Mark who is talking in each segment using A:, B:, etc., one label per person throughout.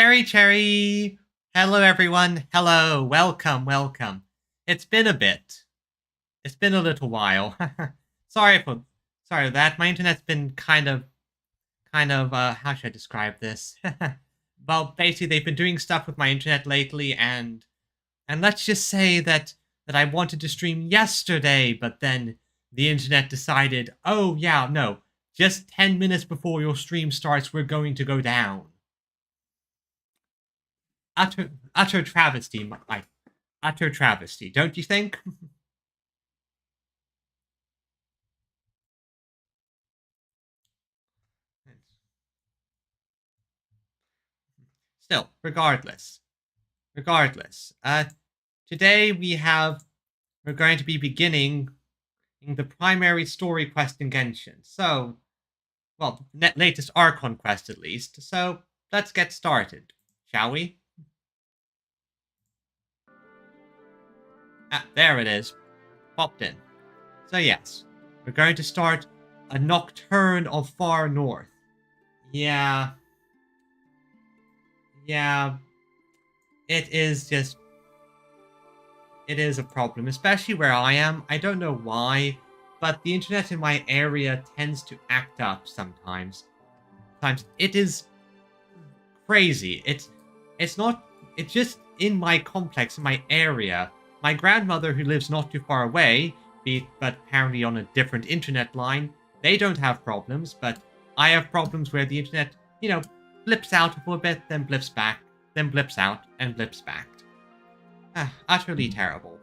A: Cherry! Hello, everyone. Hello. Welcome, welcome. It's been a bit. It's been a little while. sorry for that. My internet's been how should I describe this? Well, basically, they've been doing stuff with my internet lately, and let's just say that I wanted to stream yesterday, but then the internet decided, oh yeah, no, just 10 minutes before your stream starts, we're going to go down. Utter travesty, utter travesty, don't you think? Still, regardless, today we're going to be beginning the primary story quest in Genshin. So, well, latest Archon quest at least. So let's get started, shall we? Ah, there it is. Popped in. So yes, we're going to start a Nocturne of Far North. Yeah. It is a problem, especially where I am. I don't know why, but the internet in my area tends to act up sometimes. It is crazy. It's just in my complex, in my area. My grandmother, who lives not too far away, but apparently on a different internet line, they don't have problems, but I have problems where the internet, blips out for a bit, then blips back, then blips out, and blips back. Utterly terrible.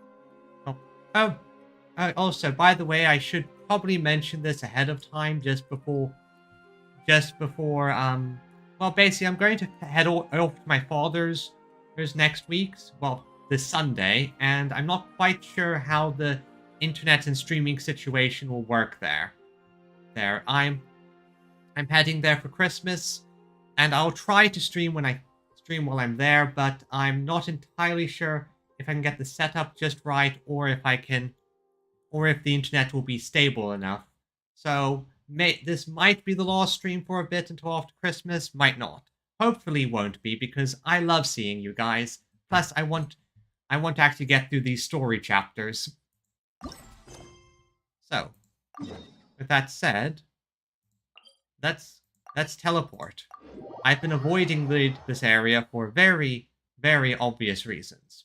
A: Also, by the way, I should probably mention this ahead of time, just before, well, basically, I'm going to head off to my father's next week, well, this Sunday, and I'm not quite sure how the internet and streaming situation will work there. I'm heading there for Christmas, and I'll try to stream while I'm there, but I'm not entirely sure if I can get the setup just right, or if the internet will be stable enough. So this might be the last stream for a bit until after Christmas, might not. Hopefully won't be, because I love seeing you guys. Plus, I want to actually get through these story chapters. So, with that said, let's teleport. I've been avoiding this area for very, very obvious reasons.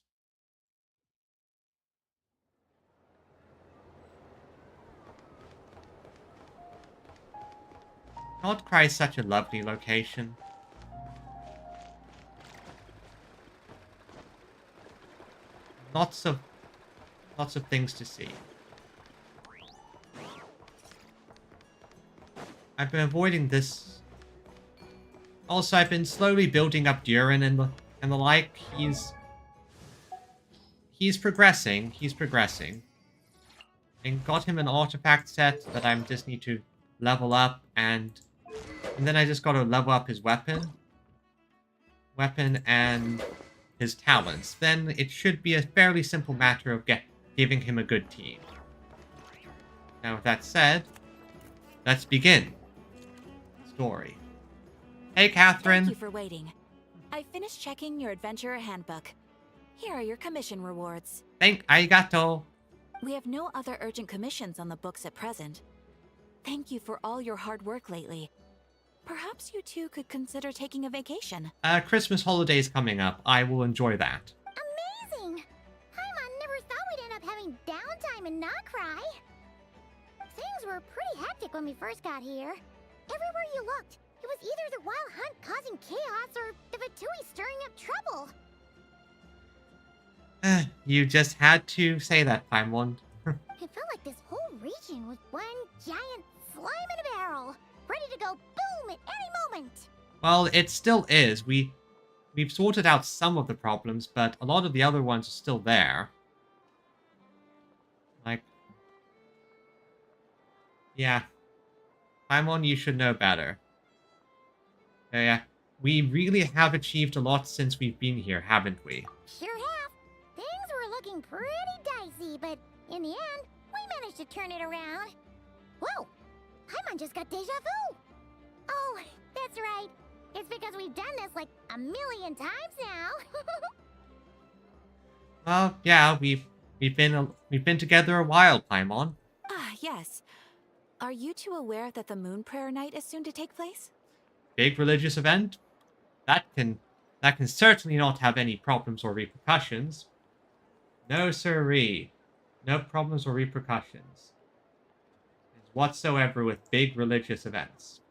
A: Outcry is such a lovely location. Lots of things to see. I've been avoiding this. Also, I've been slowly building up Durin and the like. He's progressing. And got him an artifact set that I just need to level up, and then I just got to level up his weapon and his talents. Then it should be a fairly simple matter of giving him a good team. Now, with that said, let's begin the story. Hey, Catherine.
B: Thank you for waiting. I finished checking your adventurer handbook. Here are your commission rewards.
A: Arigato.
B: We have no other urgent commissions on the books at present. Thank you for all your hard work lately. Perhaps you two could consider taking a vacation.
A: Christmas holidays coming up. I will enjoy that.
C: Amazing! Paimon never thought we'd end up having downtime and not cry. Things were pretty hectic when we first got here. Everywhere you looked, it was either the wild hunt causing chaos or the Fatui stirring up trouble.
A: You just had to say that, Paimon.
C: It felt like this whole region was one giant slime in a barrel, ready to go boom at any moment.
A: Well, it still is. We've sorted out some of the problems, but a lot of the other ones are still there. Like, yeah. Paimon, you should know better. Yeah, we really have achieved a lot since we've been here, haven't we?
C: Sure have. Things were looking pretty dicey, but in the end, we managed to turn it around. Whoa! Paimon just got deja vu! Oh, that's right. It's because we've done this like a million times now.
A: Well, yeah, we've been together a while, Paimon.
B: Ah, yes. Are you two aware that the Moon Prayer Night is soon to take place?
A: Big religious event? That can certainly not have any problems or repercussions. No siree. No problems or repercussions whatsoever with big religious events.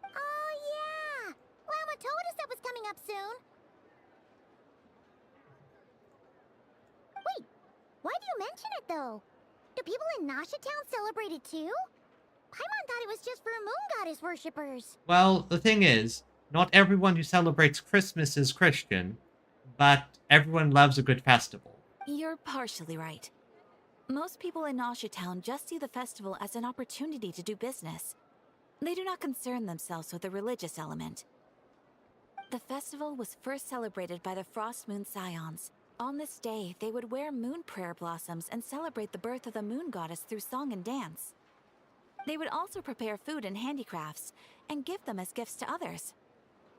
C: Oh yeah! Mama told us that was coming up soon. Wait, why do you mention it though? Do people in Nasha Town celebrate it too? Paimon thought it was just for moon goddess worshippers.
A: Well, the thing is, not everyone who celebrates Christmas is Christian, but everyone loves a good festival.
B: You're partially right. Most people in Nasha Town just see the festival as an opportunity to do business. They do not concern themselves with the religious element. The festival was first celebrated by the Frost Moon Scions. On this day, they would wear moon prayer blossoms and celebrate the birth of the moon goddess through song and dance. They would also prepare food and handicrafts and give them as gifts to others.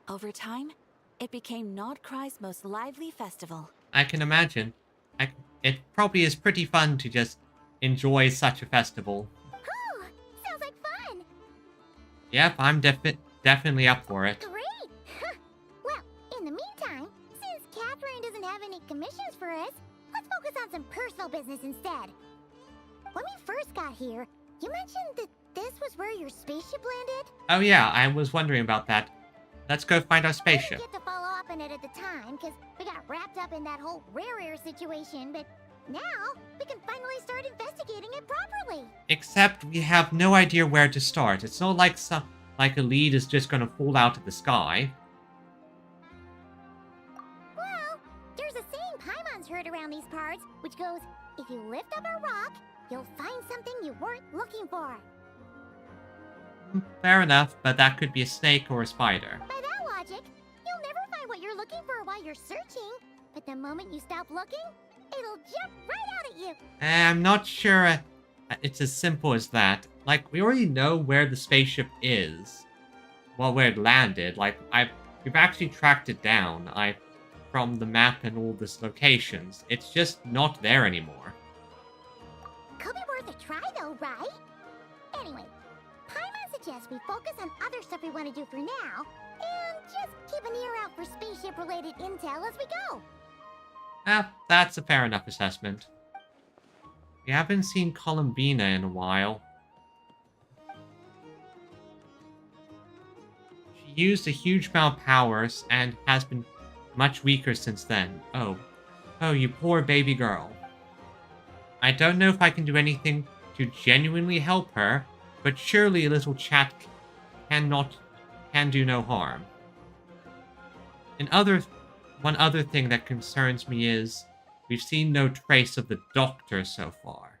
B: Over time, it became Nodcry's most lively festival.
A: I can imagine. It probably is pretty fun to just enjoy such a festival.
C: Oh, sounds like fun!
A: Yep, I'm definitely up for it.
C: Great! Well, in the meantime, since Catherine doesn't have any commissions for us, let's focus on some personal business instead. When we first got here, you mentioned that this was where your spaceship landed?
A: Oh yeah, I was wondering about that. Let's go find our
C: I
A: spaceship.
C: didn't get to follow up on it at the time, because we got wrapped up in that whole rare situation, but now we can finally start investigating it properly.
A: Except we have no idea where to start. It's not like a lead is just gonna fall out of the sky.
C: Well, there's a saying Paimon's heard around these parts, which goes, if you lift up a rock, you'll find something you weren't looking for.
A: Fair enough, but that could be a snake or a spider.
C: By that logic, you'll never find what you're looking for while you're searching, but the moment you stop looking, it'll jump right out at you.
A: I'm not sure it's as simple as that. Like, we already know where the spaceship is. Well, where it landed. Like, we've actually tracked it down. From the map and all these locations. It's just not there anymore.
C: Could be worth a try though, right? Anyway, Paimon suggests we focus on other stuff we want to do for now, and just keep an ear out for spaceship-related intel as we go.
A: That's a fair enough assessment. We haven't seen Columbina in a while. She used a huge amount of powers and has been much weaker since then. Oh, you poor baby girl. I don't know if I can do anything to genuinely help her, but surely a little chat can do no harm. One other thing that concerns me is we've seen no trace of the Doctor so far.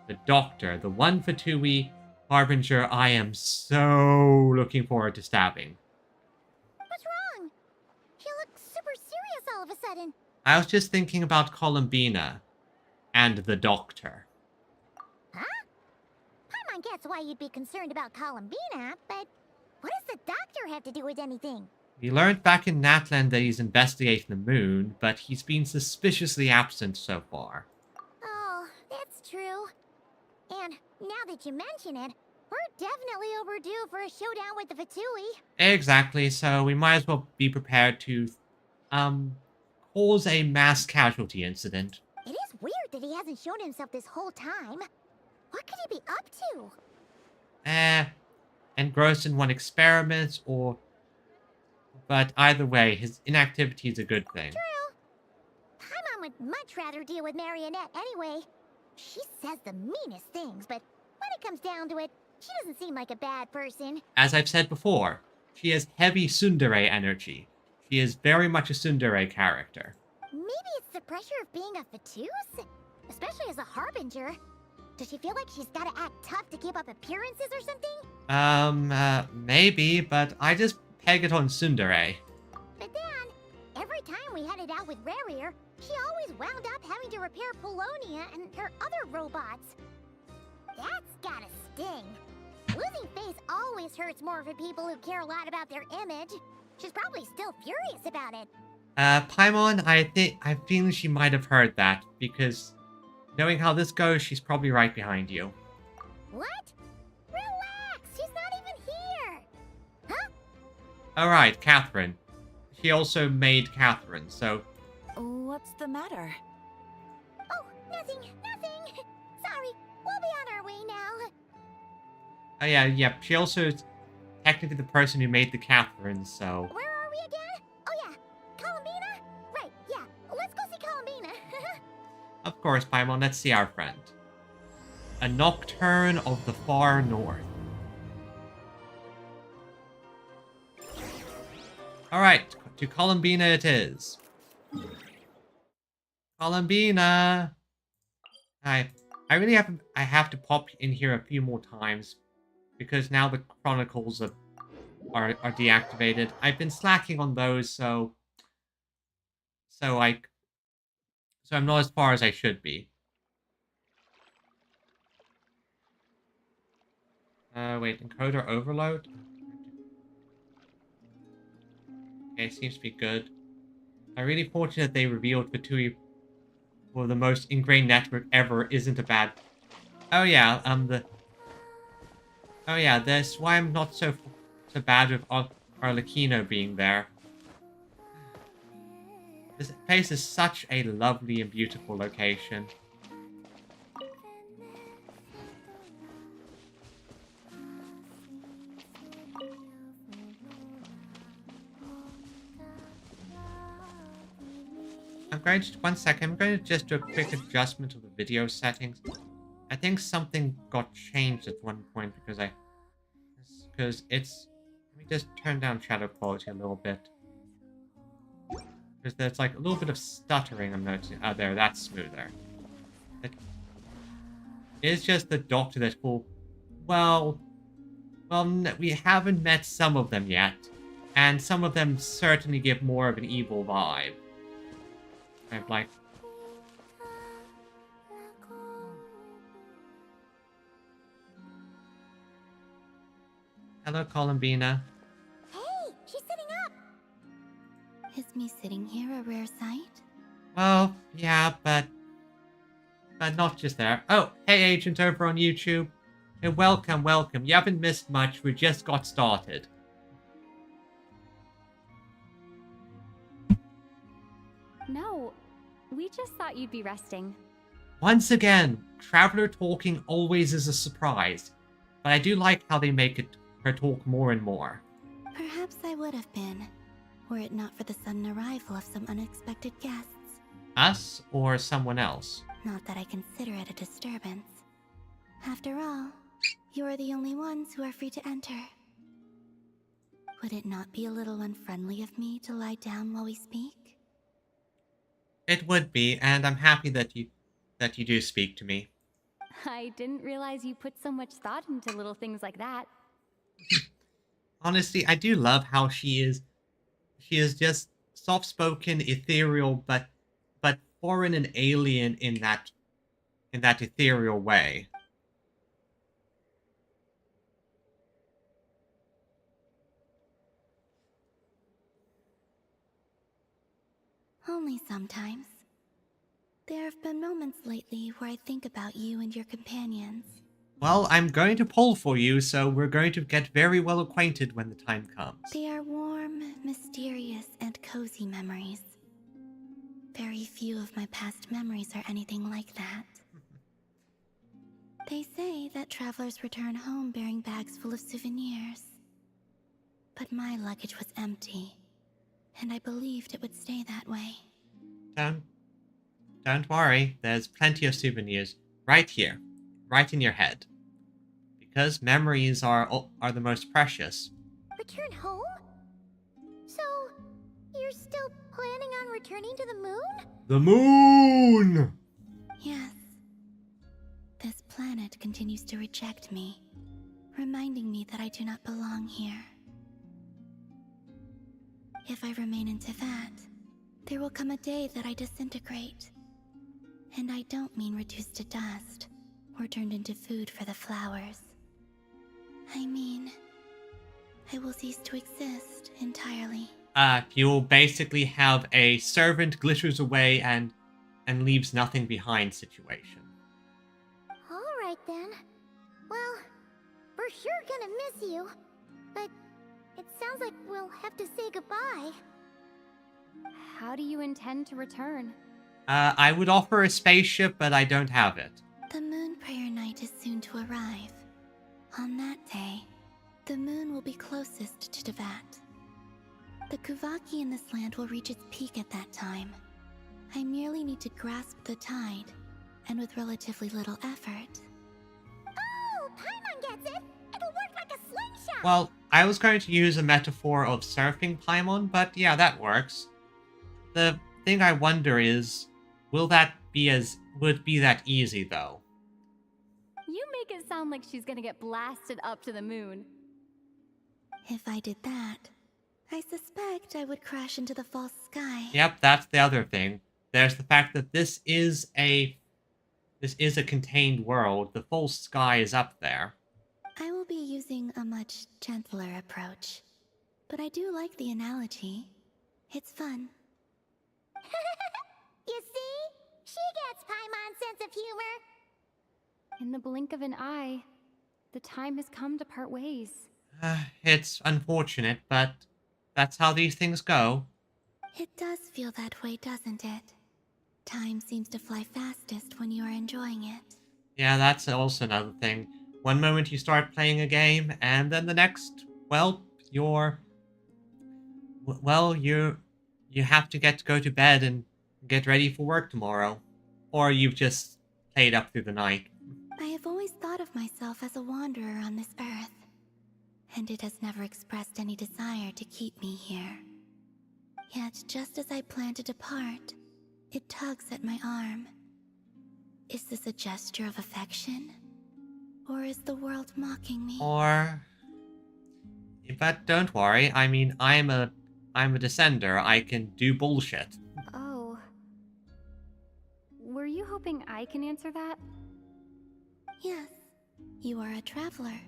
A: The Doctor, the one Fatui Harbinger I am so looking forward to stabbing.
C: What's wrong? He looks super serious all of a sudden.
A: I was just thinking about Columbina and the Doctor.
C: Huh? Paimon gets why you'd be concerned about Columbina, but what does the Doctor have to do with anything?
A: We learned back in Natland that he's investigating the moon, but he's been suspiciously absent so far.
C: Oh, that's true. And now that you mention it, we're definitely overdue for a showdown with the Fatui.
A: Exactly, so we might as well be prepared to, cause a mass casualty incident.
C: It is weird that he hasn't shown himself this whole time. What could he be up to?
A: Engrossed in one experiment, but either way, his inactivity is a good thing.
C: True. Paimon would much rather deal with Marionette anyway. She says the meanest things, but when it comes down to it, she doesn't seem like a bad person.
A: As I've said before, she has heavy tsundere energy. She is very much a tsundere character.
C: Maybe it's the pressure of being a Fatus? Especially as a Harbinger. Does she feel like she's gotta act tough to keep up appearances or something?
A: Maybe, but I just peg it on tsundere.
C: But then, every time we headed out with Rarier, she always wound up having to repair Polonia and her other robots. That's gotta sting. Losing face always hurts more for people who care a lot about their image. She's probably still furious about it.
A: Paimon, I'm feeling she might have heard that, because knowing how this goes, she's probably right behind you.
C: What? Relax, she's not even here. Huh?
A: Alright, Catherine. She also made Catherine, so...
B: What's the matter?
C: Oh, nothing. Sorry, we'll be on our way now.
A: Oh yeah, she also is technically the person who made the Catherine, so...
C: Where are we again? Oh yeah, Columbina? Right, yeah, let's go see Columbina.
A: Of course, Paimon, let's see our friend. A Nocturne of the Far North. Alright, to Columbina it is. Columbina! I really have to pop in here a few more times, because now the chronicles are deactivated. I've been slacking on those, so I'm not as far as I should be. Wait, encoder overload? Okay, seems to be good. I'm really fortunate they revealed Fatui for the most ingrained network ever isn't a bad... Oh yeah, Oh yeah, that's why I'm not so bad with Arlecchino being there. This place is such a lovely and beautiful location. I'm going to, one second, I'm going to just do a quick adjustment of the video settings. I think something got changed at one point because it's, let me just turn down shadow quality a little bit. Because there's like a little bit of stuttering I'm noticing. Oh, there, that's smoother. It's just the doctor that will, well, we haven't met some of them yet. And some of them certainly give more of an evil vibe. I'm like... Hello, Columbina.
C: Hey, she's sitting up.
D: Is me sitting here a rare sight?
A: Well, yeah, but not just there. Oh, hey, Agent over on YouTube. Hey, welcome. You haven't missed much. We just got started.
E: No, we just thought you'd be resting.
A: Once again, Traveler talking always is a surprise. But I do like how they make her talk more and more.
D: Perhaps I would have been, were it not for the sudden arrival of some unexpected guests.
A: Us or someone else?
D: Not that I consider it a disturbance. After all, you are the only ones who are free to enter. Would it not be a little unfriendly of me to lie down while we speak?
A: It would be, and I'm happy that you do speak to me.
E: I didn't realize you put so much thought into little things like that.
A: Honestly, I do love how she is. She is just soft-spoken, ethereal, but foreign and alien in that ethereal way.
D: Only sometimes. There have been moments lately where I think about you and your companions.
A: Well, I'm going to pull for you, so we're going to get very well acquainted when the time comes.
D: They are warm, mysterious, and cozy memories. Very few of my past memories are anything like that. They say that travelers return home bearing bags full of souvenirs. But my luggage was empty, and I believed it would stay that way.
A: Don't worry, there's plenty of souvenirs right here, right in your head. Because memories are the most precious.
C: Return home? So, you're still planning on returning to the moon?
A: The moon!
D: Yes. This planet continues to reject me, reminding me that I do not belong here. If I remain into that, there will come a day that I disintegrate. And I don't mean reduced to dust, or turned into food for the flowers. I mean, I will cease to exist entirely.
A: You'll basically have a servant glitters away and leaves nothing behind situation.
C: Alright then. Well, we're sure gonna miss you. But it sounds like we'll have to say goodbye.
E: How do you intend to return?
A: I would offer a spaceship, but I don't have it.
D: The Moon Prayer Night is soon to arrive. On that day, the moon will be closest to Teyvat. The Kuvaki in this land will reach its peak at that time. I merely need to grasp the tide, and with relatively little effort.
C: Oh, Paimon gets it! It'll work like a slingshot!
A: Well, I was going to use a metaphor of surfing Paimon, but yeah, that works. The thing I wonder is, would it be that easy though?
E: You make it sound like she's gonna get blasted up to the moon.
D: If I did that, I suspect I would crash into the false sky.
A: Yep, that's the other thing. There's the fact that this is a contained world. The full sky is up there.
D: I will be using a much gentler approach. But I do like the analogy. It's fun.
C: You see? She gets Paimon's sense of humor.
E: In the blink of an eye, the time has come to part ways.
A: It's unfortunate, but that's how these things go.
D: It does feel that way, doesn't it? Time seems to fly fastest when you are enjoying it.
A: Yeah, that's also another thing. One moment you start playing a game, and then the next, you have to go to bed and get ready for work tomorrow. Or you've just played up through the night.
D: I have always thought of myself as a wanderer on this earth, and it has never expressed any desire to keep me here. Yet, just as I plan to depart, it tugs at my arm. Is this a gesture of affection? Or is the world mocking me?
A: But don't worry, I mean, I'm a descender. I can do bullshit.
E: Oh. Were you hoping I can answer that?
D: Yes, you are a traveler,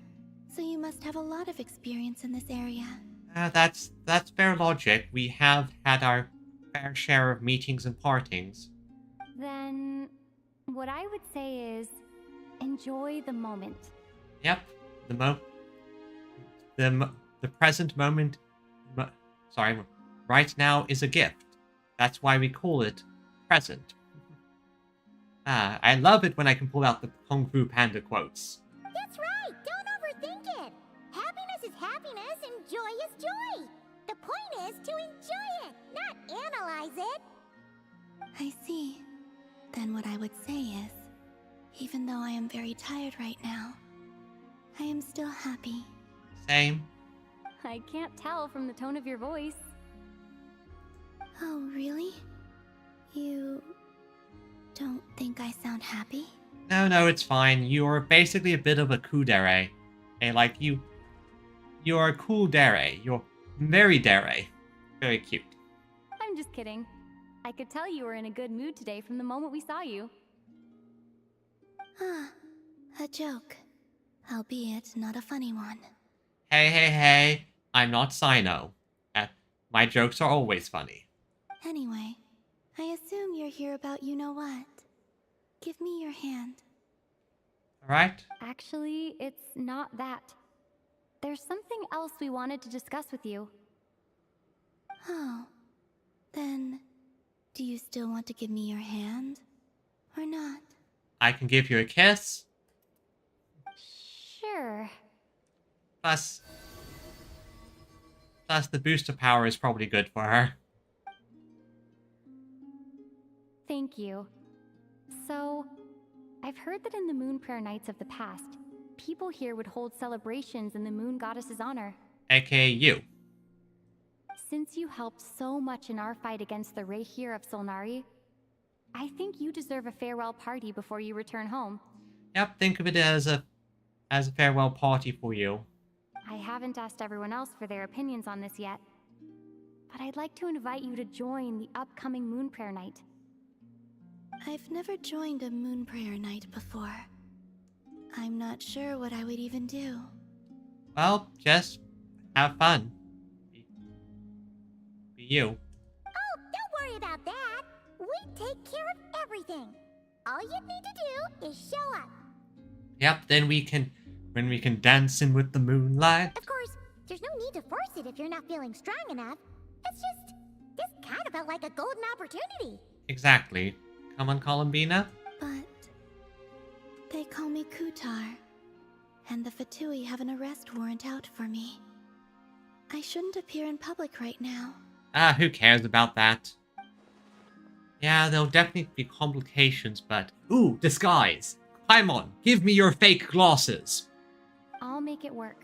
D: so you must have a lot of experience in this area.
A: That's fair logic. We have had our fair share of meetings and partings.
E: Then, what I would say is, enjoy the moment.
A: Yep, the present moment. Right now is a gift. That's why we call it present. I love it when I can pull out the Kung Fu Panda quotes.
C: That's right! Don't overthink it! Happiness is happiness and joy is joy! The point is to enjoy it, not analyze it!
D: I see. Then what I would say is, even though I am very tired right now, I am still happy.
A: Same.
E: I can't tell from the tone of your voice.
D: Oh, really? You don't think I sound happy?
A: No, it's fine. You're basically a bit of a kudere. You're a cool dere. You're very dere. Very cute.
E: I'm just kidding. I could tell you were in a good mood today from the moment we saw you.
D: Ah, a joke. Albeit not a funny one.
A: Hey. I'm not Sino. My jokes are always funny.
D: Anyway, I assume you're here about you-know-what. Give me your hand.
A: Alright?
E: Actually, it's not that. There's something else we wanted to discuss with you.
D: Oh. Then, do you still want to give me your hand? Or not?
A: I can give you a kiss.
E: Sure.
A: Plus, the booster power is probably good for her.
E: Thank you. So, I've heard that in the Moon Prayer Nights of the past, people here would hold celebrations in the Moon Goddess's honor.
A: AKA you.
E: Since you helped so much in our fight against the Rehir of Solnari, I think you deserve a farewell party before you return home.
A: Yep, think of it as a farewell party for you.
E: I haven't asked everyone else for their opinions on this yet, but I'd like to invite you to join the upcoming Moon Prayer Night.
D: I've never joined a Moon Prayer Night before. I'm not sure what I would even do.
A: Well, just have fun. Be you.
C: Oh, don't worry about that. We take care of everything. All you need to do is show up.
A: Yep, then when we can dance in with the moonlight.
C: Of course, there's no need to force it if you're not feeling strong enough. It's just, this kind of felt like a golden opportunity.
A: Exactly. Come on, Columbina.
D: But they call me Kutar, and the Fatui have an arrest warrant out for me. I shouldn't appear in public right now.
A: Ah, who cares about that? Yeah, there'll definitely be complications, but... Ooh, disguise! Paimon, give me your fake glasses!
E: I'll make it work.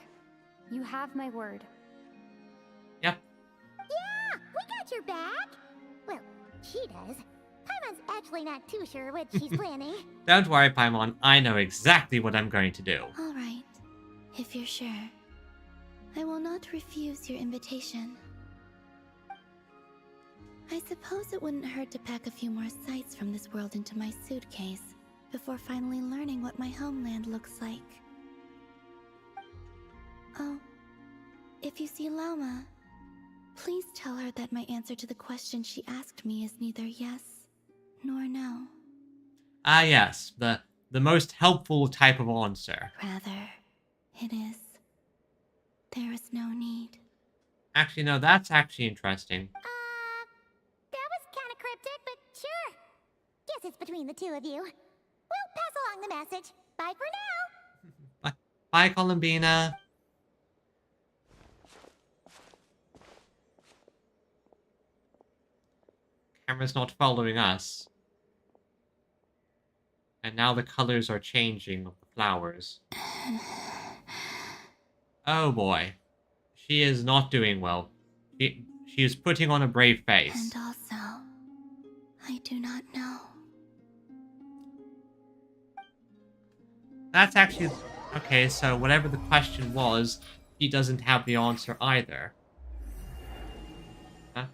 E: You have my word.
A: Yep.
C: Yeah, we got your back. Well, she does. Paimon's actually not too sure what she's planning.
A: Don't worry, Paimon. I know exactly what I'm going to do.
D: All right, if you're sure. I will not refuse your invitation. I suppose it wouldn't hurt to pack a few more sights from this world into my suitcase before finally learning what my homeland looks like. Oh, if you see Lauma, please tell her that my answer to the question she asked me is neither yes nor no.
A: Ah, yes, the most helpful type of answer.
D: Rather, it is. There is no need.
A: Actually, no, that's actually interesting.
C: That was kind of cryptic, but sure. Guess it's between the two of you. We'll pass along the message. Bye for now.
A: Bye, Columbina. Camera's not following us. And now the colors are changing of the flowers. Oh boy. She is not doing well. She is putting on a brave face.
D: And also, I do not know.
A: That's actually... Okay, so whatever the question was, she doesn't have the answer either. Huh?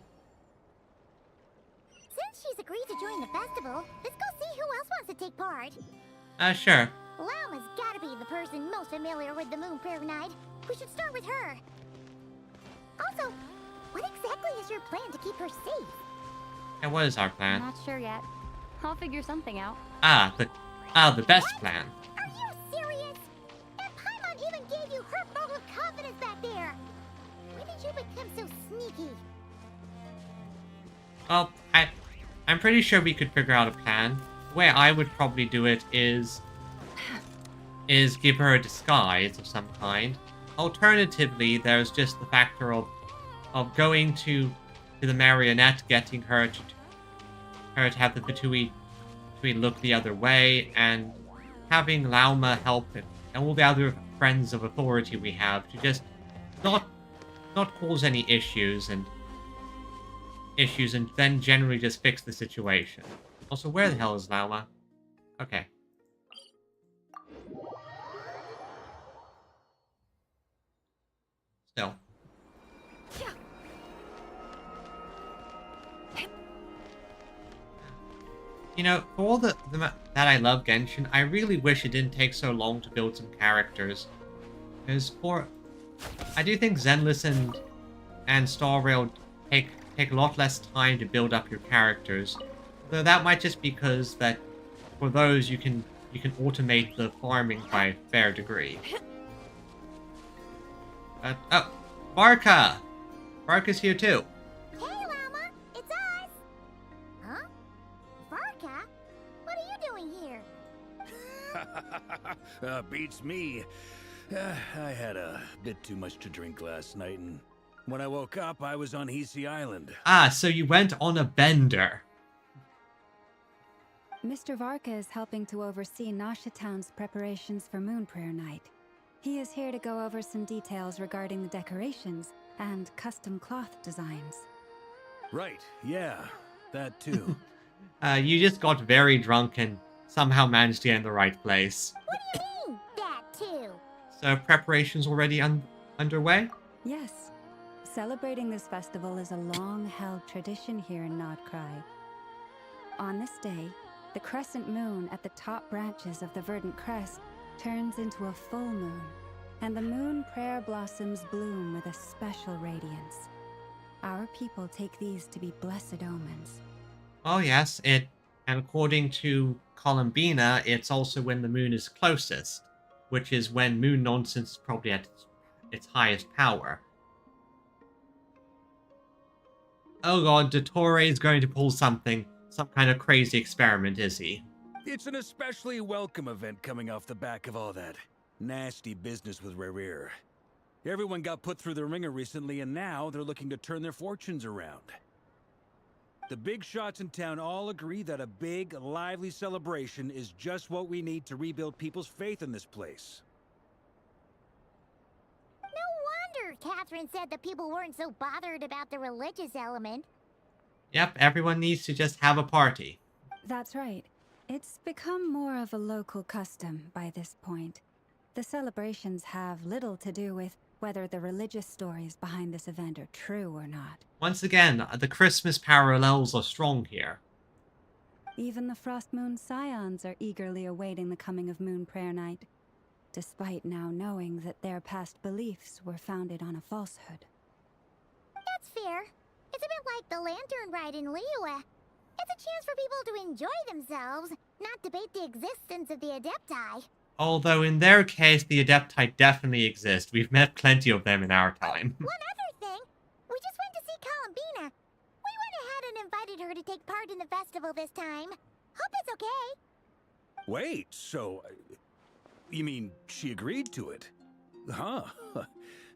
C: Since she's agreed to join the festival, let's go see who else wants to take part.
A: Sure.
C: Lauma's gotta be the person most familiar with the Moon Prayer Night. We should start with her. Also, what exactly is your plan to keep her safe?
A: And what is our plan?
E: Not sure yet. I'll figure something out.
A: The best plan.
C: Are you serious? And Paimon even gave you her vote of confidence back there. When did you become so sneaky?
A: Well, I'm pretty sure we could figure out a plan. The way I would probably do it is give her a disguise of some kind. Alternatively, there's just the factor of going to the marionette, getting her to have the Fatui look the other way, and having Lauma help it, and all the other friends of authority we have to just not cause any issues and then generally just fix the situation. Also, where the hell is Lauma? Okay. Still. You know, for all that I love Genshin, I really wish it didn't take so long to build some characters. Because I do think Zenless and Star Rail take a lot less time to build up your characters. Though that might just be because that for those you can automate the farming by a fair degree. Oh, Barca! Barca's here too.
C: Hey, Lauma, it's us! Huh? Varka? What are you doing here?
F: Beats me. I had a bit too much to drink last night, and when I woke up, I was on Hisi Island.
A: Ah, so you went on a bender.
G: Mr. Varka is helping to oversee Nasha Town's preparations for Moon Prayer Night. He is here to go over some details regarding the decorations and custom cloth designs.
F: Right, yeah, that too.
A: You just got very drunk and somehow managed to get in the right place.
C: What do you mean, that too?
A: So preparations already underway?
G: Yes, celebrating this festival is a long-held tradition here in Nodcry. On this day, the crescent moon at the top branches of the verdant crest turns into a full moon, and the moon prayer blossoms bloom with a special radiance. Our people take these to be blessed omens.
A: Oh yes, and according to Columbina, it's also when the moon is closest, which is when moon nonsense is probably at its highest power. Oh god, Dottore is going to pull some kind of crazy experiment, is he?
F: It's an especially welcome event coming off the back of all that nasty business with Rare. Everyone got put through the ringer recently, and now they're looking to turn their fortunes around. The big shots in town all agree that a big, lively celebration is just what we need to rebuild people's faith in this place.
C: No wonder Catherine said that people weren't so bothered about the religious element.
A: Yep, everyone needs to just have a party.
G: That's right. It's become more of a local custom by this point. The celebrations have little to do with whether the religious stories behind this event are true or not.
A: Once again, the Christmas parallels are strong here.
G: Even the Frost Moon Scions are eagerly awaiting the coming of Moon Prayer Night, despite now knowing that their past beliefs were founded on a falsehood.
C: That's fair. It's a bit like the Lantern Ride in Liyue. It's a chance for people to enjoy themselves, not debate the existence of the Adepti.
A: Although in their case, the Adepti definitely exist. We've met plenty of them in our time.
C: One other thing, we just went to see Columbina. We went ahead and invited her to take part in the festival this time. Hope it's okay.
F: Wait, so... you mean she agreed to it? Huh.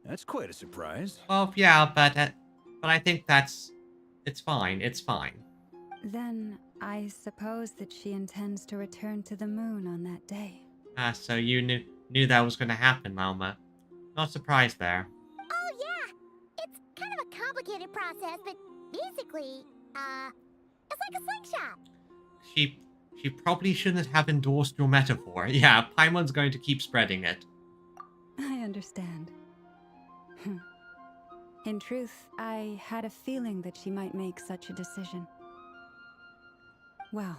F: That's quite a surprise.
A: Well, yeah, but I think it's fine. It's fine.
G: Then I suppose that she intends to return to the moon on that day.
A: Ah, so you knew that was going to happen, Malma. Not surprised there.
C: Oh yeah, it's kind of a complicated process, but basically, it's like a slingshot.
A: She probably shouldn't have endorsed your metaphor. Yeah, Paimon's going to keep spreading it.
G: I understand. In truth, I had a feeling that she might make such a decision. Well,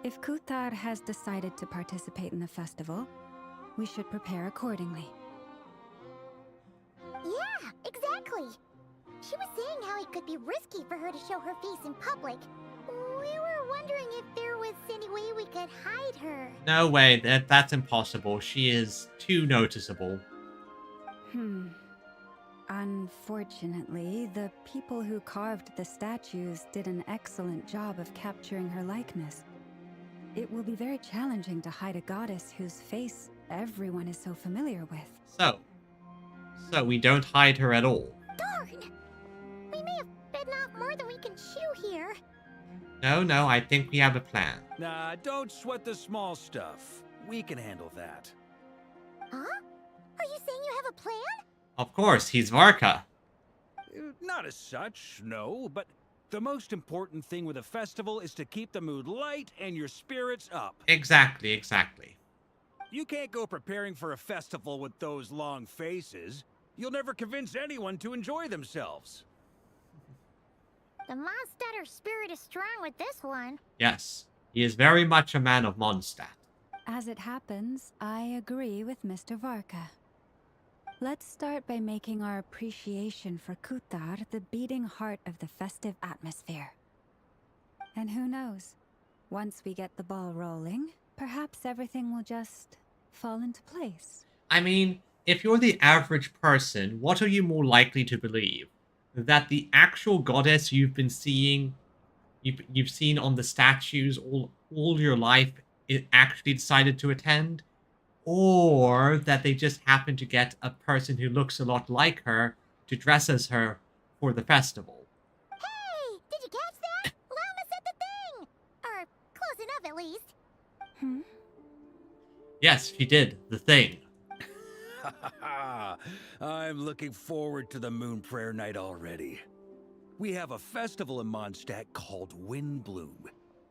G: if Kuthar has decided to participate in the festival, we should prepare accordingly.
C: Yeah, exactly. She was saying how it could be risky for her to show her face in public. We were wondering if there was any way we could hide her.
A: No way, that's impossible. She is too noticeable.
G: Unfortunately, the people who carved the statues did an excellent job of capturing her likeness. It will be very challenging to hide a goddess whose face everyone is so familiar with.
A: So we don't hide her at all.
C: Darn! We may have bitten off more than we can chew here.
A: No, I think we have a plan.
F: Nah, don't sweat the small stuff. We can handle that.
C: Huh? Are you saying you have a plan?
A: Of course, he's Varka.
F: Not as such, no, but the most important thing with a festival is to keep the mood light and your spirits up.
A: Exactly.
F: You can't go preparing for a festival with those long faces. You'll never convince anyone to enjoy themselves.
C: The Mondstadter spirit is strong with this one.
A: Yes, he is very much a man of Mondstadt.
G: As it happens, I agree with Mr. Varka. Let's start by making our appreciation for Kuthar the beating heart of the festive atmosphere. And who knows, once we get the ball rolling, perhaps everything will just fall into place.
A: I mean, if you're the average person, what are you more likely to believe? That the actual goddess you've been seeing, you've seen on the statues all your life, it actually decided to attend? Or that they just happen to get a person who looks a lot like her to dress as her for the festival?
C: Hey! Did you catch that? Llama said the thing! Or close enough, at least.
A: Yes, she did. The thing.
F: I'm looking forward to the Moon Prayer Night already. We have a festival in Mondstadt called Windbloom,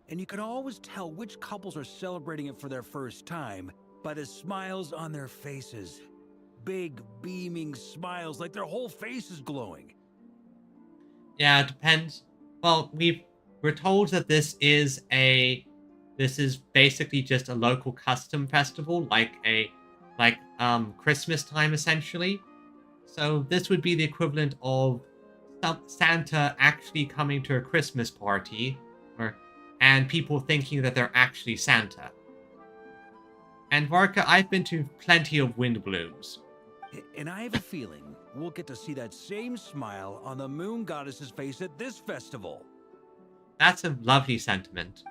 F: and you can always tell which couples are celebrating it for their first time by the smiles on their faces. Big, beaming smiles, like their whole face is glowing.
A: Yeah, it depends. Well, we're told that this is basically just a local custom festival, like a like Christmas time essentially. So this would be the equivalent of Santa actually coming to a Christmas party, and people thinking that they're actually Santa. And Varka, I've been to plenty of wind blooms.
F: And I have a feeling we'll get to see that same smile on the moon goddess's face at this festival.
A: That's a lovely sentiment.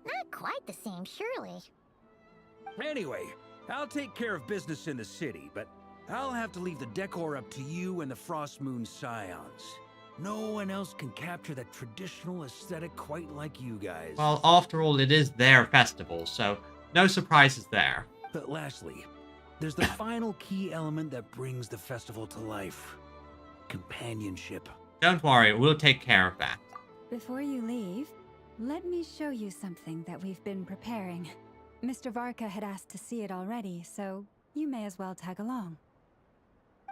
C: Not quite the same, surely.
F: Anyway, I'll take care of business in the city, but I'll have to leave the decor up to you and the Frost Moon Scions. No one else can capture that traditional aesthetic quite like you guys.
A: Well, after all, it is their festival, so no surprises there.
F: But lastly, there's the final key element that brings the festival to life. Companionship.
A: Don't worry, we'll take care of that.
G: Before you leave, let me show you something that we've been preparing. Mr. Varka had asked to see it already, so you may as well tag along.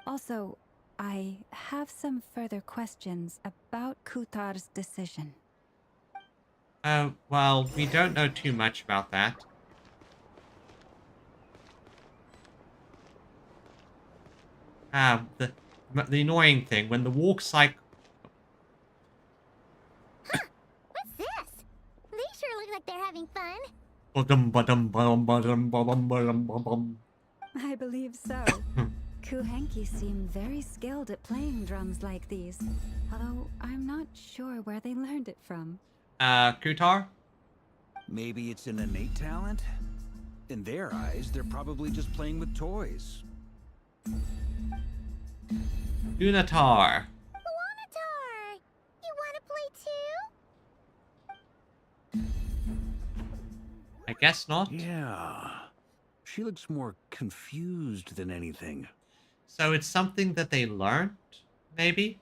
G: Also, I have some further questions about Kutar's decision.
A: Well, we don't know too much about that. The annoying thing, when the walk cycle...
C: What's this? They sure look like they're having fun.
G: I believe so. Kuhenki seem very skilled at playing drums like these, although I'm not sure where they learned it from.
A: Kutar?
F: Maybe it's an innate talent? In their eyes, they're probably just playing with toys.
A: Unatar.
C: Wanatar! You want to play too?
A: I guess not.
F: Yeah. She looks more confused than anything.
A: So it's something that they learned, maybe?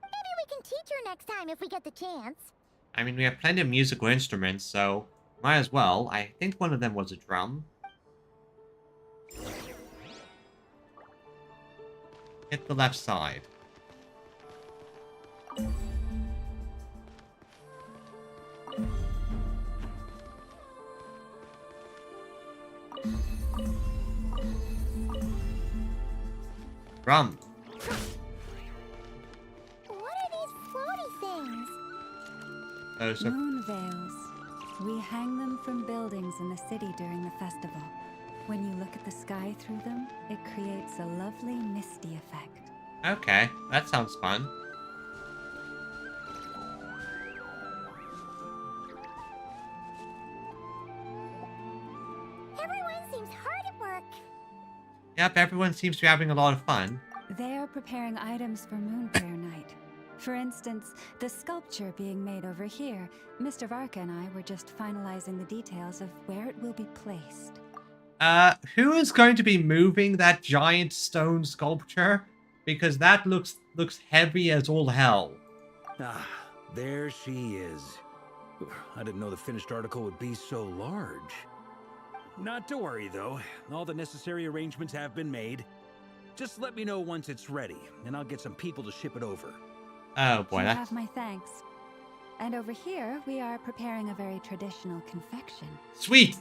C: Maybe we can teach her next time if we get the chance.
A: I mean, we have plenty of musical instruments, so might as well. I think one of them was a drum. Hit the left side. Drum.
C: What are these floaty things?
A: Those are...
G: Moon veils. We hang them from buildings in the city during the festival. When you look at the sky through them, it creates a lovely misty effect.
A: Okay, that sounds fun.
C: Everyone seems hard at work.
A: Yep, everyone seems to be having a lot of fun.
G: They are preparing items for Moon Prayer Night. For instance, the sculpture being made over here, Mr. Varka and I were just finalizing the details of where it will be placed.
A: Who is going to be moving that giant stone sculpture? Because that looks heavy as all hell.
F: Ah, there she is. I didn't know the finished article would be so large. Not to worry, though. All the necessary arrangements have been made. Just let me know once it's ready, and I'll get some people to ship it over.
A: Oh boy,
G: You
A: that's...
G: have my thanks. And over here, we are preparing a very traditional confection.
A: Sweet!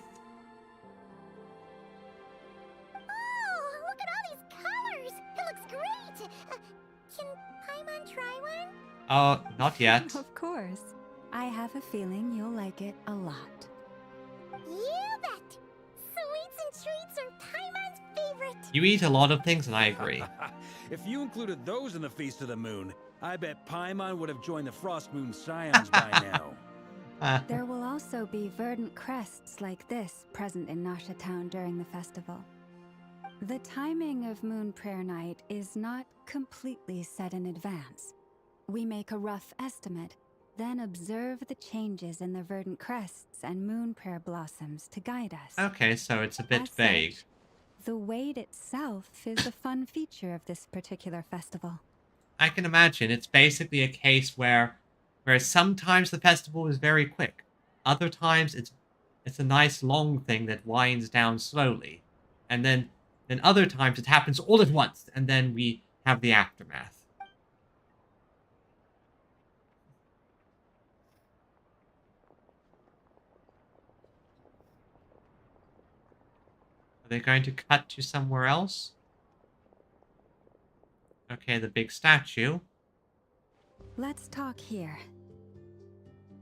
C: Oh, look at all these colors! It looks great! Can Paimon try one?
A: Not yet.
G: Of course. I have a feeling you'll like it a lot.
C: You bet! Sweets and treats are Paimon's favorite!
A: You eat a lot of things, and I agree.
F: If you included those in the Feast of the Moon, I bet Paimon would have joined the Frost Moon Scions by now.
G: There will also be verdant crests like this present in Nasha Town during the festival. The timing of Moon Prayer Night is not completely set in advance. We make a rough estimate, then observe the changes in the verdant crests and moon prayer blossoms to guide us.
A: Okay, so it's a bit
G: As
A: vague.
G: such, the wait itself is a fun feature of this particular festival.
A: I can imagine it's basically a case where sometimes the festival is very quick. Other times it's a nice long thing that winds down slowly. And then other times it happens all at once, and then we have the aftermath. Are they going to cut to somewhere else? Okay, the big statue.
G: Let's talk here.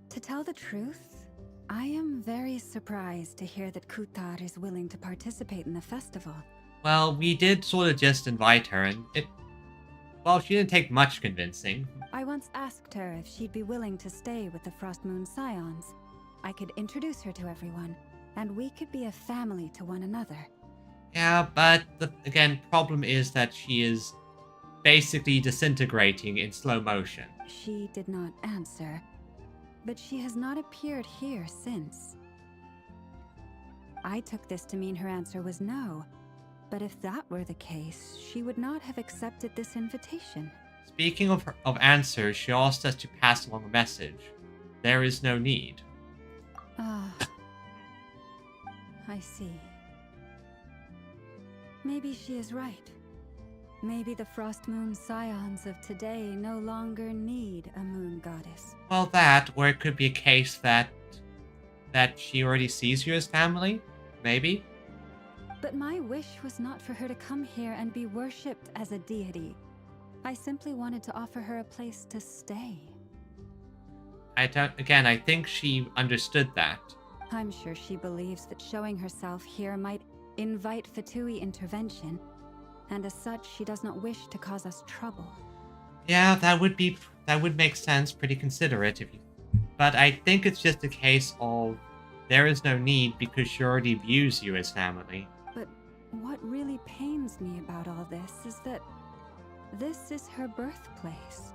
G: To tell the truth, I am very surprised to hear that Kutar is willing to participate in the festival.
A: Well, we did sort of just invite her, and well, she didn't take much convincing.
G: I once asked her if she'd be willing to stay with the Frost Moon Scions. I could introduce her to everyone, and we could be a family to one another.
A: Yeah, but the problem is that she is basically disintegrating in slow motion.
G: She did not answer, but she has not appeared here since. I took this to mean her answer was no, but if that were the case, she would not have accepted this invitation.
A: Speaking of answers, she asked us to pass along a message. There is no need.
G: Ah, I see. Maybe she is right. Maybe the Frost Moon Scions of today no longer need a moon goddess.
A: Well, that, or it could be a case that she already sees you as family, maybe.
G: But my wish was not for her to come here and be worshipped as a deity. I simply wanted to offer her a place to stay.
A: I think she understood that.
G: I'm sure she believes that showing herself here might invite Fatui intervention, and as such, she does not wish to cause us trouble.
A: Yeah, that would make sense, pretty considerate but I think it's just a case of there is no need because she already views you as family.
G: But what really pains me about all this is that this is her birthplace.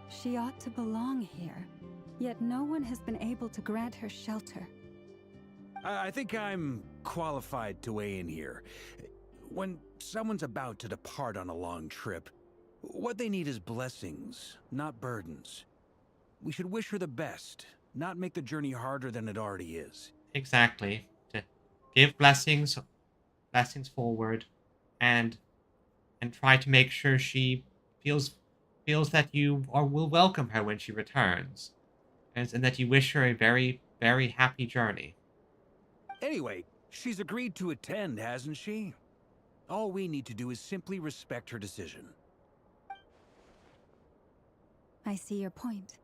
G: She ought to belong here, yet no one has been able to grant her shelter.
F: I think I'm qualified to weigh in here. When someone's about to depart on a long trip, what they need is blessings, not burdens. We should wish her the best, not make the journey harder than it already is.
A: Exactly. To give blessings forward, and try to make sure she feels that you will welcome her when she returns, and that you wish her a very, very happy journey.
F: Anyway, she's agreed to attend, hasn't she? All we need to do is simply respect her decision.
G: I see your point.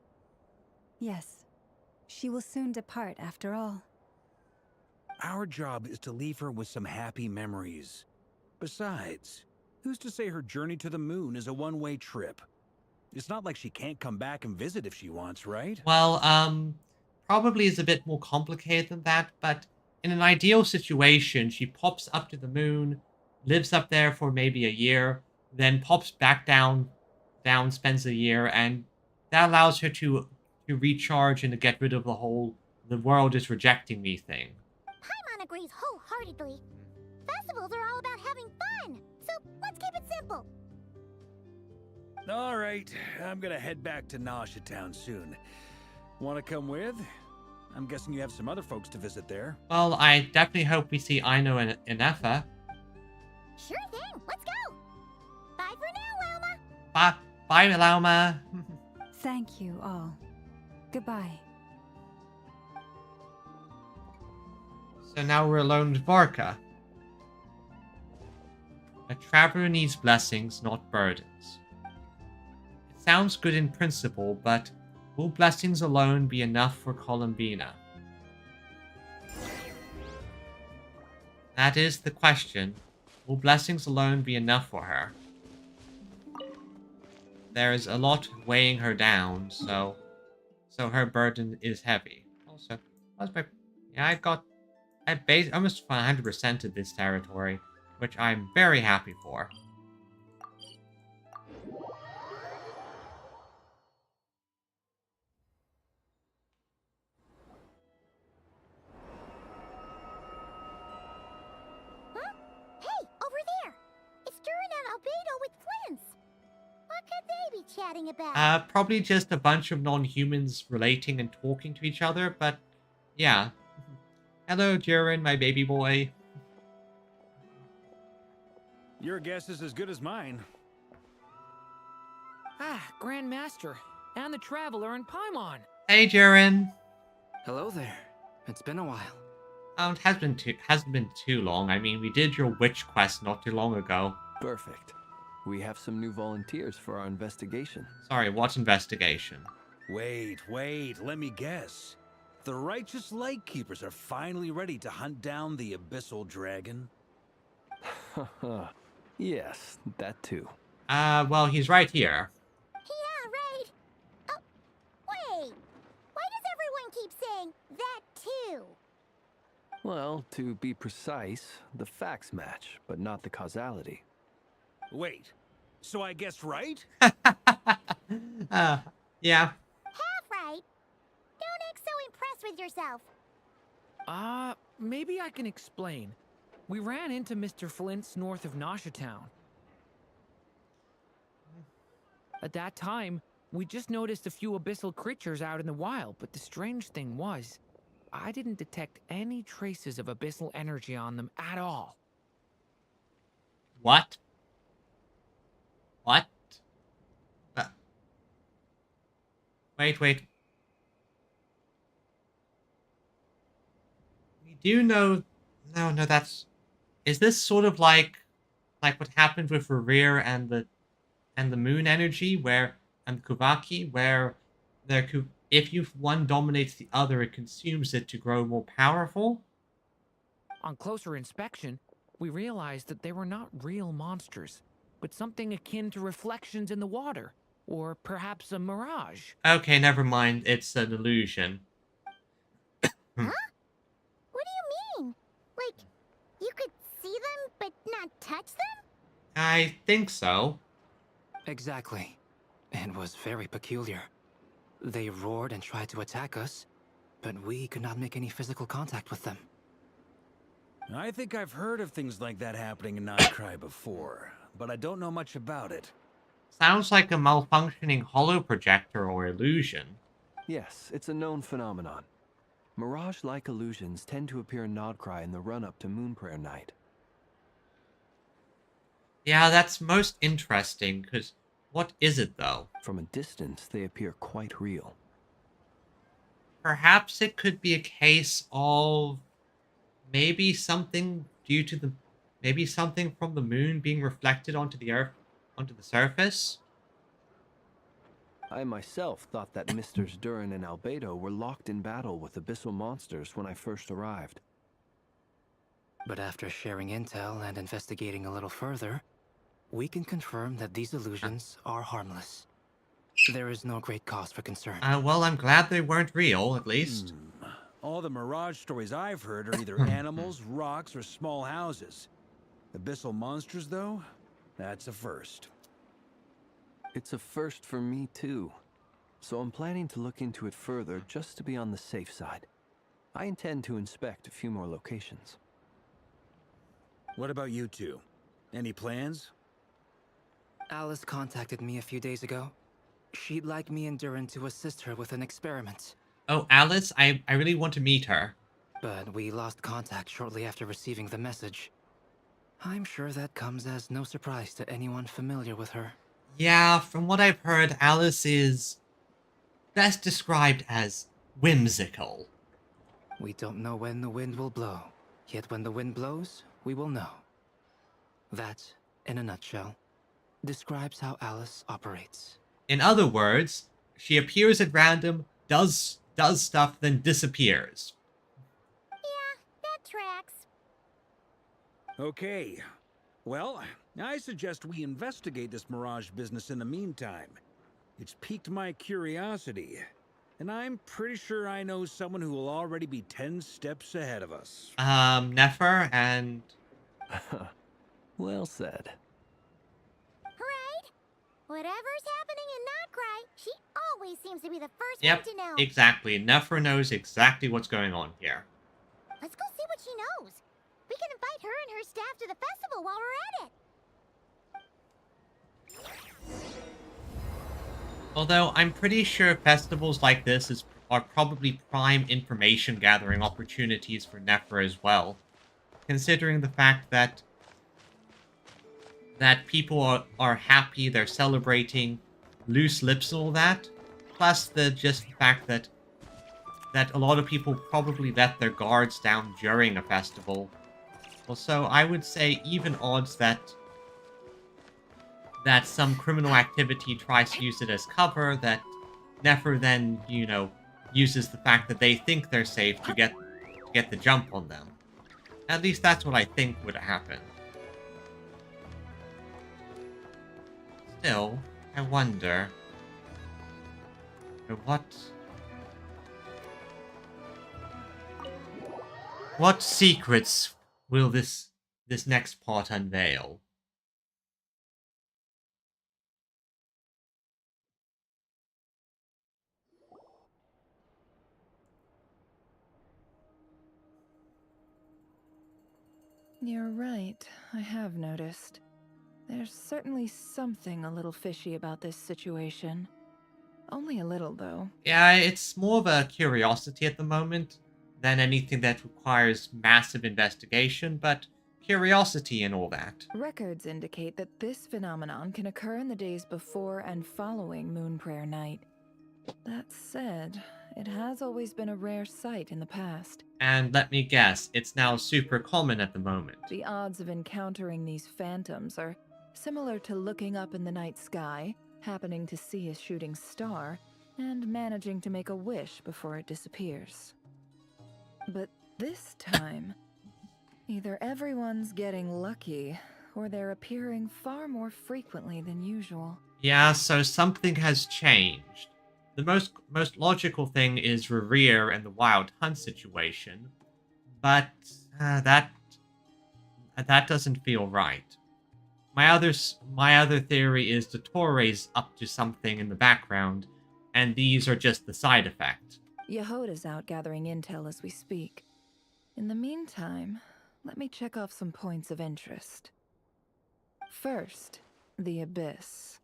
G: Yes, she will soon depart after all.
F: Our job is to leave her with some happy memories. Besides, who's to say her journey to the moon is a one-way trip? It's not like she can't come back and visit if she wants, right?
A: Well, probably is a bit more complicated than that, but in an ideal situation, she pops up to the moon, lives up there for maybe a year, then pops back down, spends a year, and that allows her to recharge and to get rid of the whole "the world is rejecting me" thing.
C: Paimon agrees wholeheartedly. Festivals are all about having fun, so let's keep it simple.
F: All right, I'm gonna head back to Nausea Town soon. Want to come with? I'm guessing you have some other folks to visit there.
A: Well, I definitely hope we see Aino and Enefa.
C: Sure thing, let's go. Bye for now, Wilma.
A: Bye, Lauma.
G: Thank you all. Goodbye.
A: So now we're alone with Varka. A traveler needs blessings, not burdens. It sounds good in principle, but will blessings alone be enough for Columbina? That is the question. Will blessings alone be enough for her? There is a lot weighing her down, so her burden is heavy. Also, I almost 100%ed this territory, which I'm very happy for.
C: Huh? Hey, over there! It's Durin and Albedo with twins! What could they be chatting about?
A: Probably just a bunch of non-humans relating and talking to each other, but yeah. Hello, Durin, my baby boy.
F: Your guess is as good as mine.
H: Ah, Grand Master, and the Traveler and Paimon.
A: Hey, Durin.
I: Hello there. It's been a while.
A: It hasn't been too long. I mean, we did your witch quest not too long ago.
I: Perfect. We have some new volunteers for our investigation.
A: Sorry, what investigation?
F: Wait, let me guess. The righteous Lightkeepers are finally ready to hunt down the Abyssal Dragon?
I: Haha. Yes, that too.
A: Well, he's right here.
C: Yeah, right. Oh, wait. Why does everyone keep saying that too?
I: Well, to be precise, the facts match, but not the causality.
F: Wait, so I guessed right?
A: Yeah.
C: Half right. Don't act so impressed with yourself.
H: Maybe I can explain. We ran into Mr. Flint's north of Nasha Town. At that time, we just noticed a few abyssal creatures out in the wild, but the strange thing was, I didn't detect any traces of abyssal energy on them at all.
A: What? What? Wait. We do know... No, that's... Is this sort of like what happened with Rerir and the moon energy, and Kuvaki, where if one dominates the other, it consumes it to grow more powerful?
H: On closer inspection, we realized that they were not real monsters, but something akin to reflections in the water, or perhaps a mirage.
A: Okay, never mind. It's an illusion.
C: Huh? What do you mean? Like, you could see them but not touch them?
A: I think so.
J: Exactly. It was very peculiar. They roared and tried to attack us, but we could not make any physical contact with them.
F: I think I've heard of things like that happening in Nightcry before, but I don't know much about it.
A: Sounds like a malfunctioning holo projector or illusion.
I: Yes, it's a known phenomenon. Mirage-like illusions tend to appear in Nodcry in the run-up to Moonprayer Night.
A: Yeah, that's most interesting, because what is it, though?
I: From a distance, they appear quite real.
A: Perhaps it could be a case of maybe something maybe something from the moon being reflected onto the earth, onto the surface?
I: I myself thought that Misters Durin and Albedo were locked in battle with abyssal monsters when I first arrived.
J: But after sharing intel and investigating a little further, we can confirm that these illusions are harmless. There is no great cause for concern.
A: Well, I'm glad they weren't real, at least.
F: All the Mirage stories I've heard are either animals, rocks, or small houses. Abyssal monsters, though? That's a first.
I: It's a first for me, too. So I'm planning to look into it further just to be on the safe side. I intend to inspect a few more locations.
F: What about you two? Any plans?
J: Alice contacted me a few days ago. She'd like me and Durin to assist her with an experiment.
A: Oh, Alice, I really want to meet her.
J: But we lost contact shortly after receiving the message. I'm sure that comes as no surprise to anyone familiar with her.
A: Yeah, from what I've heard, Alice is best described as whimsical.
J: We don't know when the wind will blow, yet when the wind blows, we will know. That, in a nutshell, describes how Alice operates.
A: In other words, she appears at random, does stuff, then disappears.
C: Yeah, that tracks.
F: Okay. Well, I suggest we investigate this Mirage business in the meantime. It's piqued my curiosity, and I'm pretty sure I know someone who will already be 10 steps ahead of us.
A: Nefer and...
I: Well said.
C: Right? Whatever's happening in Notcry, she always seems to be the first
A: Yep,
C: one to know.
A: exactly. Nefer knows exactly what's going on here.
C: Let's go see what she knows. We can invite her and her staff to the festival while we're at it.
A: Although, I'm pretty sure festivals like this are probably prime information gathering opportunities for Nefer as well. Considering the fact that people are happy, they're celebrating, loose lips and all that. Plus just the fact that that a lot of people probably let their guards down during a festival. Also, I would say even odds that some criminal activity tries to use it as cover, that Nefer then, uses the fact that they think they're safe to get the jump on them. At least that's what I think would happen. Still, I wonder what secrets will this next part unveil?
K: You're right, I have noticed. There's certainly something a little fishy about this situation. Only a little, though.
A: Yeah, it's more of a curiosity at the moment than anything that requires massive investigation, but curiosity and all that.
K: Records indicate that this phenomenon can occur in the days before and following Moon Prayer Night. That said, it has always been a rare sight in the past.
A: And let me guess, it's now super common at the moment.
K: The odds of encountering these phantoms are similar to looking up in the night sky, happening to see a shooting star, and managing to make a wish before it disappears. But this time, either everyone's getting lucky, or they're appearing far more frequently than usual.
A: Yeah, so something has changed. The most logical thing is Rerear and the Wild Hunt situation, but that doesn't feel right. My other theory is the Torre's up to something in the background, and these are just the side effect.
K: Yehoda's out gathering intel as we speak. In the meantime, let me check off some points of interest. First, the Abyss.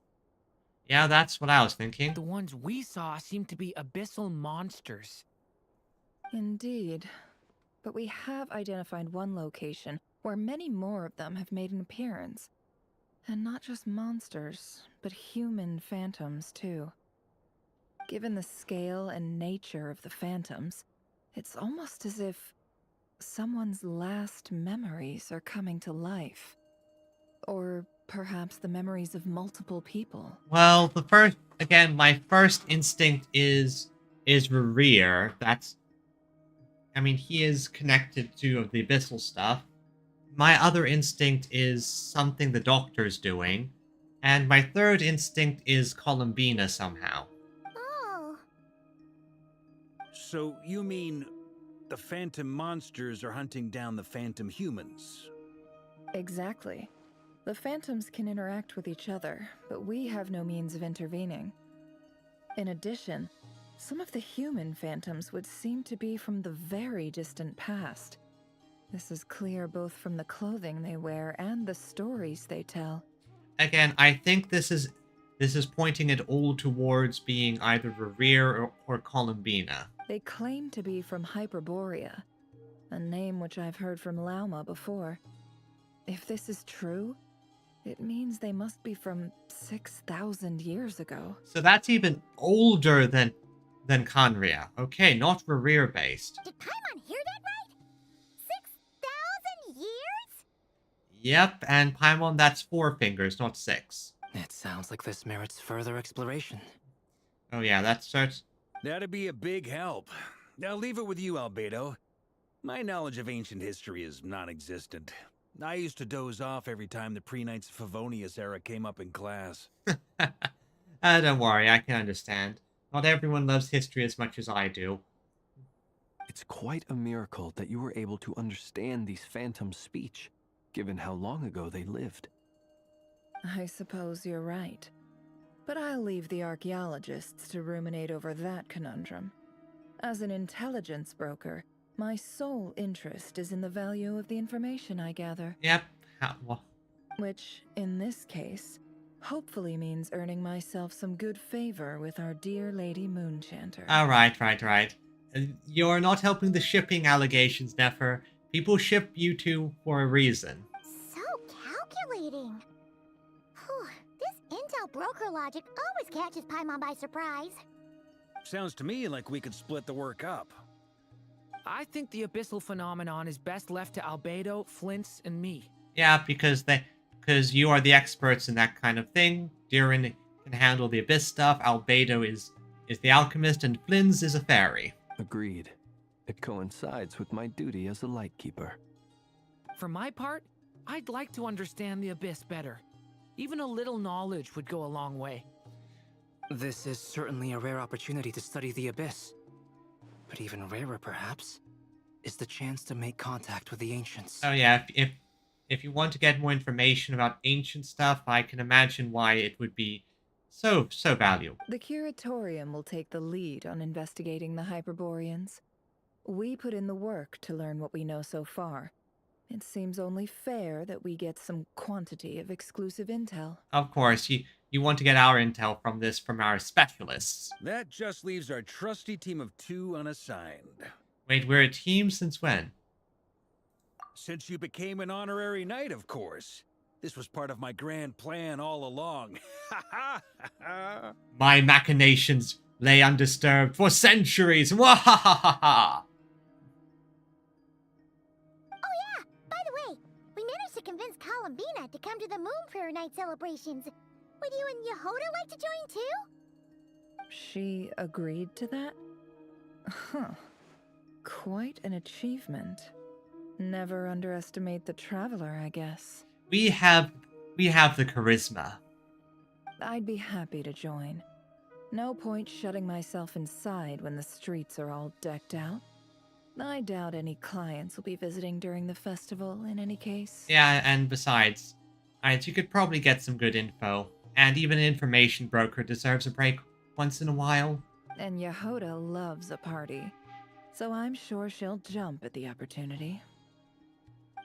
A: Yeah, that's what I was thinking.
H: The ones we saw seem to be abyssal monsters.
K: Indeed. But we have identified one location where many more of them have made an appearance. And not just monsters, but human phantoms too. Given the scale and nature of the phantoms, it's almost as if someone's last memories are coming to life. Or perhaps the memories of multiple people.
A: Well, my first instinct is Rerear. He is connected to the abyssal stuff. My other instinct is something the Doctor's doing. And my third instinct is Columbina somehow.
C: Oh.
F: So you mean the phantom monsters are hunting down the phantom humans?
K: Exactly. The phantoms can interact with each other, but we have no means of intervening. In addition, some of the human phantoms would seem to be from the very distant past. This is clear both from the clothing they wear and the stories they tell.
A: Again, I think this is pointing it all towards being either Rerear or Columbina.
K: They claim to be from Hyperborea, a name which I've heard from Lauma before. If this is true, it means they must be from 6,000 years ago.
A: So that's even older than Conria. Okay, not Rerear based.
C: Did Paimon hear that right? 6,000 years?
A: Yep, and Paimon, that's 4 fingers, not 6.
J: It sounds like this merits further exploration.
A: Oh yeah, that starts...
F: That'd be a big help. I'll leave it with you, Albedo. My knowledge of ancient history is non-existent. I used to doze off every time the pre-Knights of Favonius era came up in class.
A: Don't worry, I can understand. Not everyone loves history as much as I do.
I: It's quite a miracle that you were able to understand these phantoms' speech, given how long ago they lived.
K: I suppose you're right. But I'll leave the archaeologists to ruminate over that conundrum. As an intelligence broker, my sole interest is in the value of the information I gather.
A: Yep.
K: Which, in this case, hopefully means earning myself some good favor with our dear Lady Moonchanter.
A: Right. You're not helping the shipping allegations, Nefer. People ship you two for a reason.
C: So calculating. Whew, this intel broker logic always catches Paimon by surprise.
F: Sounds to me like we could split the work up.
H: I think the abyssal phenomenon is best left to Albedo, Flints, and me.
A: Yeah, because you are the experts in that kind of thing. Durin can handle the abyss stuff. Albedo is the alchemist, and Flynn's is a fairy.
I: Agreed. It coincides with my duty as a lightkeeper.
H: For my part, I'd like to understand the abyss better. Even a little knowledge would go a long way.
J: This is certainly a rare opportunity to study the abyss. But even rarer, perhaps, is the chance to make contact with the ancients.
A: Oh yeah, if you want to get more information about ancient stuff, I can imagine why it would be so valuable.
K: The Curatorium will take the lead on investigating the Hyperboreans. We put in the work to learn what we know so far. It seems only fair that we get some quantity of exclusive intel.
A: Of course, you want to get our intel from our specialists.
F: That just leaves our trusty team of 2 unassigned.
A: Wait, we're a team since when?
F: Since you became an honorary knight, of course. This was part of my grand plan all along.
A: My machinations lay undisturbed for centuries. Wahahaha!
C: Oh yeah, by the way, we managed to convince Columbina to come to the Moon Prayer Night celebrations. Would you and Yehoda like to join too?
K: She agreed to that? Huh. Quite an achievement. Never underestimate the traveler, I guess.
A: We have the charisma.
K: I'd be happy to join. No point shutting myself inside when the streets are all decked out. I doubt any clients will be visiting during the festival in any case.
A: Yeah, and besides, you could probably get some good info. And even an information broker deserves a break once in a while.
K: And Yehoda loves a party. So I'm sure she'll jump at the opportunity.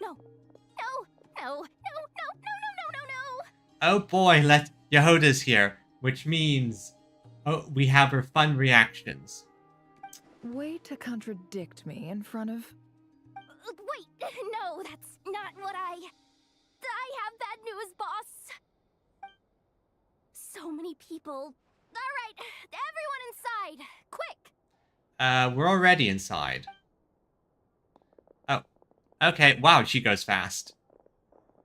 B: No. No.
A: Oh boy, Yehoda's here, which means we have her fun reactions.
K: Way to contradict me in front of...
B: Wait, no, that's not what I have bad news, boss. So many people. All right, everyone inside, quick.
A: We're already inside. Oh, okay, wow, she goes fast.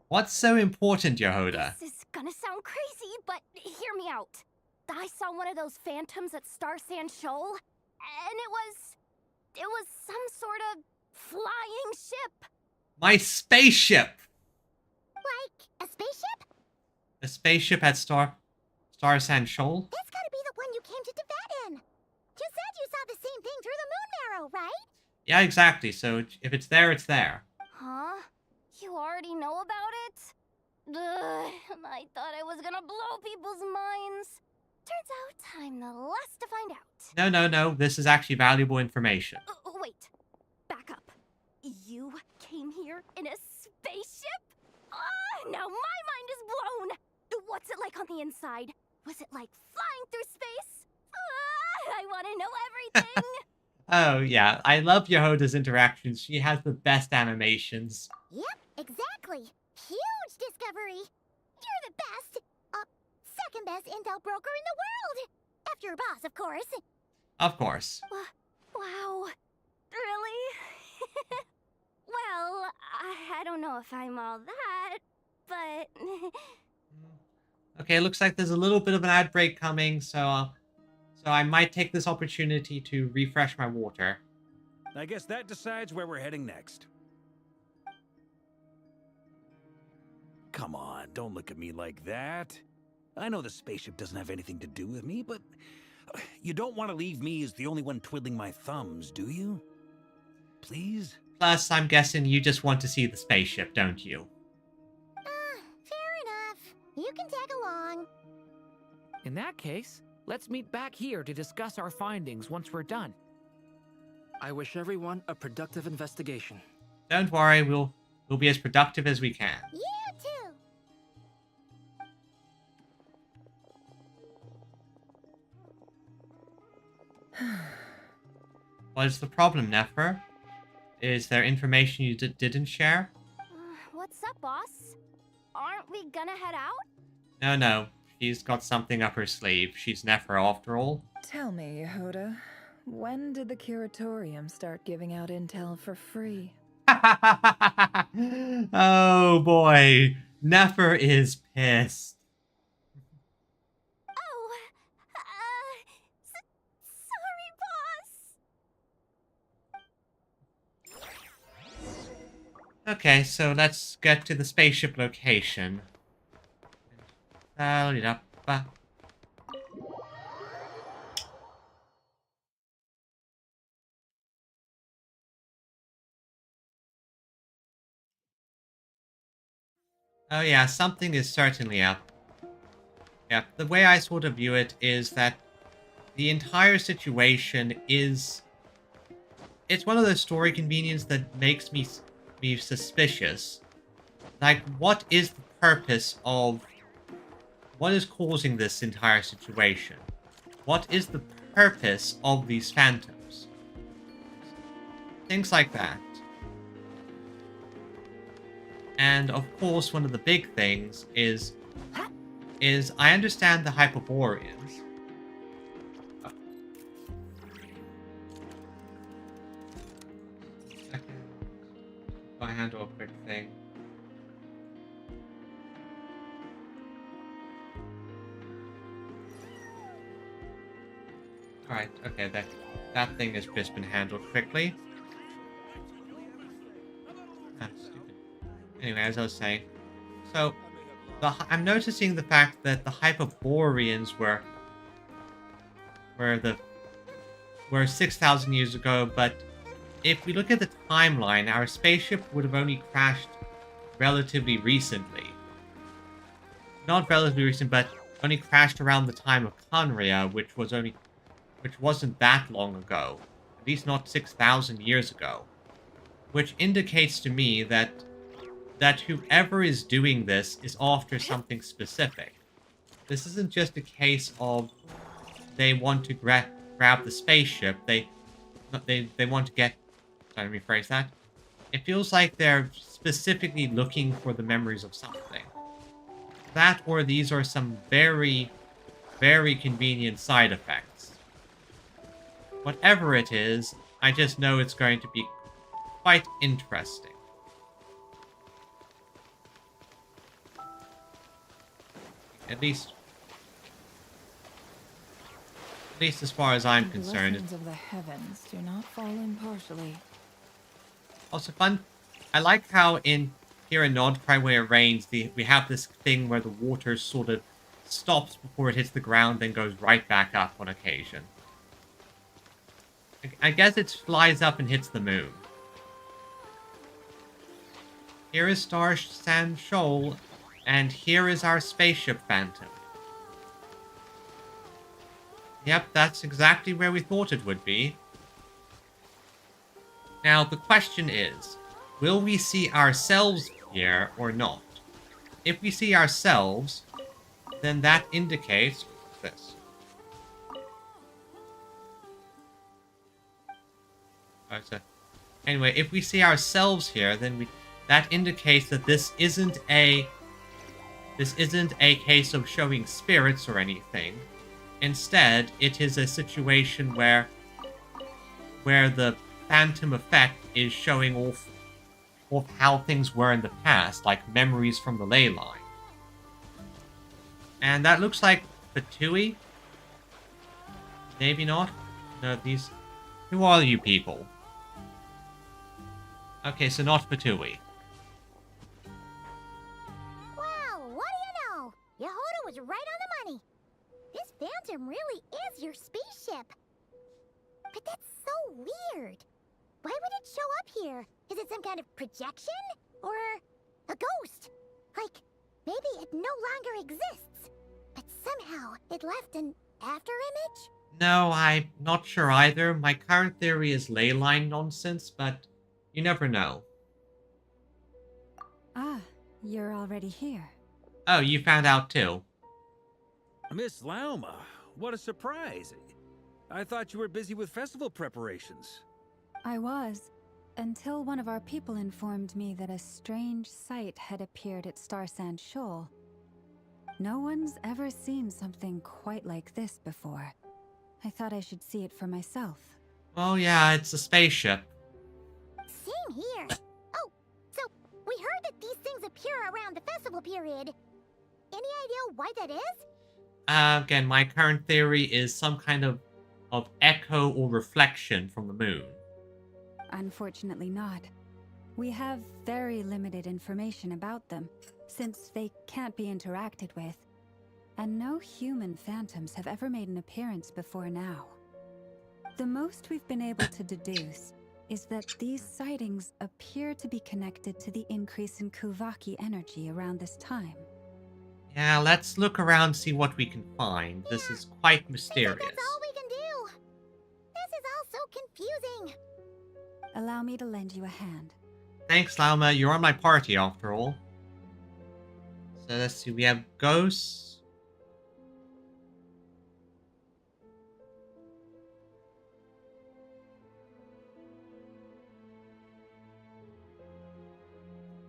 A: What's so important, Yehoda?
B: This is gonna sound crazy, but hear me out. I saw one of those phantoms at Star Sand Shoal, and it was some sort of flying ship.
A: My spaceship!
C: Like, a spaceship?
A: A spaceship at Star Sand Shoal?
C: That's gotta be the one you came to Tibet in. You said you saw the same thing through the moon marrow, right?
A: Yeah, exactly. So if it's there, it's there.
B: Huh? You already know about it? Ugh, I thought I was gonna blow people's minds. Turns out I'm the last to find out.
A: No. This is actually valuable information.
B: Wait. Back up. You came here in a spaceship? Now my mind is blown! What's it like on the inside? Was it like flying through space? I want to know everything!
A: Oh, yeah. I love Yehoda's interactions. She has the best animations.
C: Yep, exactly. Huge discovery. You're the best. Second best intel broker in the world. After your boss, of course.
A: Of course.
B: Wow. Really? Well, I don't know if I'm all that, but...
A: Okay, looks like there's a little bit of an ad break coming, so I might take this opportunity to refresh my water.
F: I guess that decides where we're heading next. Come on, don't look at me like that. I know the spaceship doesn't have anything to do with me, but you don't want to leave me as the only one twiddling my thumbs, do you? Please?
A: Plus, I'm guessing you just want to see the spaceship, don't you?
C: Fair enough. You can tag along.
H: In that case, let's meet back here to discuss our findings once we're done.
J: I wish everyone a productive investigation.
A: Don't worry, we'll be as productive as we can.
C: You too.
A: What's the problem, Nefer? Is there information you didn't share?
B: What's up, boss? Aren't we gonna head out?
A: No. She's got something up her sleeve. She's Nefer after all.
K: Tell me, Yehoda, when did the curatorium start giving out intel for free?
A: Oh boy. Nefer is pissed.
C: Oh, sorry, boss.
A: Okay, so let's get to the spaceship location. Oh yeah, something is certainly up. Yeah, the way I sort of view it is that the entire situation is... It's one of those story conveniences that makes me suspicious. Like, what is the purpose of... What is causing this entire situation? What is the purpose of these phantoms? Things like that. And of course, one of the big things is I understand the Hyperboreans. Oh. Second. I handle a quick thing. Alright, okay, that thing has just been handled quickly. Ah, stupid. Anyway, as I was saying, so I'm noticing the fact that the Hyperboreans were 6,000 years ago, but if we look at the timeline, our spaceship would have only crashed relatively recently. Not relatively recent, but only crashed around the time of Conria, which wasn't that long ago. At least not 6,000 years ago. Which indicates to me that whoever is doing this is after something specific. This isn't just a case of they want to grab the spaceship. They want to get... Sorry, let me rephrase that. It feels like they're specifically looking for the memories of something. That or these are some very, very convenient side effects. Whatever it is, I just know it's going to be quite interesting. At least as far as I'm concerned.
K: The blessings of the heavens do not fall impartially.
A: Also fun. I like how here in Nordcry where it rains, we have this thing where the water sort of stops before it hits the ground, then goes right back up on occasion. I guess it flies up and hits the moon. Here is Star Sand Shoal, and here is our spaceship Phantom. Yep, that's exactly where we thought it would be. Now, the question is, will we see ourselves here or not? If we see ourselves, then that indicates this. Alright, so anyway, if we see ourselves here, then that indicates that this isn't a case of showing spirits or anything. Instead, it is a situation where the phantom effect is showing off how things were in the past, like memories from the ley line. And that looks like Fatui? Maybe not? No, these... Who are you people? Okay, so not Fatui.
C: Wow, what do you know? Yehoda was right on the money. This Phantom really is your spaceship. But that's so weird. Why would it show up here? Is it some kind of projection? Or a ghost? Like, maybe it no longer exists, but somehow it left an afterimage?
A: No, I'm not sure either. My current theory is ley line nonsense, but you never know.
G: Ah, you're already here.
A: Oh, you found out too.
F: Miss Lauma, what a surprise. I thought you were busy with festival preparations.
G: I was, until one of our people informed me that a strange sight had appeared at Star Sand Shoal. No one's ever seen something quite like this before. I thought I should see it for myself.
A: Oh yeah, it's a spaceship.
C: Same here. Oh, so we heard that these things appear around the festival period. Any idea why that is?
A: Again, my current theory is some kind of echo or reflection from the moon.
G: Unfortunately not. We have very limited information about them, since they can't be interacted with. And no human phantoms have ever made an appearance before now. The most we've been able to deduce is that these sightings appear to be connected to the increase in Kuvaki energy around this time.
A: Yeah, let's look around, see what we can find. This is quite mysterious.
C: That's all we can do. This is all so confusing.
G: Allow me to lend you a hand.
A: Thanks, Lauma. You're on my party, after all. So let's see. We have ghosts.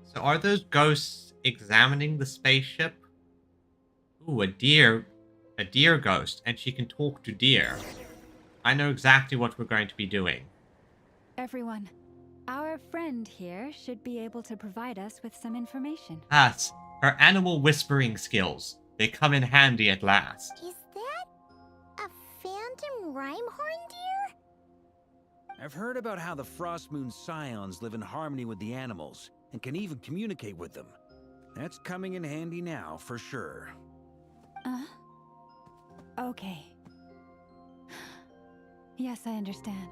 A: So are those ghosts examining the spaceship? Ooh, a deer ghost, and she can talk to deer. I know exactly what we're going to be doing.
G: Everyone, our friend here should be able to provide us with some information.
A: Yes, her animal whispering skills. They come in handy at last.
C: Is that a phantom Rhymehorn deer?
F: I've heard about how the Frost Moon Scions live in harmony with the animals, and can even communicate with them. That's coming in handy now, for sure.
G: Okay. Yes, I understand.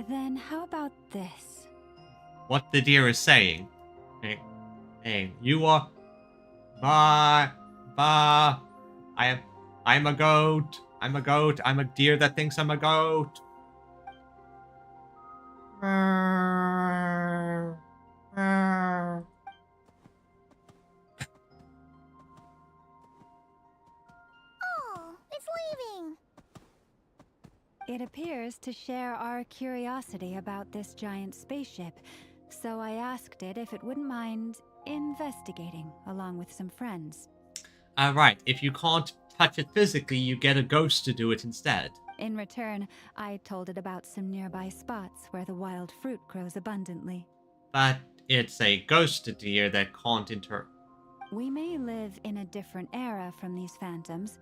G: Then how about this?
A: What the deer is saying. Hey, you are... I'm a goat. I'm a goat. I'm a deer that thinks I'm a goat.
C: Oh, it's leaving.
G: It appears to share our curiosity about this giant spaceship, so I asked it if it wouldn't mind investigating along with some friends.
A: Right. If you can't touch it physically, you get a ghost to do it instead.
G: In return, I told it about some nearby spots where the wild fruit grows abundantly.
A: But it's a ghost deer that can't
G: We may live in a different era from these phantoms,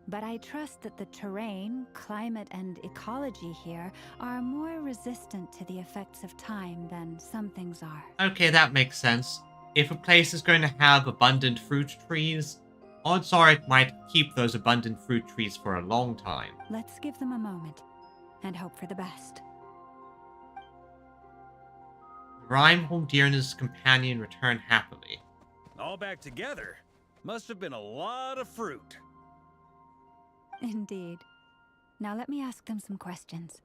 G: but I trust that the terrain, climate, and ecology here are more resistant to the effects of time than some things are.
A: Okay, that makes sense. If a place is going to have abundant fruit trees, odds are it might keep those abundant fruit trees for a long time.
G: Let's give them a moment and hope for the best.
A: Rhymehorn deer and his companion return happily.
F: All back together? Must have been a lot of fruit.
G: Indeed. Now let me ask them some questions.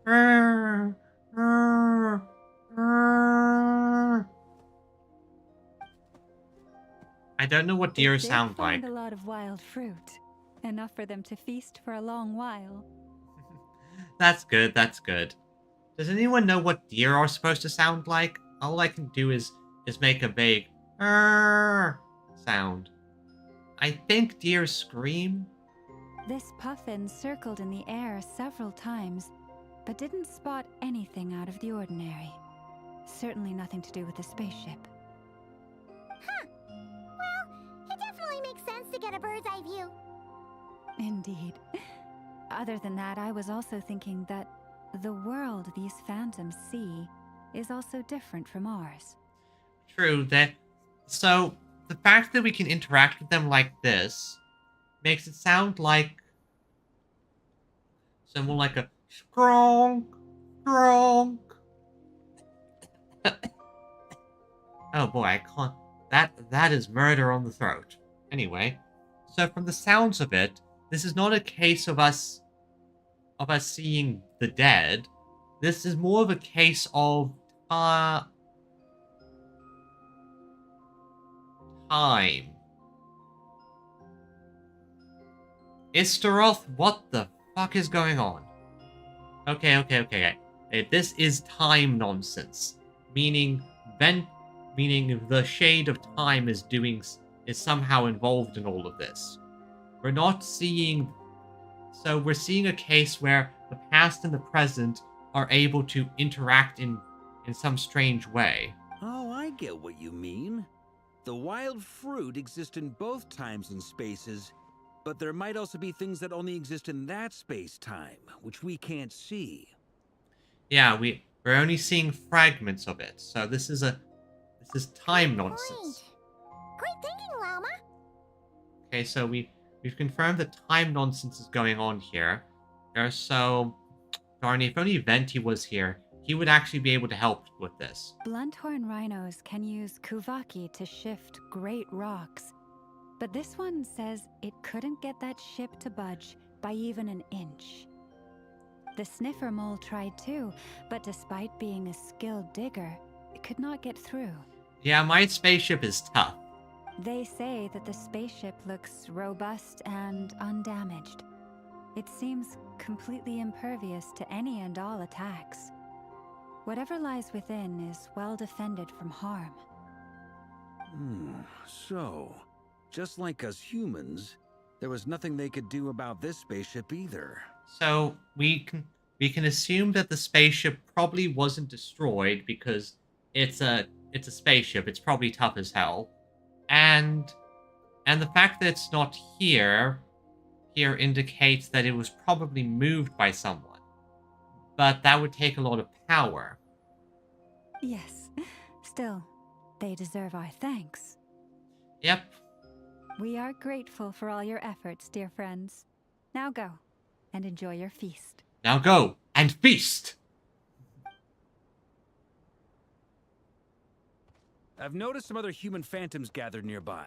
A: I don't know what deer
G: They
A: sound
G: find
A: like.
G: a lot of wild fruit, enough for them to feast for a long while.
A: That's good, that's good. Does anyone know what deer are supposed to sound like? All I can do is make a vague sound. I think deer scream.
G: This puffin circled in the air several times, but didn't spot anything out of the ordinary. Certainly nothing to do with the spaceship.
C: Huh. Well, it definitely makes sense to get a bird's eye view.
G: Indeed. Other than that, I was also thinking that the world these phantoms see is also different from ours.
A: True, that... So, the fact that we can interact with them like this makes it sound like... Someone like a strong. Oh boy, I can't... That is murder on the throat. Anyway, so from the sounds of it, this is not a case of us seeing the dead. This is more of a case of time. Istaroth, what the fuck is going on? Okay. This is time nonsense, meaning the shade of time is somehow involved in all of this. We're not seeing. So we're seeing a case where the past and the present are able to interact in some strange way.
F: Oh, I get what you mean. The wild fruit exists in both times and spaces, but there might also be things that only exist in that space-time, which we can't see.
A: Yeah, we're only seeing fragments of it. So this is time
C: Good
A: nonsense.
C: point. Great thinking, Lama.
A: Okay, so we've confirmed that time nonsense is going on here. So, darn, if only Venti was here, he would actually be able to help with this.
G: Blunthorn rhinos can use Kuvaki to shift great rocks, but this one says it couldn't get that ship to budge by even an inch. The sniffer mole tried too, but despite being a skilled digger, it could not get through.
A: Yeah, my spaceship is tough.
G: They say that the spaceship looks robust and undamaged. It seems completely impervious to any and all attacks. Whatever lies within is well defended from harm.
F: So, just like us humans, there was nothing they could do about this spaceship either.
A: So we can assume that the spaceship probably wasn't destroyed because it's a spaceship. It's probably tough as hell, and the fact that it's not here indicates that it was probably moved by someone. But that would take a lot of power.
G: Yes. Still, they deserve our thanks.
A: Yep.
G: We are grateful for all your efforts, dear friends. Now go and enjoy your feast.
A: Now go and feast!
F: I've noticed some other human phantoms gathered nearby.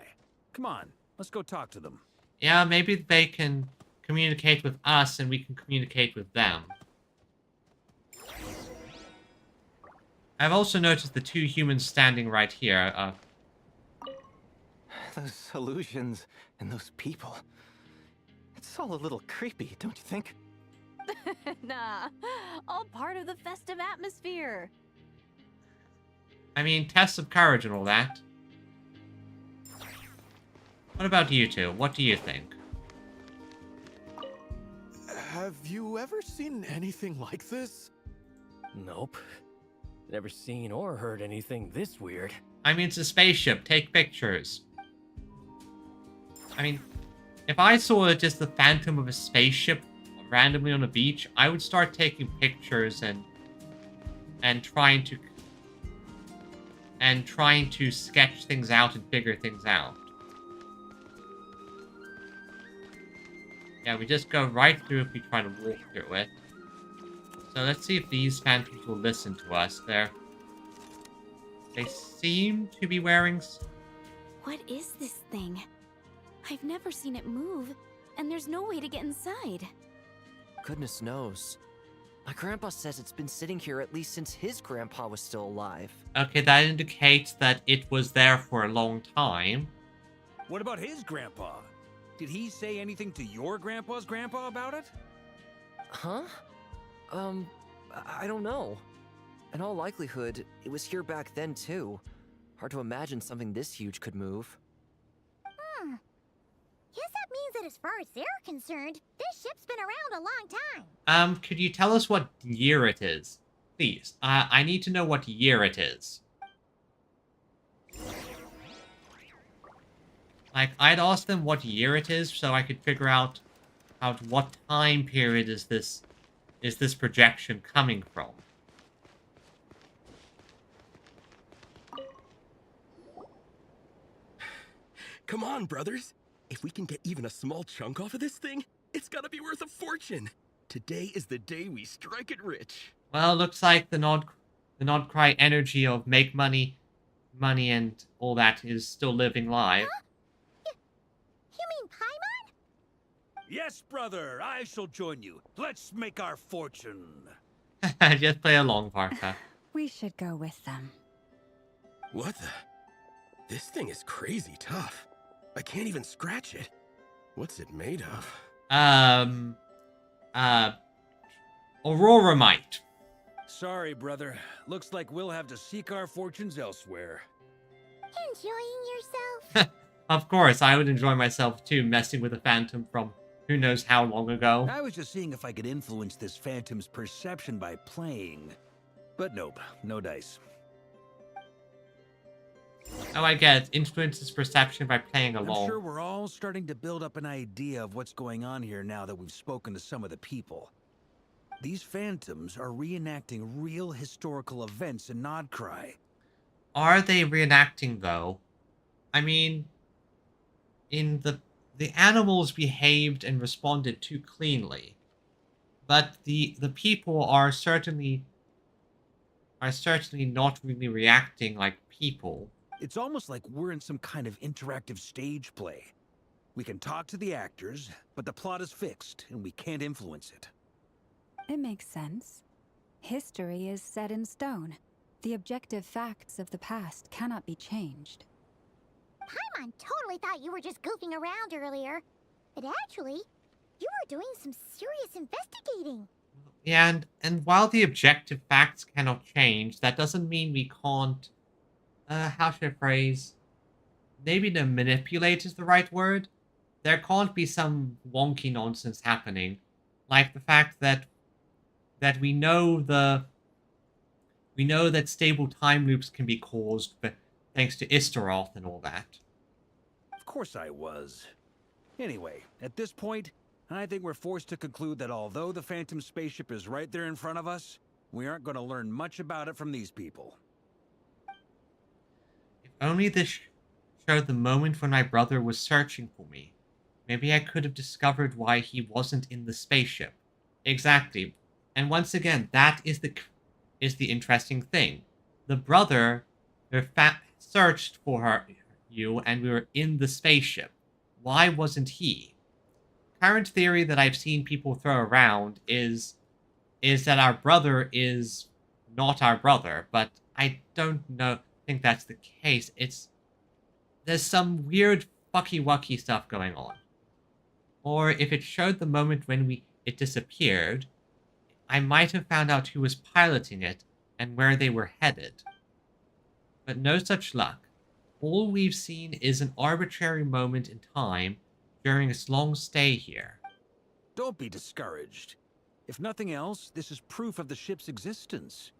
F: Come on, let's go talk to them.
A: Yeah, maybe they can communicate with us and we can communicate with them. I've also noticed the two humans standing right here.
J: Those illusions and those people. It's all a little creepy, don't you think?
B: Nah, all part of the festive atmosphere.
A: I mean, tests of courage and all that. What about you two? What do you think?
L: Have you ever seen anything like this?
M: Nope. Never seen or heard anything this weird.
A: I mean, it's a spaceship. Take pictures. I mean, if I saw just the phantom of a spaceship randomly on a beach, I would start taking pictures and trying to sketch things out and figure things out. Yeah, we just go right through if we try to walk through it. So let's see if these phantoms will listen to us. They seem to be wearing...
B: What is this thing? I've never seen it move, and there's no way to get inside.
N: Goodness knows. My grandpa says it's been sitting here at least since his grandpa was still alive.
A: Okay, that indicates that it was there for a long time.
F: What about his grandpa? Did he say anything to your grandpa's grandpa about it?
N: Huh? I don't know. In all likelihood, it was here back then too. Hard to imagine something this huge could move.
C: Guess that means that as far as they're concerned, this ship's been around a long time.
A: Could you tell us what year it is? Please. I need to know what year it is. Like, I'd ask them what year it is so I could figure out what time period is this projection coming from.
L: Come on, brothers. If we can get even a small chunk off of this thing, it's gotta be worth a fortune. Today is the day we strike it rich.
A: Well, looks like the Nodcry energy of make money and all that is still living live.
C: Huh? You mean Paimon?
F: Yes, brother, I shall join you. Let's make our fortune.
A: Just play along, Varka.
G: We should go with them.
L: What the? This thing is crazy tough. I can't even scratch it. What's it made of?
A: Auroramite.
F: Sorry, brother. Looks like we'll have to seek our fortunes elsewhere.
C: Enjoying yourself?
A: Of course, I would enjoy myself too, messing with a phantom from who knows how long ago.
F: I was just seeing if I could influence this phantom's perception by playing. But nope, no dice.
A: Oh, I get it. Influences perception by playing along.
F: I'm sure we're all starting to build up an idea of what's going on here now that we've spoken to some of the people. These phantoms are reenacting real historical events in Nodcry.
A: Are they reenacting, though? I mean, in the animals behaved and responded too cleanly, but the people are certainly not really reacting like people.
F: It's almost like we're in some kind of interactive stage play. We can talk to the actors, but the plot is fixed and we can't influence it.
G: It makes sense. History is set in stone. The objective facts of the past cannot be changed.
C: Paimon totally thought you were just goofing around earlier. But actually, you were doing some serious investigating.
A: Yeah, and while the objective facts cannot change, that doesn't mean we can't... how should I phrase? Maybe to manipulate is the right word. There can't be some wonky nonsense happening. Like the fact that we know that stable time loops can be caused thanks to Istaroth and all that.
F: Of course I was. Anyway, at this point, I think we're forced to conclude that although the Phantom spaceship is right there in front of us, we aren't going to learn much about it from these people.
A: If only this showed the moment when my brother was searching for me. Maybe I could have discovered why he wasn't in the spaceship. Exactly. And once again, that is the interesting thing. The brother searched for you, and we were in the spaceship. Why wasn't he? Current theory that I've seen people throw around is that our brother is not our brother, but I don't think that's the case. There's some weird fucky-wucky stuff going on. Or if it showed the moment when it disappeared, I might have found out who was piloting it and where they were headed. But no such luck. All we've seen is an arbitrary moment in time during its long stay here.
F: Don't be discouraged. If nothing else, this is proof of the ship's existence.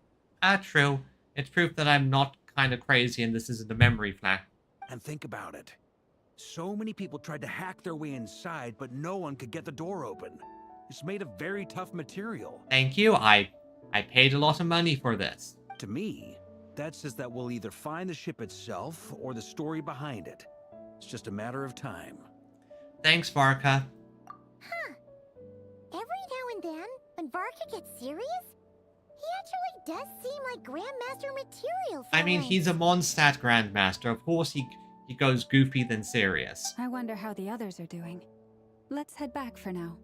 A: True. It's proof that I'm not kind of crazy and this isn't a memory flash.
F: And think about it. So many people tried to hack their way inside, but no one could get the door open. It's made of very tough material.
A: Thank you. I paid a lot of money for this.
F: To me, that says that we'll either find the ship itself or the story behind it. It's just a matter of time.
A: Thanks, Varka.
C: Huh. Every now and then, when Varka gets serious, he actually does seem like Grandmaster material for
A: I mean,
C: once.
A: he's a Mondstadt Grandmaster. Of course he goes goofy then serious.
G: I wonder how the others are doing. Let's head back for now.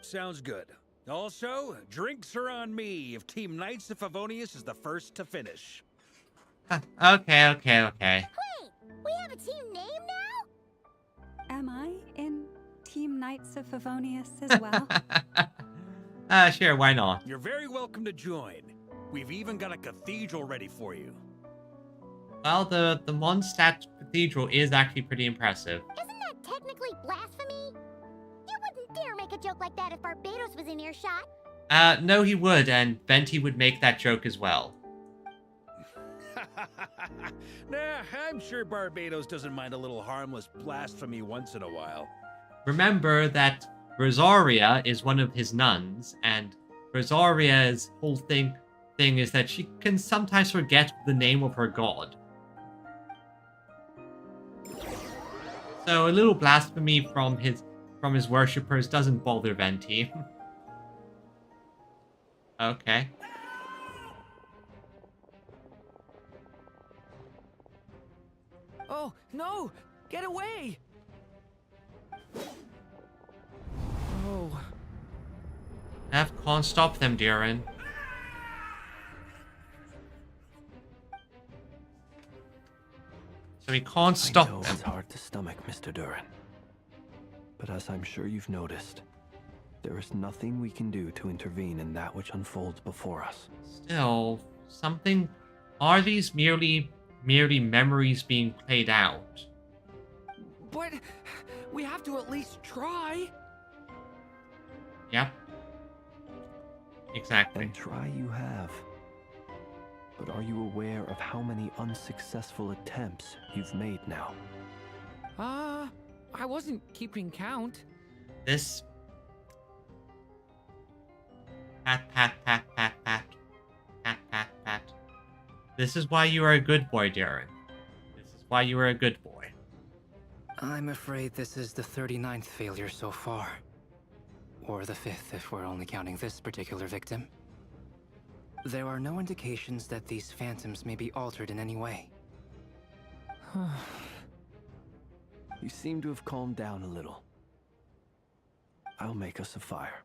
F: Sounds good. Also, drinks are on me if Team Knights of Favonius is the first to finish.
A: Okay.
C: Wait, we have a team name now?
G: Am I in Team Knights of Favonius as well?
A: Sure, why not?
F: You're very welcome to join. We've even got a cathedral ready for you.
A: Well, the Mondstadt Cathedral is actually pretty impressive.
C: Isn't that technically blasphemy? You wouldn't dare make a joke like that if Barbados was in earshot.
A: No, he would, and Venti would make that joke as well.
F: Nah, I'm sure Barbados doesn't mind a little harmless blasphemy once in a while.
A: Remember that Rosaria is one of his nuns, and Rosaria's whole thing is that she can sometimes forget the name of her god. So a little blasphemy from his worshippers doesn't bother Venti. Okay.
H: Oh, no! Get away! Oh.
A: F can't stop them, Darren. So he can't stop
I: I know
A: them.
I: it's hard to stomach, Mr. Duran. But as I'm sure you've noticed, There is nothing we can do to intervene in that which unfolds before us.
A: Still, something... Are these merely memories being played out?
H: But we have to at least try.
A: Yep. Exactly.
I: And try you have. But are you aware of how many unsuccessful attempts you've made now?
H: I wasn't keeping count.
A: This... Pat, pat, pat, pat, pat. Pat, pat, pat. This is why you are a good boy, Darren. This is why you are a good boy.
J: I'm afraid this is the 39th failure so far. Or the 5th if we're only counting this particular victim. There are no indications that these phantoms may be altered in any way.
I: You seem to have calmed down a little. I'll make us a fire.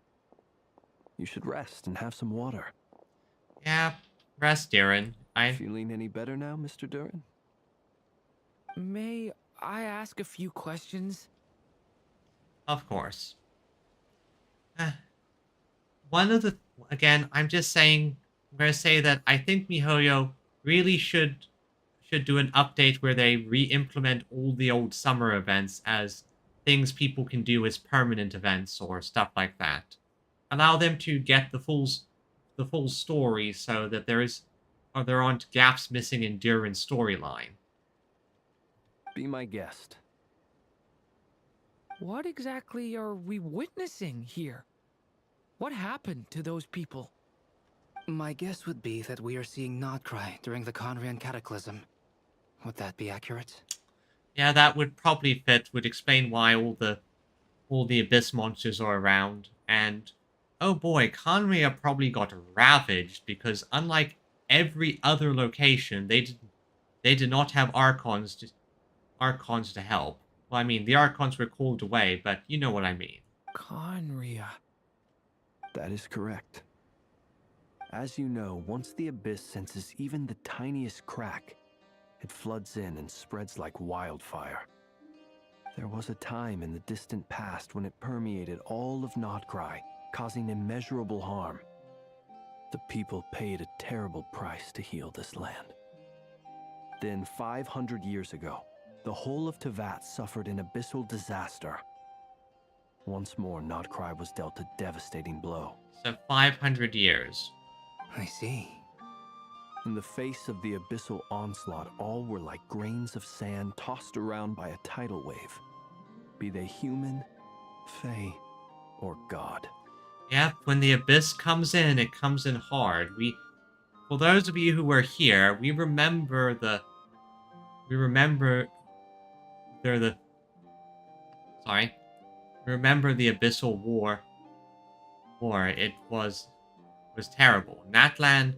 I: You should rest and have some water.
A: Yeah, rest, Darren.
I: Feeling any better now, Mr. Duran?
H: May I ask a few questions?
A: Of course. One of the... Again, I'm just saying... I'm going to say that I think MiHoYo really should do an update where they re-implement all the old summer events as things people can do as permanent events or stuff like that. Allow them to get the full story so that there aren't gaps missing in Duran's storyline.
I: Be my guest.
H: What exactly are we witnessing here? What happened to those people?
J: My guess would be that we are seeing Nodcry during the Conrian Cataclysm. Would that be accurate?
A: Yeah, that would probably fit. Would explain why all the Abyss monsters are around. And, oh boy, Conria probably got ravaged because unlike every other location, they did not have Archons to help. Well, I mean, the Archons were called away, but you know what I mean.
H: Conria.
I: That is correct. As you know, once the Abyss senses even the tiniest crack, it floods in and spreads like wildfire. There was a time in the distant past when it permeated all of Nodcry, causing immeasurable harm. The people paid a terrible price to heal this land. Then, 500 years ago, the whole of Teyvat suffered an abyssal disaster. Once more, Nodcry was dealt a devastating blow.
A: So 500 years.
J: I see.
I: In the face of the abyssal onslaught, all were like grains of sand tossed around by a tidal wave. Be they human, fae, or god.
A: Yep, when the Abyss comes in, it comes in hard. For those of you who were here, we remember the Abyssal War. It was terrible. Natlan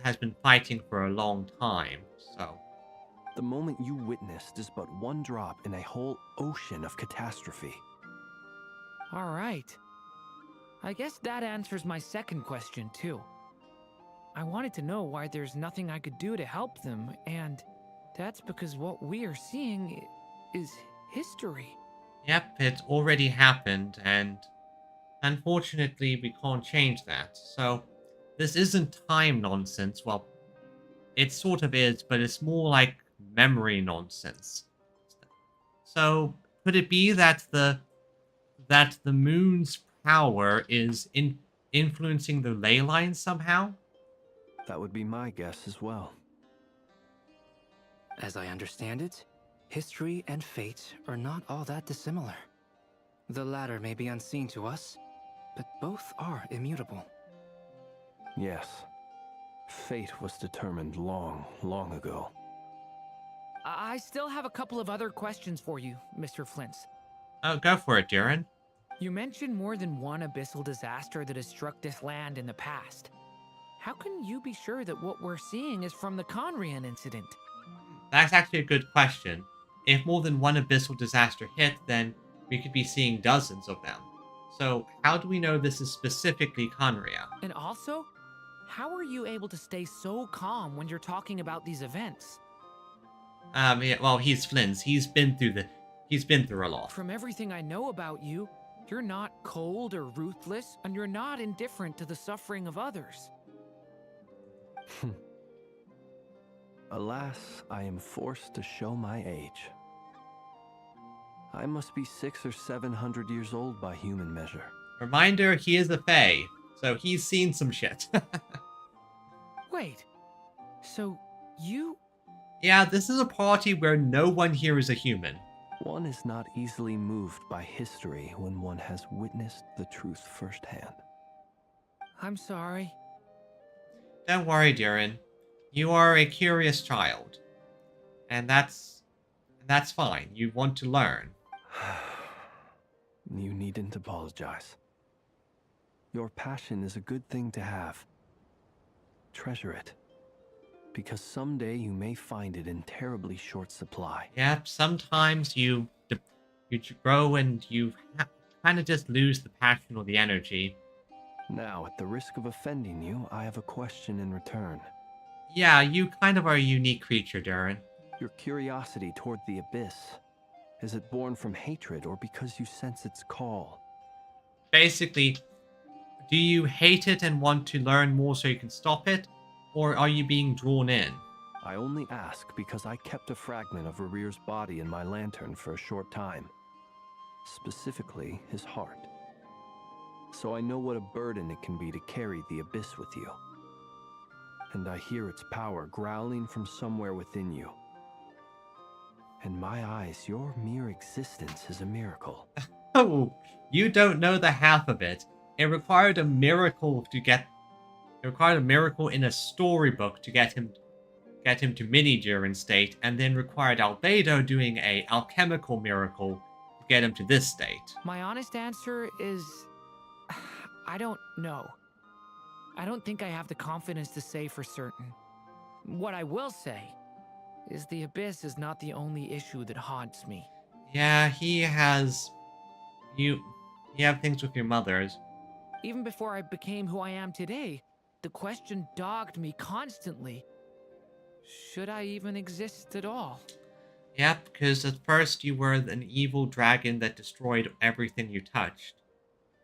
A: has been fighting for a long time, so...
I: The moment you witnessed is but one drop in a whole ocean of catastrophe.
H: All right. I guess that answers my second question, too. I wanted to know why there's nothing I could do to help them, and that's because what we are seeing is history.
A: Yep, it's already happened, and unfortunately we can't change that. So, this isn't time nonsense. Well, it sort of is, but it's more like memory nonsense. So, could it be that the moon's power is influencing the ley lines somehow?
I: That would be my guess as well.
J: As I understand it, history and fate are not all that dissimilar. The latter may be unseen to us, but both are immutable.
I: Yes. Fate was determined long, long ago.
H: I still have a couple of other questions for you, Mr. Flint's.
A: Oh, go for it, Darren.
H: You mentioned more than one abyssal disaster that has struck this land in the past. How can you be sure that what we're seeing is from the Conrian incident?
A: That's actually a good question. If more than one abyssal disaster hit, then we could be seeing dozens of them. So, how do we know this is specifically Conria?
H: And also, how are you able to stay so calm when you're talking about these events?
A: Yeah, well, he's Flint's. He's been through a lot.
H: From everything I know about you, You're not cold or ruthless, and you're not indifferent to the suffering of others.
I: Alas, I am forced to show my age. I must be 600 or 700 years old by human measure.
A: Reminder, he is a Fae, so he's seen some shit.
H: Wait, so you...
A: Yeah, this is a party where no one here is a human.
I: One is not easily moved by history when one has witnessed the truth firsthand.
H: I'm sorry.
A: Don't worry, Durin. You are a curious child. And that's fine. You want to learn.
I: You needn't apologize. Your passion is a good thing to have. Treasure it. Because someday you may find it in terribly short supply.
A: Yep, sometimes you grow and you kind of just lose the passion or the energy.
I: Now, at the risk of offending you, I have a question in return.
A: Yeah, you kind of are a unique creature, Durin.
I: Your curiosity toward the Abyss, is it born from hatred or because you sense its call?
A: Basically, do you hate it and want to learn more so you can stop it? Or are you being drawn in?
I: I only ask because I kept a fragment of Rarir's body in my lantern for a short time. Specifically, his heart. So I know what a burden it can be to carry the Abyss with you. And I hear its power growling from somewhere within you. In my eyes, your mere existence is a miracle.
A: Oh, you don't know the half of it. It required a miracle to get... It required a miracle in a storybook to get him to mini Durin state, and then required Albedo doing a alchemical miracle to get him to this state.
H: My honest answer is... I don't know. I don't think I have the confidence to say for certain. What I will say is the Abyss is not the only issue that haunts me.
A: Yeah, he has... You have things with your mothers.
H: Even before I became who I am today, the question dogged me constantly. Should I even exist at all?
A: Yep, because at first you were an evil dragon that destroyed everything you touched.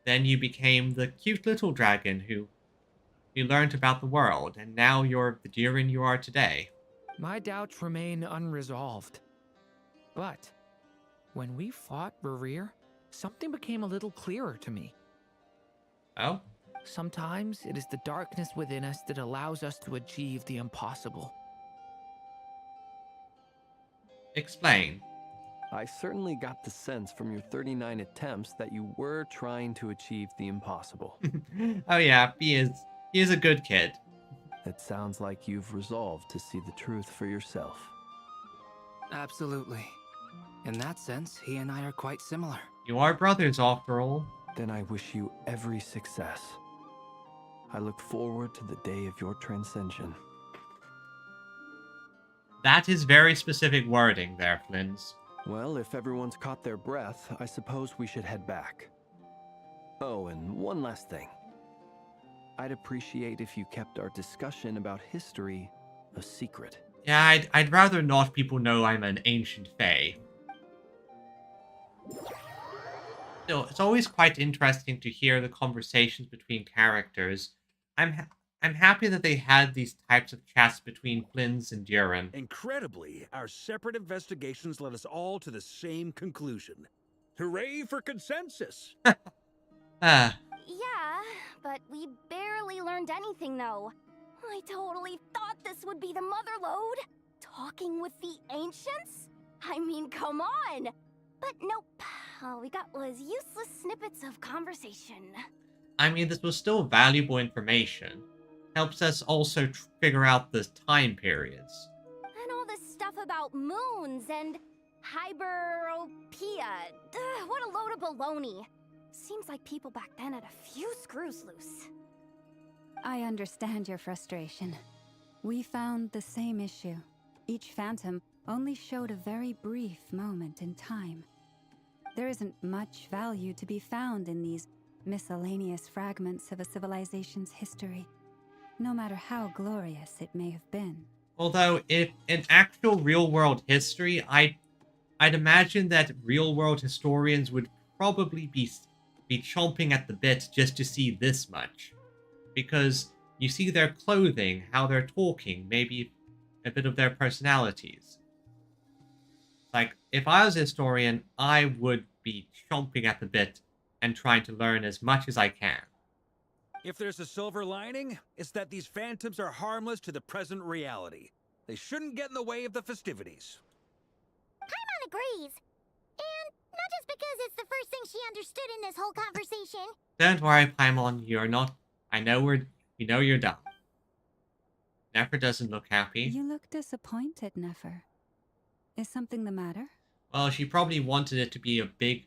A: Then you became the cute little dragon who learned about the world, and now you're the Durin you are today.
H: My doubts remain unresolved. But when we fought Rarir, something became a little clearer to me.
A: Oh?
H: Sometimes it is the darkness within us that allows us to achieve the impossible.
A: Explain.
I: I certainly got the sense from your 39 attempts that you were trying to achieve the impossible.
A: Oh yeah, he is a good kid.
I: It sounds like you've resolved to see the truth for yourself.
J: Absolutely. In that sense, he and I are quite similar.
A: You are brothers, after all.
I: Then I wish you every success. I look forward to the day of your transcension.
A: That is very specific wording there, Flins.
I: Well, if everyone's caught their breath, I suppose we should head back. Oh, and one last thing. I'd appreciate if you kept our discussion about history a secret.
A: Yeah, I'd rather not people know I'm an ancient fae. Still, it's always quite interesting to hear the conversations between characters. I'm happy that they had these types of chats between Flins and Durin.
F: Incredibly, our separate investigations led us all to the same conclusion. Hooray for consensus!
A: Ah.
O: Yeah, but we barely learned anything, though. I totally thought this would be the mother lode. Talking with the ancients? I mean, come on! But nope. All we got was useless snippets of conversation.
A: I mean, this was still valuable information. Helps us also figure out the time periods.
O: And all this stuff about moons and hyperopia. What a load of baloney. Seems like people back then had a few screws loose.
G: I understand your frustration. We found the same issue. Each phantom only showed a very brief moment in time. There isn't much value to be found in these miscellaneous fragments of a civilization's history, no matter how glorious it may have been.
A: Although, if in actual real-world history, I'd imagine that real-world historians would probably be be chomping at the bit just to see this much. Because you see their clothing, how they're talking, maybe a bit of their personalities. Like, if I was a historian, I would be chomping at the bit and trying to learn as much as I can.
F: If there's a silver lining, it's that these phantoms are harmless to the present reality. They shouldn't get in the way of the festivities.
C: Paimon agrees. And not just because it's the first thing she understood in this whole conversation.
A: Don't worry, Paimon, you're not... I know we know you're dumb. Nefer doesn't look happy.
G: You look disappointed, Nefer. Is something the matter?
A: Well, she probably wanted it to be a big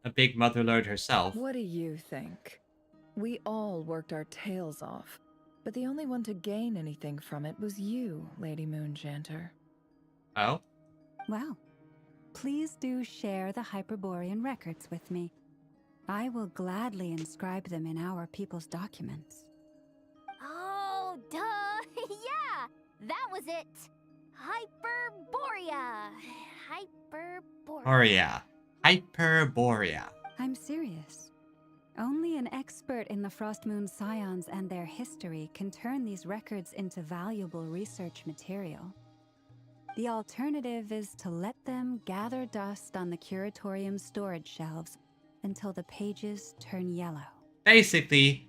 A: motherlode herself.
K: What do you think? We all worked our tails off, but the only one to gain anything from it was you, Lady Moonjanter.
A: Oh?
G: Well, please do share the Hyperborean records with me. I will gladly inscribe them in our people's documents.
O: Oh, duh! Yeah! That was it! Hyperborea! Hyperborea.
A: Hyperborea.
G: I'm serious. Only an expert in the Frostmoon Scions and their history can turn these records into valuable research material. The alternative is to let them gather dust on the Curatorium's storage shelves until the pages turn yellow.
A: Basically,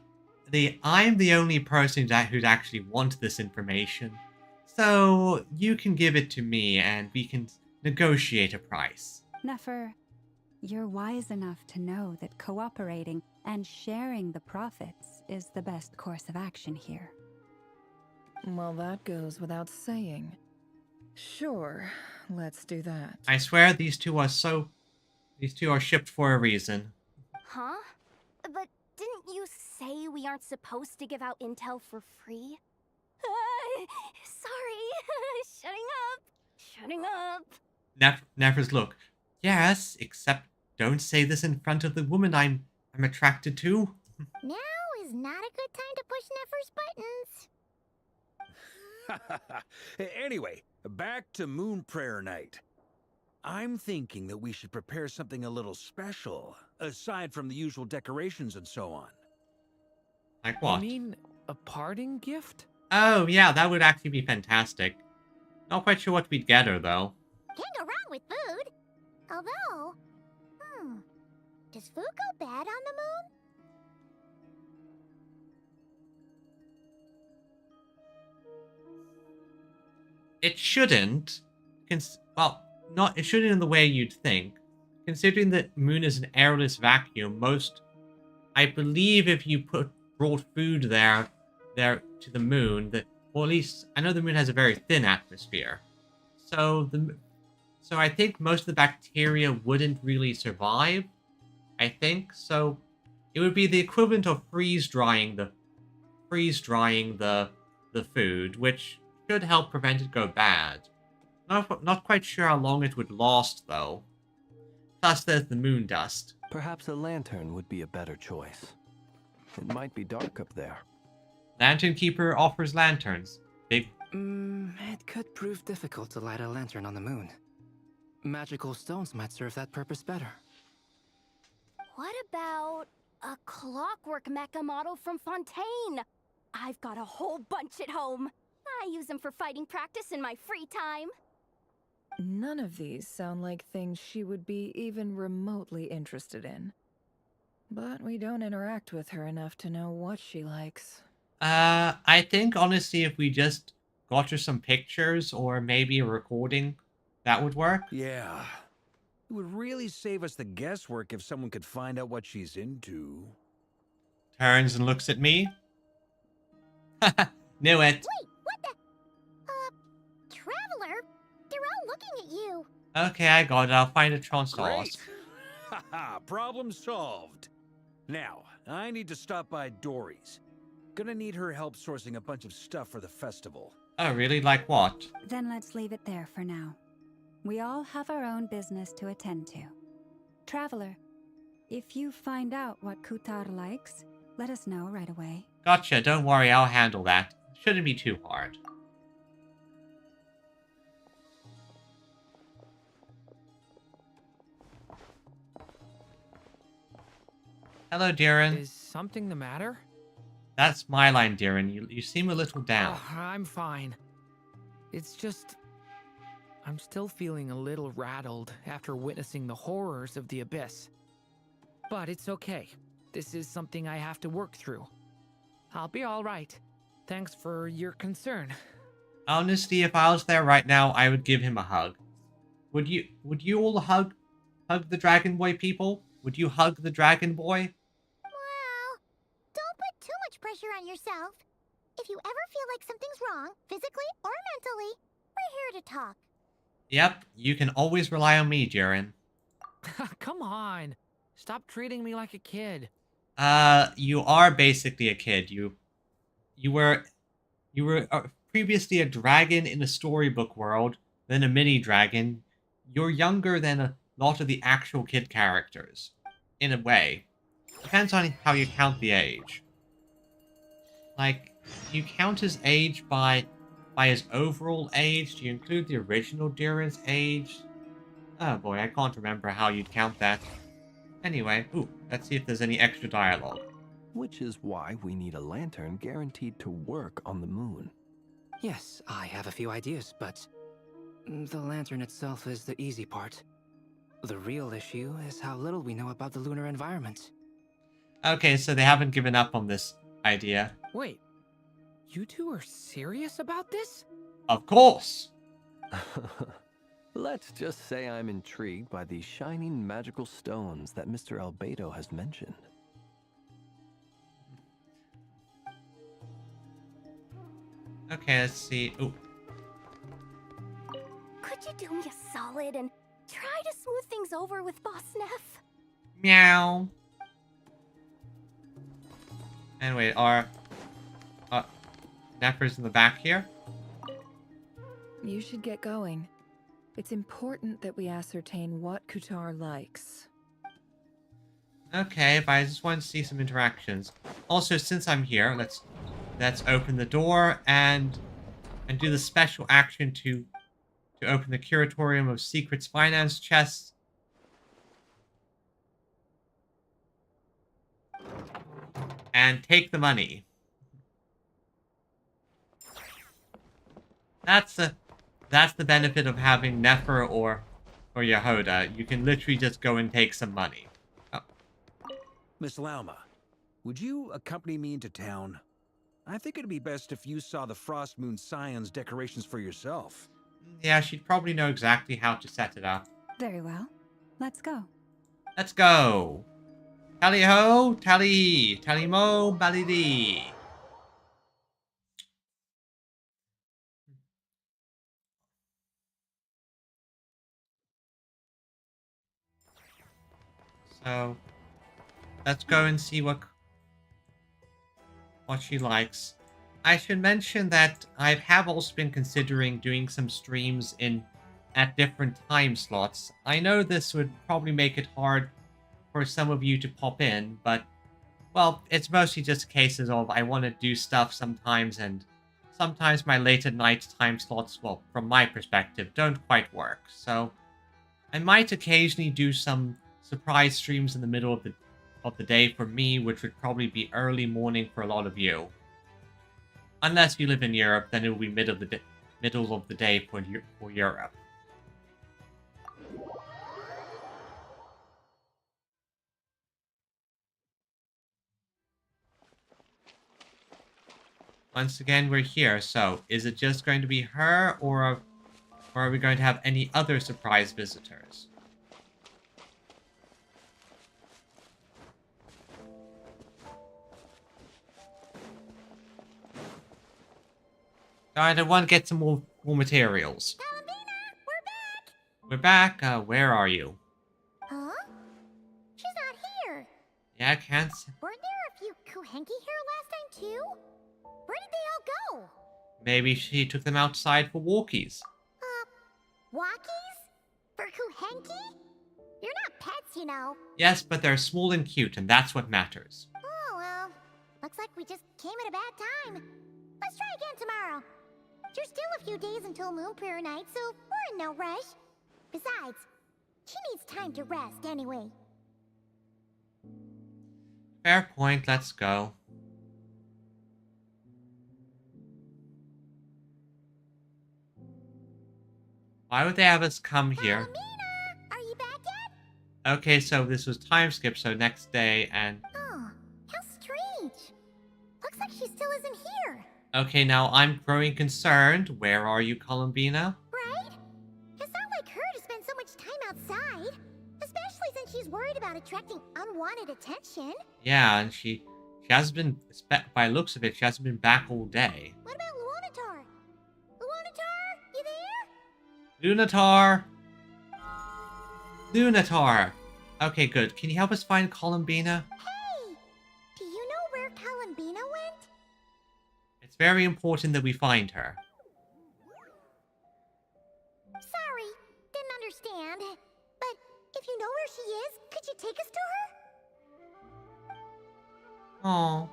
A: I'm the only person who'd actually want this information. So, you can give it to me and we can negotiate a price.
G: Nefer, you're wise enough to know that cooperating and sharing the profits is the best course of action here.
K: Well, that goes without saying. Sure, let's do that.
A: I swear these two are shipped for a reason.
O: Huh? But didn't you say we aren't supposed to give out intel for free? Sorry. Shutting up.
A: Nefer's look. Yes, except don't say this in front of the woman I'm attracted to.
C: Now is not a good time to push Nefer's buttons.
F: Anyway, back to Moon Prayer Night. I'm thinking that we should prepare something a little special, aside from the usual decorations and so on.
A: Like what?
H: You mean a parting gift?
A: Oh, yeah, that would actually be fantastic. Not quite sure what we'd get her, though.
C: Can't go wrong with food. Although, does food go bad on the moon?
A: It shouldn't. It shouldn't in the way you'd think. Considering that moon is an airless vacuum, I believe if you brought food there to the moon, or at least I know the moon has a very thin atmosphere, so I think most of the bacteria wouldn't really survive. I think so. It would be the equivalent of freeze drying the food, which should help prevent it go bad. Not quite sure how long it would last though. Plus, there's the moon dust.
I: Perhaps a lantern would be a better choice. It might be dark up there.
A: Lantern Keeper offers lanterns.
J: It could prove difficult to light a lantern on the moon. Magical stones might serve that purpose better.
O: What about a clockwork mecha model from Fontaine? I've got a whole bunch at home. I use them for fighting practice in my free time.
K: None of these sound like things she would be even remotely interested in. But we don't interact with her enough to know what she likes.
A: I think honestly if we just got her some pictures or maybe a recording, that would work.
F: Yeah. It would really save us the guesswork if someone could find out what she's into.
A: Turns and looks at me. Knew it.
C: Wait, what the? Traveler? They're all looking at you.
A: Okay, I got it. I'll find a chance to
F: Great.
A: ask.
F: Haha, problem solved. Now, I need to stop by Dory's. Gonna need her help sourcing a bunch of stuff for the festival.
A: Oh, really? Like what?
G: Then let's leave it there for now. We all have our own business to attend to. Traveler, if you find out what Kutar likes, let us know right away.
A: Gotcha, don't worry, I'll handle that. Shouldn't be too hard. Hello, Darren.
H: Is something the matter?
A: That's my line, Darren. You seem a little down.
H: I'm fine. It's just... I'm still feeling a little rattled after witnessing the horrors of the Abyss. But it's okay. This is something I have to work through. I'll be alright. Thanks for your concern.
A: Honestly, if I was there right now, I would give him a hug. Would you all hug the Dragon Boy people? Would you hug the Dragon Boy?
C: Well, don't put too much pressure on yourself. If you ever feel like something's wrong, physically or mentally, we're here to talk.
A: Yep, you can always rely on me, Jiren.
H: Come on. Stop treating me like a kid.
A: You are basically a kid. You were previously a dragon in a storybook world, then a mini dragon. You're younger than a lot of the actual kid characters, in a way. Depends on how you count the age. Like, you count his age by his overall age. Do you include the original Jiren's age? Oh boy, I can't remember how you'd count that. Anyway, let's see if there's any extra dialogue.
I: Which is why we need a lantern guaranteed to work on the moon.
J: Yes, I have a few ideas, but the lantern itself is the easy part. The real issue is how little we know about the lunar environment.
A: Okay, so they haven't given up on this idea.
H: Wait, you two are serious about this?
A: Of course!
I: Let's just say I'm intrigued by these shining magical stones that Mr. Albedo has mentioned.
A: Okay, let's see. Ooh.
O: Could you do me a solid and try to smooth things over with Boss Neff?
A: Meow. Anyway, our Neffer's in the back here.
K: You should get going. It's important that we ascertain what Kutar likes.
A: Okay, but I just wanted to see some interactions. Also, since I'm here, let's open the door and do the special action to open the Curatorium of Secrets finance chest. And take the money. That's the benefit of having Nefer or Yehoda. You can literally just go and take some money. Oh.
F: Miss Lauma, would you accompany me into town? I think it'd be best if you saw the Frost Moon Scion's decorations for yourself.
A: Yeah, she'd probably know exactly how to set it up.
G: Very well. Let's go.
A: Let's go. Tally ho, tally, tally mo, bally dee. So, let's go and see what she likes. I should mention that I have also been considering doing some streams at different time slots. I know this would probably make it hard for some of you to pop in, but, well, it's mostly just cases of I want to do stuff sometimes, and sometimes my late at night time slots, well, from my perspective, don't quite work. So, I might occasionally do some surprise streams in the middle of the day for me, which would probably be early morning for a lot of you. Unless you live in Europe, then it will be middle of the day for Europe. Once again, we're here. So, is it just going to be her, or are we going to have any other surprise visitors? Alright, I want to get some more materials.
C: Valentina,
A: We're back. Where are you?
C: Huh? She's not here.
A: Yeah, I can't.
C: Weren't there a few Kuhenki here last time too? Where did they all go?
A: Maybe she took them outside for walkies.
C: Walkies? For Kuhenki? You're not pets, you know.
A: Yes, but they're small and cute, and that's what matters.
C: Oh, well. Looks like we just came at a bad time. Let's try again tomorrow. There's still a few days until Moon Prayer Night, so we're in no rush. Besides, she needs time to rest anyway.
A: Fair point, let's go. Why would they have us come here?
C: Are you back yet?
A: Okay, so this was time skip, so next day, and...
C: Oh, how strange. Looks like she still isn't here.
A: Okay, now I'm growing concerned. Where are you, Columbina?
C: Right? It's not like her to spend so much time outside. Especially since she's worried about attracting unwanted attention.
A: Yeah, and she hasn't been, by looks of it, she hasn't been back all day.
C: What about Luonatar? Luonatar, you there?
A: Lunatar! Lunatar! Okay, good. Can you help us find Columbina?
C: Hey! Do you know where Columbina went?
A: It's very important that we find her.
C: Sorry, didn't understand. But if you know where she is, could you take us to her?
A: Oh,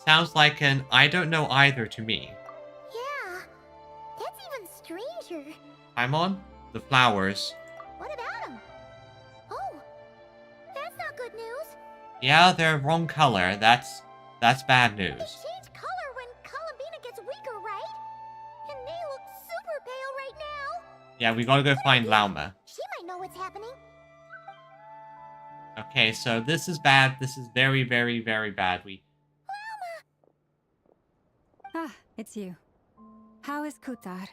A: sounds like an I don't know either to me.
C: Yeah, that's even stranger.
A: Paimon? The flowers.
C: What about them? Oh, that's not good news.
A: Yeah, they're wrong color. That's bad
C: They
A: news.
C: change color when Columbina gets weaker, right? And they look super pale right now.
A: Yeah, we gotta go find Lauma.
C: She might know what's happening.
A: Okay, so this is bad. This is very, very, very bad.
G: Ah, it's you. How is Kutar?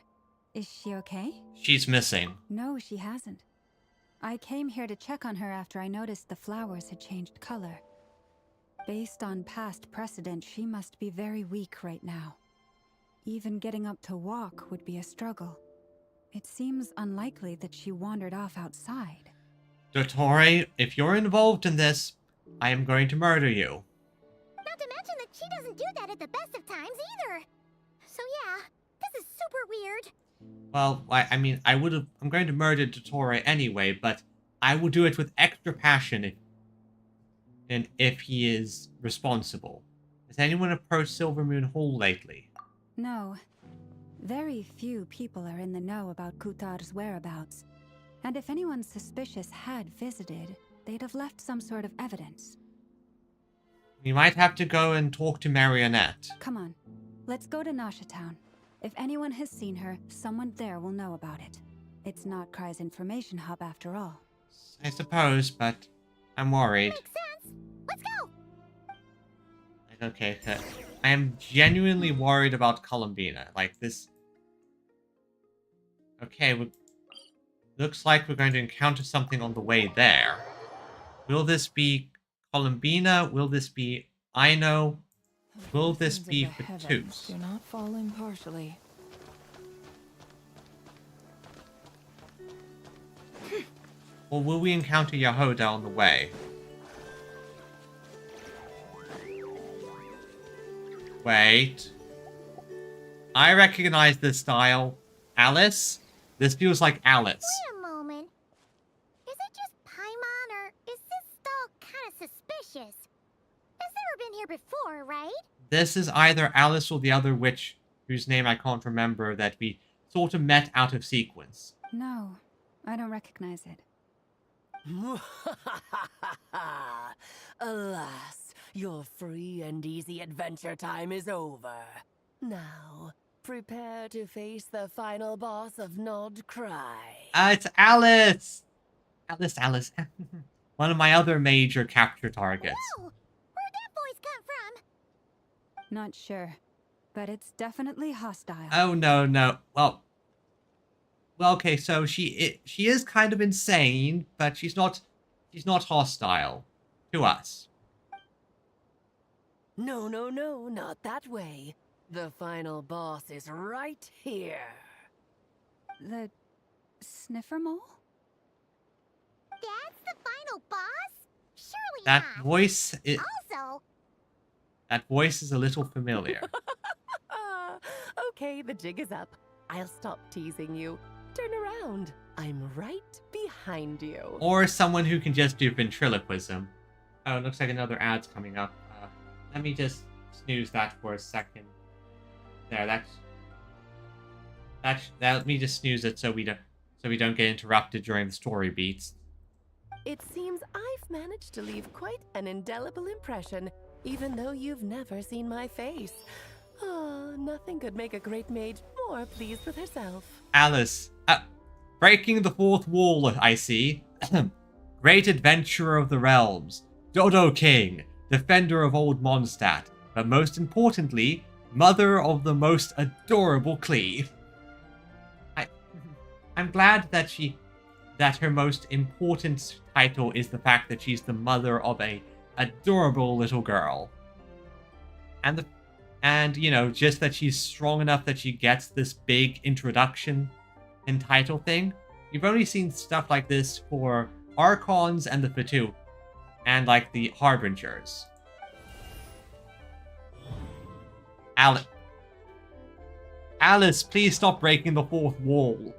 G: Is she okay?
A: She's missing.
G: No, she hasn't. I came here to check on her after I noticed the flowers had changed color. Based on past precedent, she must be very weak right now. Even getting up to walk would be a struggle. It seems unlikely that she wandered off outside.
A: Dottore, if you're involved in this, I am going to murder you.
C: Not to mention that she doesn't do that at the best of times either. So yeah, this is super weird.
A: Well, I mean, I'm going to murder Dottore anyway, but I will do it with extra passion if he is responsible. Has anyone approached Silvermoon Hall lately?
G: No. Very few people are in the know about Kutar's whereabouts. And if anyone suspicious had visited, they'd have left some sort of evidence.
A: We might have to go and talk to Marionette.
G: Come on, let's go to Nasha Town. If anyone has seen her, someone there will know about it. It's not Cry's information hub after all.
A: I suppose, but I'm worried.
C: Makes sense. Let's go.
A: Okay, I am genuinely worried about Columbina. Like this. Okay, looks like we're going to encounter something on the way there. Will this be Columbina? Will this be Aino? Will this be Fatus?
K: Do not fall impartially.
A: Or will we encounter Yahoda on the way? Wait. I recognize this style. Alice? This feels like Alice.
C: Wait a moment. Is it just Paimon or is this stall kind of suspicious? It's never been here before, right?
A: This is either Alice or the other witch, whose name I can't remember, that we sort of met out of sequence.
G: No, I don't recognize it.
M: Alas, your free and easy adventure time is over. Now, prepare to face the final boss of Nod Cry.
A: It's Alice! Alice. One of my other major capture targets.
C: Whoa! Where'd that voice come from?
G: Not sure, but it's definitely hostile.
A: Oh, no. Well, okay, so she is kind of insane, but she's not hostile to us.
M: No, not that way. The final boss is right here.
G: The sniffer mole?
C: That's the final boss? Surely
A: That
C: not.
A: voice is...
C: Also,
A: That voice is a little familiar.
M: Okay, the jig is up. I'll stop teasing you. Turn around. I'm right behind you.
A: Or someone who can just do ventriloquism. Oh, it looks like another ad's coming up. Let me just snooze that for a second. There, let me just snooze it so we don't get interrupted during the story beats.
M: It seems I've managed to leave quite an indelible impression, even though you've never seen my face. Oh, nothing could make a great mage more pleased with herself.
A: Alice, breaking the fourth wall, I see. Great adventurer of the realms, Dodo King, defender of Old Mondstadt, but most importantly, mother of the most adorable Klee. I'm glad that her most important title is the fact that she's the mother of a adorable little girl. And you know, just that she's strong enough that she gets this big introduction and title thing. You've only seen stuff like this for Archons and the Fatu, and like the Harbingers. Alice, please stop breaking the fourth wall.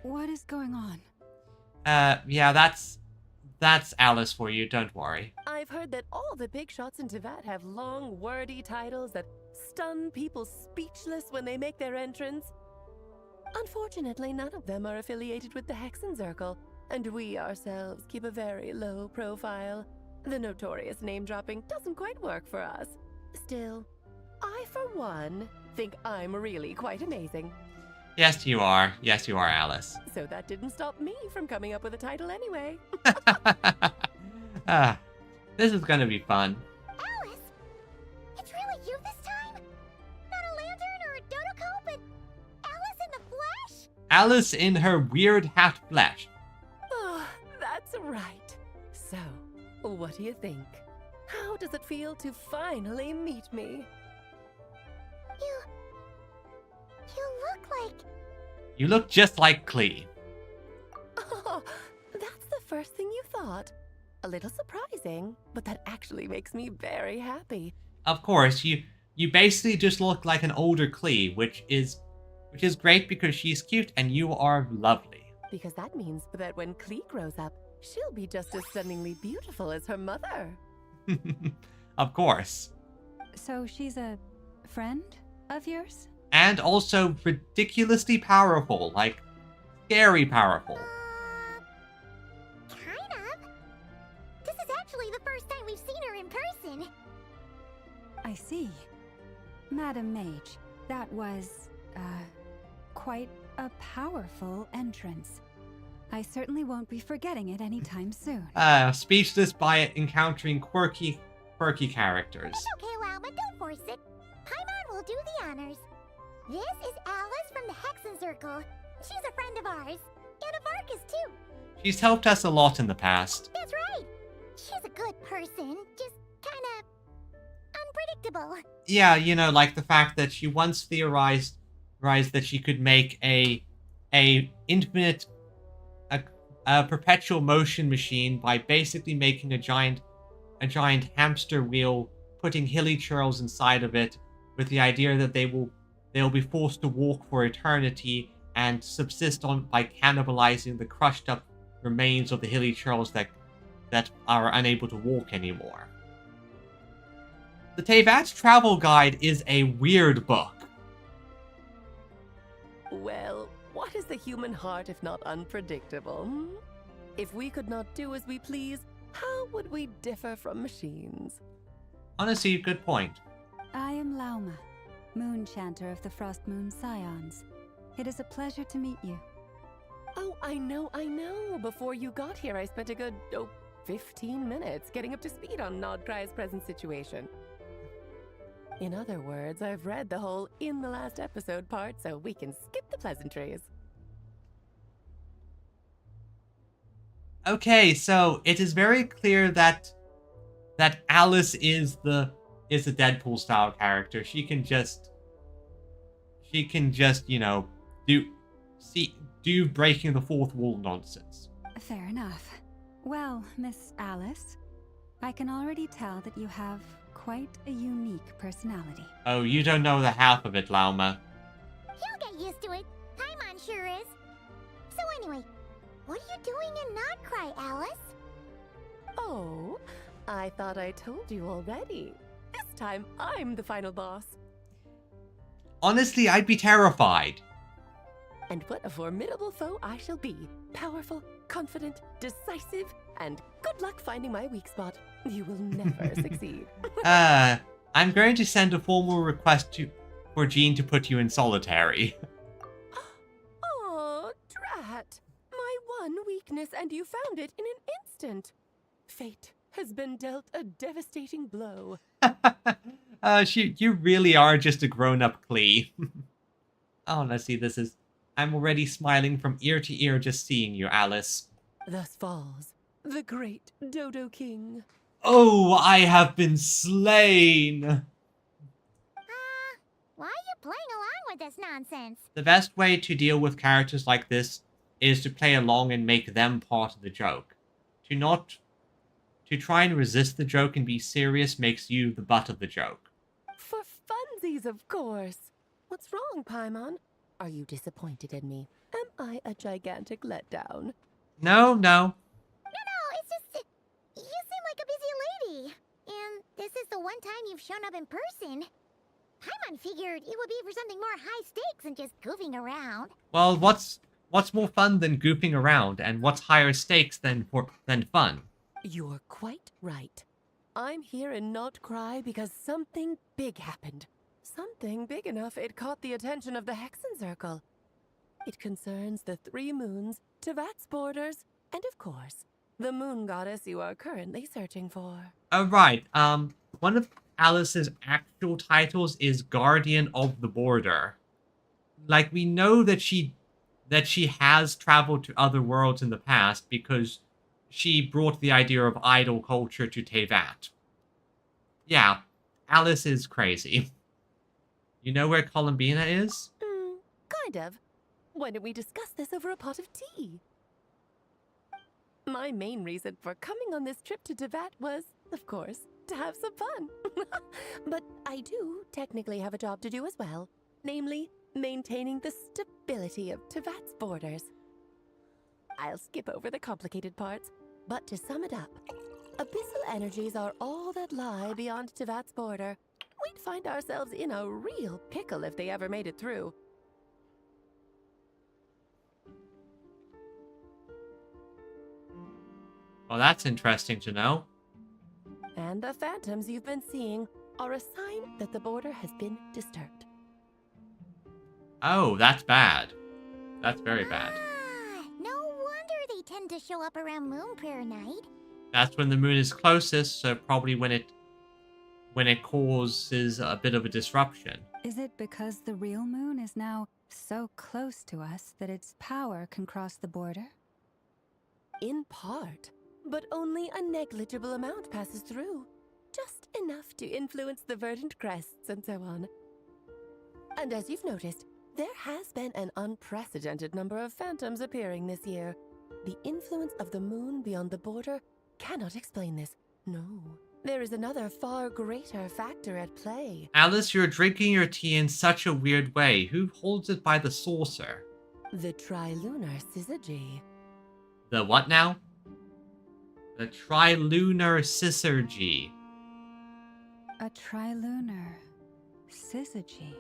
G: What is going on?
A: Yeah, that's Alice for you, don't worry.
M: I've heard that all the big shots in Teyvat have long, wordy titles that stun people speechless when they make their entrance. Unfortunately, none of them are affiliated with the Hexen Circle, and we ourselves keep a very low profile. The notorious name-dropping doesn't quite work for us. Still, I, for one, think I'm really quite amazing.
A: Yes, you are. Yes, you are, Alice.
M: So that didn't stop me from coming up with a title anyway.
A: This is gonna be fun.
C: Alice! It's really you this time? Not a lantern or a Dodoko, but Alice in the flesh?
A: Alice in her weird hat flesh.
M: Oh, that's right. So, what do you think? How does it feel to finally meet me?
C: You look like...
A: You look just like Klee.
M: Oh, that's the first thing you thought. A little surprising, but that actually makes me very happy.
A: Of course, you basically just look like an older Klee, which is great because she's cute and you are lovely.
M: Because that means that when Klee grows up, she'll be just as stunningly beautiful as her mother.
A: Of course.
G: So she's a friend of yours?
A: And also ridiculously powerful, like scary powerful.
C: Kind of. This is actually the first time we've seen her in person.
G: I see. Madam Mage, that was, quite a powerful entrance. I certainly won't be forgetting it anytime soon.
A: Speechless by encountering quirky characters.
C: It's okay, Lauma, don't force it. Paimon will do the honors. This is Alice from the Hexen Circle. She's a friend of ours. And of Arcus, too.
A: She's helped us a lot in the past.
C: That's right. She's a good person, just kinda unpredictable.
A: Yeah, you know, like the fact that she once theorized that she could make a perpetual motion machine by basically making a giant hamster wheel, putting hilly churls inside of it, with the idea that they'll be forced to walk for eternity and subsist on by cannibalizing the crushed up remains of the hilly churls that are unable to walk anymore. The Teyvat Travel Guide is a weird book.
M: Well, what is the human heart if not unpredictable? If we could not do as we please, how would we differ from machines?
A: Honestly, good point.
G: I am Lauma, Moon Chanter of the Frost Moon Scions. It is a pleasure to meet you.
M: Oh, I know. Before you got here, I spent a good, 15 minutes getting up to speed on Nodcry's present situation. In other words, I've read the whole in the last episode part, so we can skip the pleasantries.
A: Okay, so it is very clear that Alice is a Deadpool style character. She can just you know, do breaking the fourth wall nonsense.
G: Fair enough. Well, Miss Alice, I can already tell that you have quite a unique personality.
A: Oh, you don't know the half of it, Lauma.
C: He'll get used to it. Paimon sure is. So anyway, what are you doing in Nodcry, Alice?
M: Oh, I thought I told you already. This time, I'm the final boss.
A: Honestly, I'd be terrified.
M: And what a formidable foe I shall be. Powerful, confident, decisive, and good luck finding my weak spot. You will never succeed.
A: I'm going to send a formal request for Jean to put you in solitary.
M: Oh, drat. My one weakness, and you found it in an instant. Fate has been dealt a devastating blow.
A: You really are just a grown-up Klee. Oh, let's see, I'm already smiling from ear to ear just seeing you, Alice.
M: Thus falls the great Dodo King.
A: Oh, I have been slain!
C: Why are you playing along with this nonsense?
A: The best way to deal with characters like this is to play along and make them part of the joke. To try and resist the joke and be serious makes you the butt of the joke.
M: For funsies, of course. What's wrong, Paimon? Are you disappointed in me? Am I a gigantic letdown?
A: No.
C: No, it's just... You seem like a busy lady. And this is the one time you've shown up in person. Paimon figured it would be for something more high stakes than just goofing around.
A: Well, what's more fun than goofing around, and what's higher stakes than fun?
M: You're quite right. I'm here in Not Cry because something big happened. Something big enough it caught the attention of the Hexen Circle. It concerns the 3 moons, Tevat's borders, and of course, the moon goddess you are currently searching for.
A: Oh, right. One of Alice's actual titles is Guardian of the Border. Like, we know that she has traveled to other worlds in the past because she brought the idea of idol culture to Tevat. Yeah, Alice is crazy. You know where Columbina is?
M: Kind of. Why don't we discuss this over a pot of tea? My main reason for coming on this trip to Tevat was, of course, to have some fun. But I do technically have a job to do as well. Namely, maintaining the stability of Tevat's borders. I'll skip over the complicated parts, but to sum it up, abyssal energies are all that lie beyond Tevat's border. We'd find ourselves in a real pickle if they ever made it through.
A: Well, that's interesting to know.
M: And the phantoms you've been seeing are a sign that the border has been disturbed.
A: Oh, that's bad. That's very bad.
C: No wonder they tend to show up around Moon Prayer Night.
A: That's when the moon is closest, so probably when it causes a bit of a disruption.
G: Is it because the real moon is now so close to us that its power can cross the border?
M: In part, but only a negligible amount passes through. Just enough to influence the verdant crests and so on. And as you've noticed, there has been an unprecedented number of phantoms appearing this year. The influence of the moon beyond the border cannot explain this. No. There is another far greater factor at play.
A: Alice, you're drinking your tea in such a weird way. Who holds it by the saucer?
M: The trilunar syzygy.
A: The what now? The trilunar syzygy.
G: A trilunar syzygy.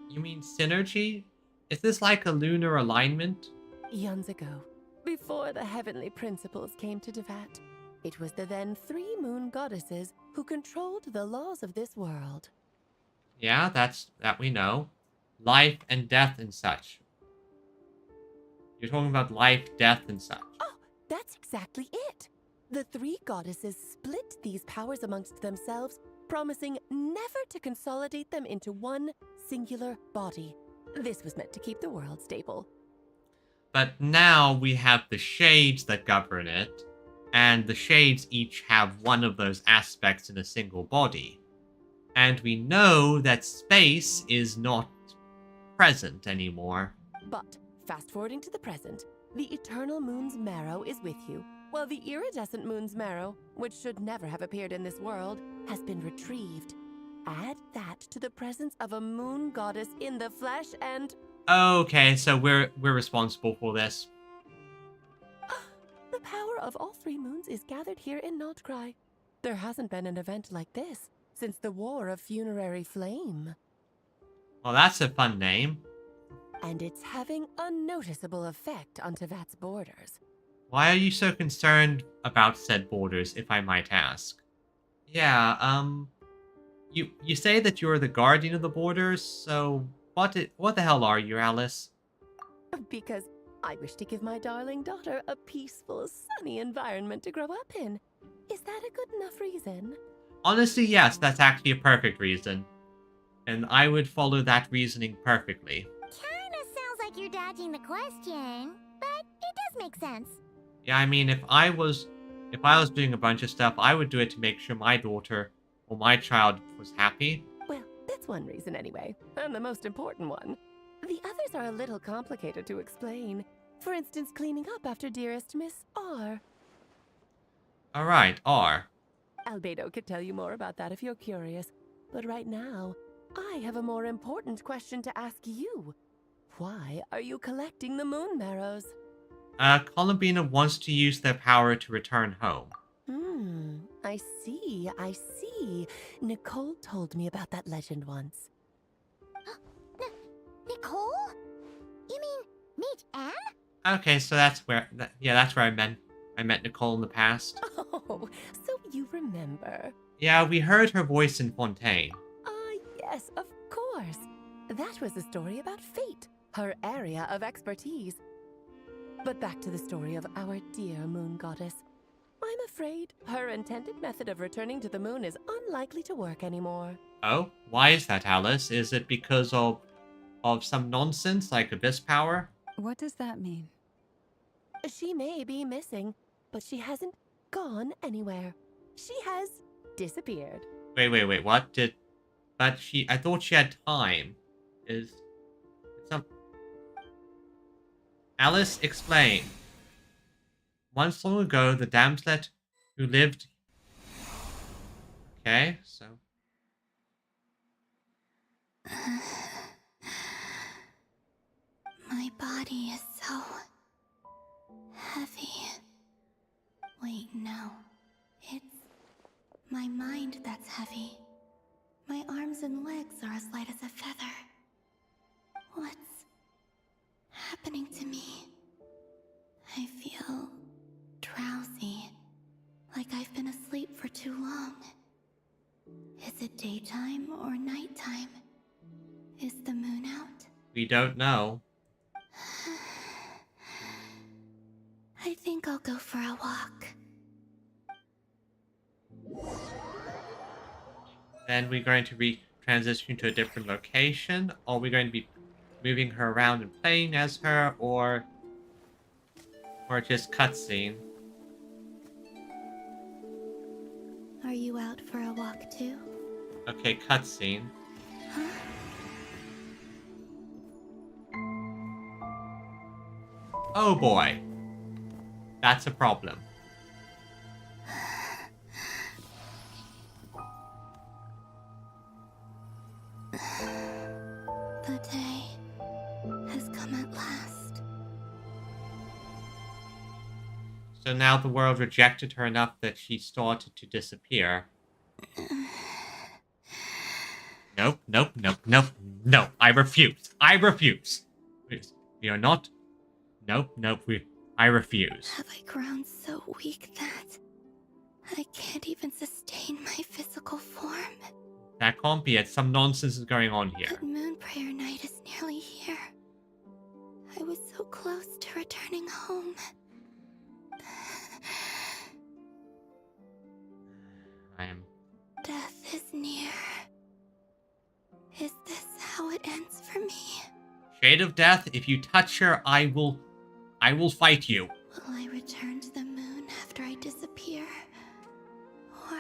A: You mean synergy? Is this like a lunar alignment?
M: Eons ago, before the heavenly principles came to Tevat, it was the then 3 moon goddesses who controlled the laws of this world.
A: Yeah, that we know. Life and death and such. You're talking about life, death, and such.
M: Oh, that's exactly it. The 3 goddesses split these powers amongst themselves, promising never to consolidate them into one singular body. This was meant to keep the world stable.
A: But now we have the shades that govern it, and the shades each have one of those aspects in a single body. And we know that space is not present anymore.
M: But, fast forwarding to the present, the eternal moon's marrow is with you, while the iridescent moon's marrow, which should never have appeared in this world, has been retrieved. Add that to the presence of a moon goddess in the flesh and...
A: Okay, so we're responsible for this.
M: The power of all 3 moons is gathered here in Notcry. There hasn't been an event like this since the War of Funerary Flame.
A: Well, that's a fun name.
M: and it's having a noticeable effect on Tevat's borders.
A: Why are you so concerned about said borders, if I might ask? Yeah, you say that you're the guardian of the borders, so what the hell are you, Alice?
M: Because I wish to give my darling daughter a peaceful, sunny environment to grow up in. Is that a good enough reason?
A: Honestly, yes, that's actually a perfect reason. And I would follow that reasoning perfectly.
C: Kinda sounds like you're dodging the question, but it does make sense.
A: Yeah, I mean, if I was doing a bunch of stuff, I would do it to make sure my daughter or my child was happy.
M: Well, that's one reason anyway, and the most important one. The others are a little complicated to explain. For instance, cleaning up after dearest Miss R.
A: Alright, R.
M: Albedo could tell you more about that if you're curious. But right now, I have a more important question to ask you. Why are you collecting the moon marrows?
A: Columbina wants to use their power to return home.
M: I see. Nicole told me about that legend once.
C: Nicole? You mean Mage Anne?
A: Okay, so that's where I met Nicole in the past.
M: Oh, so you remember.
A: Yeah, we heard her voice in Fontaine.
M: Yes, of course. That was a story about fate, her area of expertise. But back to the story of our dear moon goddess. I'm afraid her intended method of returning to the moon is unlikely to work anymore.
A: Oh, why is that, Alice? Is it because of some nonsense like abyss power?
G: What does that mean?
M: She may be missing, but she hasn't gone anywhere. She has disappeared.
A: Wait, what? I thought she had time. Alice, explain. Once long ago, the damslet who lived... Okay, so...
D: My body is so... heavy. Wait, no. It's my mind that's heavy. My arms and legs are as light as a feather. What's happening to me? I feel drowsy, like I've been asleep for too long. Is it daytime or nighttime? Is the moon out?
A: We don't know.
D: I think I'll go for a walk.
A: Then we're going to transition to a different location, or we're going to be moving her around and playing as her, or just cutscene.
D: Are you out for a walk too?
A: Okay, cutscene.
D: Huh?
A: Oh boy. That's a problem.
D: The day has come at last.
A: So now the world rejected her enough that she started to disappear. Nope. No, I refuse. We are not... Nope, I refuse.
D: Have I grown so weak that I can't even sustain my physical form?
A: That can't be it. Some nonsense is going on here.
D: But Moon Prayer Night is nearly here. I was so close to returning home. Death is near. Is this how it ends for me?
A: Shade of Death, if you touch her, I will fight you.
D: Will I return to the moon after I disappear? Or...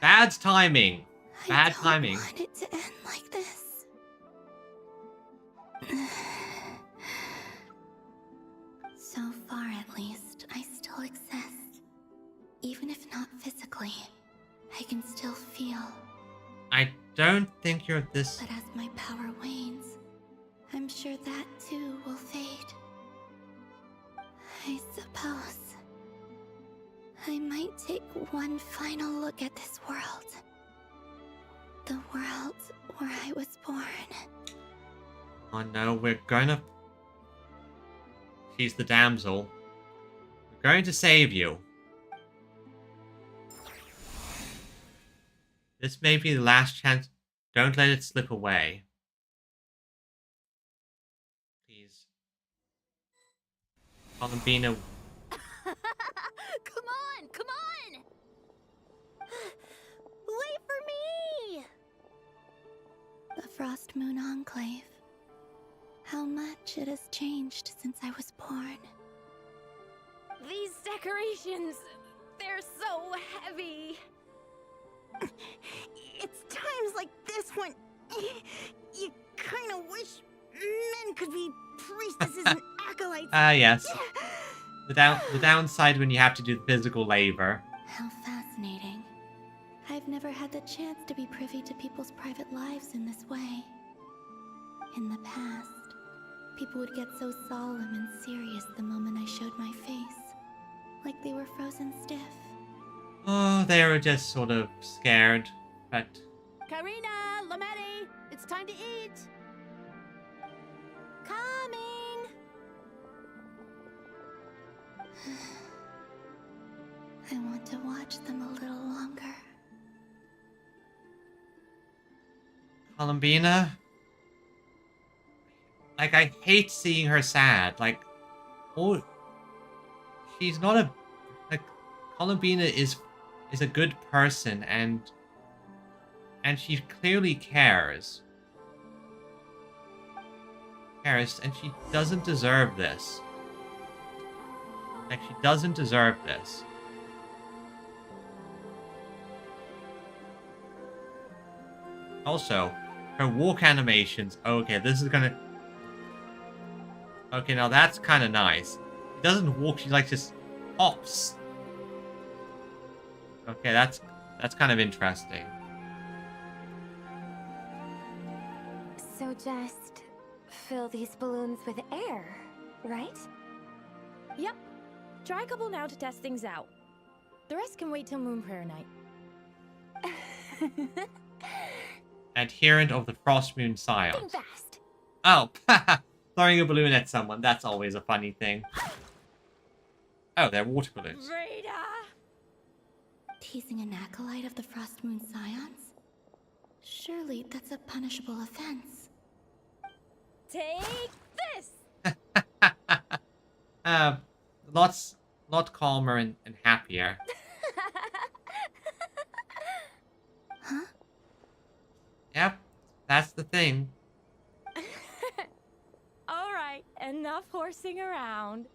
A: Bad timing. Bad timing.
D: I don't want it to end like this. So far, at least, I still exist. Even if not physically, I can still feel.
A: I don't think you're this...
D: But as my power wanes, I'm sure that too will fade. I suppose I might take one final look at this world. The world where I was born.
A: Oh no, we're gonna... She's the damsel. We're going to save you. This may be the last chance. Don't let it slip away. Please. Columbina.
C: Come on, come on! Wait for me!
D: The Frost Moon Enclave. How much it has changed since I was born.
O: These decorations, they're so heavy.
C: It's times like this when you kind of wish men could be priestesses and acolytes.
A: Yes. The downside when you have to do the physical labor.
D: How fascinating. I've never had the chance to be privy to people's private lives in this way. In the past, people would get so solemn and serious the moment I showed my face. Like they were frozen stiff.
A: Oh, they were just sort of scared, but...
C: Karina, Lametti, it's time to eat. Coming.
D: I want to watch them a little longer.
A: Columbina? Like, I hate seeing her sad. Like, oh... She's not a... Like, Columbina is a good person, and she clearly cares. And she doesn't deserve this. Like, she doesn't deserve this. Also, her walk animations. Okay, this is gonna... Okay, now that's kind of nice. She doesn't walk, she like just hops. Okay, that's kind of interesting.
O: So just fill these balloons with air, right?
P: Yep. Try a couple now to test things out. The rest can wait till Moon Prayer night.
A: Adherent of the Frost Moon Scions.
O: Think fast.
A: Oh, throwing a balloon at someone, that's always a funny thing. Oh, they're water balloons.
P: Rita!
D: Teasing an acolyte of the Frost Moon Scions? Surely that's a punishable offense.
P: Take this!
A: Lot calmer and happier.
D: Huh?
A: Yep, that's the thing.
P: Alright, enough horsing around.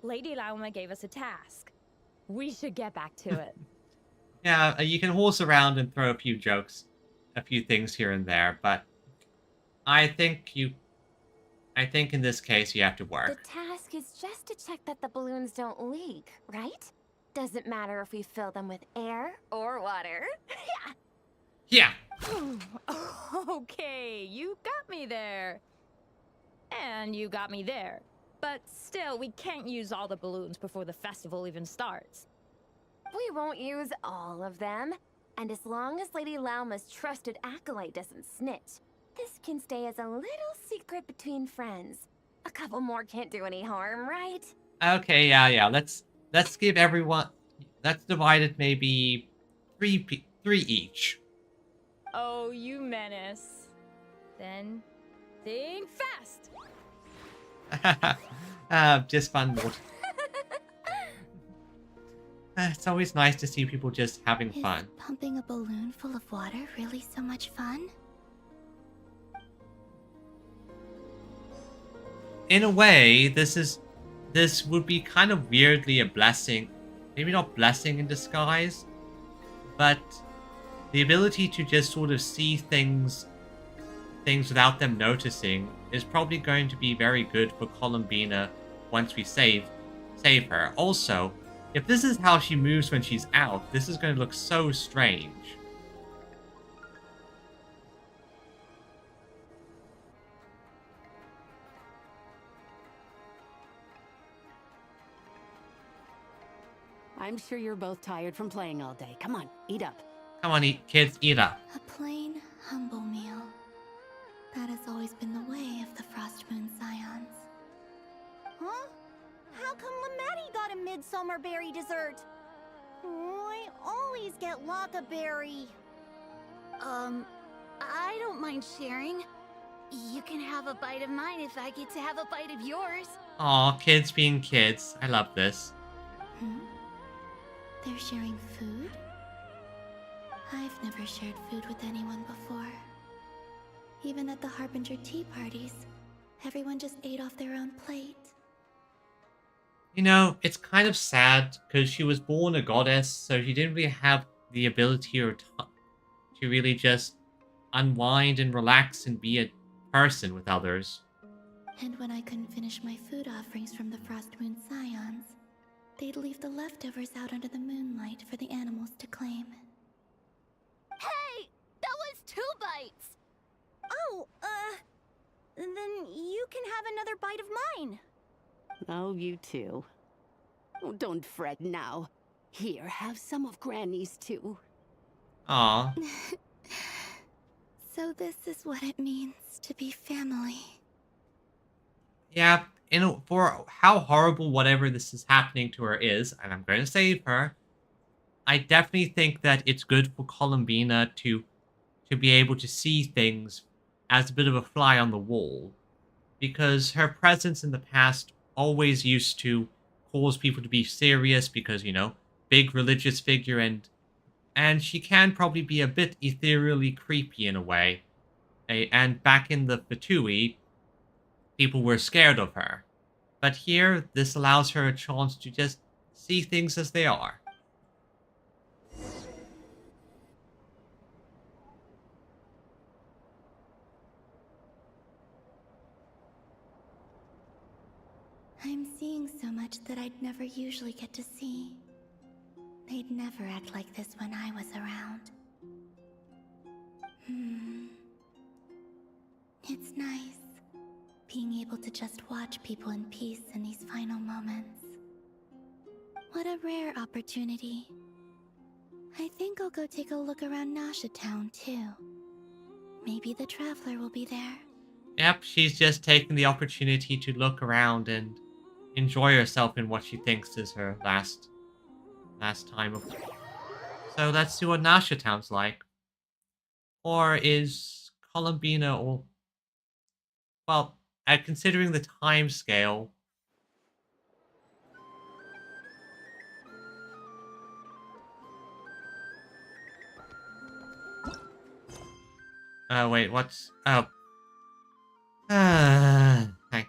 P: Lady Lauma gave us a task. We should get back to it.
A: Yeah, you can horse around and throw a few jokes, a few things here and there, but I think in this case you have to work.
O: The task is just to check that the balloons don't leak, right? Doesn't matter if we fill them with air or water.
A: Yeah.
P: Okay, you got me there. And you got me there. But still, we can't use all the balloons before the festival even starts.
O: We won't use all of them. And as long as Lady Lauma's trusted acolyte doesn't snitch, this can stay as a little secret between friends. A couple more can't do any harm, right?
A: Okay, yeah. Let's give everyone. Let's divide it maybe three each.
P: Oh, you menace. Then think fast.
A: Just fun water. It's always nice to see people just having fun.
D: Is pumping a balloon full of water really so much fun?
A: In a way, this would be kind of weirdly a blessing. Maybe not blessing in disguise, but the ability to just sort of see things without them noticing is probably going to be very good for Columbina once we save her. Also, if this is how she moves when she's out, this is going to look so strange.
Q: I'm sure you're both tired from playing all day. Come on, eat up.
A: Come on, kids, eat up.
D: A plain, humble meal.
C: midsummer berry dessert. I always get Lockaberry.
B: I don't mind sharing. You can have a bite of mine if I get to have a bite of yours.
A: Aw, kids being kids. I love this.
D: They're sharing food? I've never shared food with anyone before. Even at the Harbinger tea parties, everyone just ate off their own plate.
A: You know, it's kind of sad because she was born a goddess, so she didn't really have the ability or time to really just unwind and relax and be a person with others.
D: And when I couldn't finish my food offerings from the Frost Moon Scions, they'd leave the leftovers out under the moonlight for the animals to claim.
O: Hey! That was 2 bites!
C: Oh, then you can have another bite of mine.
Q: Oh, you too. Oh, don't fret now. Here, have some of Granny's too.
A: Aw.
D: So this is what it means to be family.
A: Yeah, for how horrible whatever this is happening to her is, and I'm going to save her, I definitely think that it's good for Columbina to be able to see things as a bit of a fly on the wall. Because her presence in the past always used to cause people to be serious because, you know, big religious figure, and she can probably be a bit ethereally creepy in a way. And back in the Fatui, people were scared of her. But here, this allows her a chance to just see things as they are.
D: I'm seeing so much that I'd never usually get to see. They'd never act like this when I was around. It's nice, being able to just watch people in peace in these final moments. What a rare opportunity. I think I'll go take a look around Nasha Town, too. Maybe the Traveler will be there.
A: Yep, she's just taking the opportunity to look around and enjoy herself in what she thinks is her last time of... So let's see what Nasha Town's like. Or is Columbina or... Well, considering the time scale... wait, what's... Oh. Hey.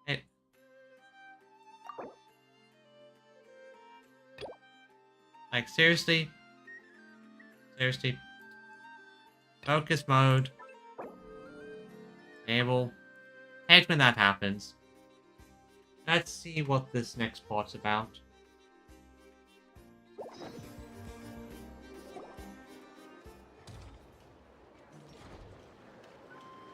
A: Hey. Like, seriously? Seriously? Focus mode. Enable. Hate when that happens. Let's see what this next part's about.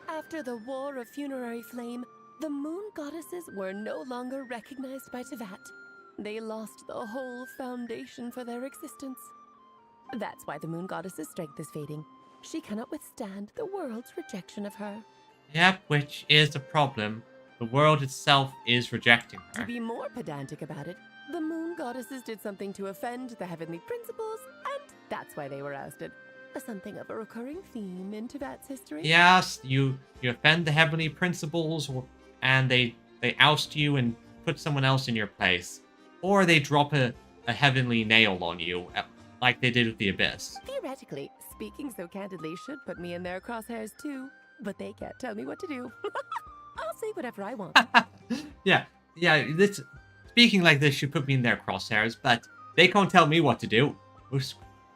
M: After the War of Funerary Flame, the moon goddesses were no longer recognized by Tevat. They lost the whole foundation for their existence. That's why the moon goddess's strength is fading. She cannot withstand the world's rejection of her.
A: Yep, which is a problem. The world itself is rejecting her.
M: To be more pedantic about it, the moon goddesses did something to offend the heavenly principles, and that's why they were ousted. Something of a recurring theme in Tevat's history.
A: Yes, you offend the heavenly principles, and they oust you and put someone else in your place. Or they drop a heavenly nail on you, like they did with the Abyss.
M: Theoretically, speaking so candidly should put me in their crosshairs too, but they can't tell me what to do. I'll say whatever I want.
A: Yeah, this, speaking like this should put me in their crosshairs, but they can't tell me what to do.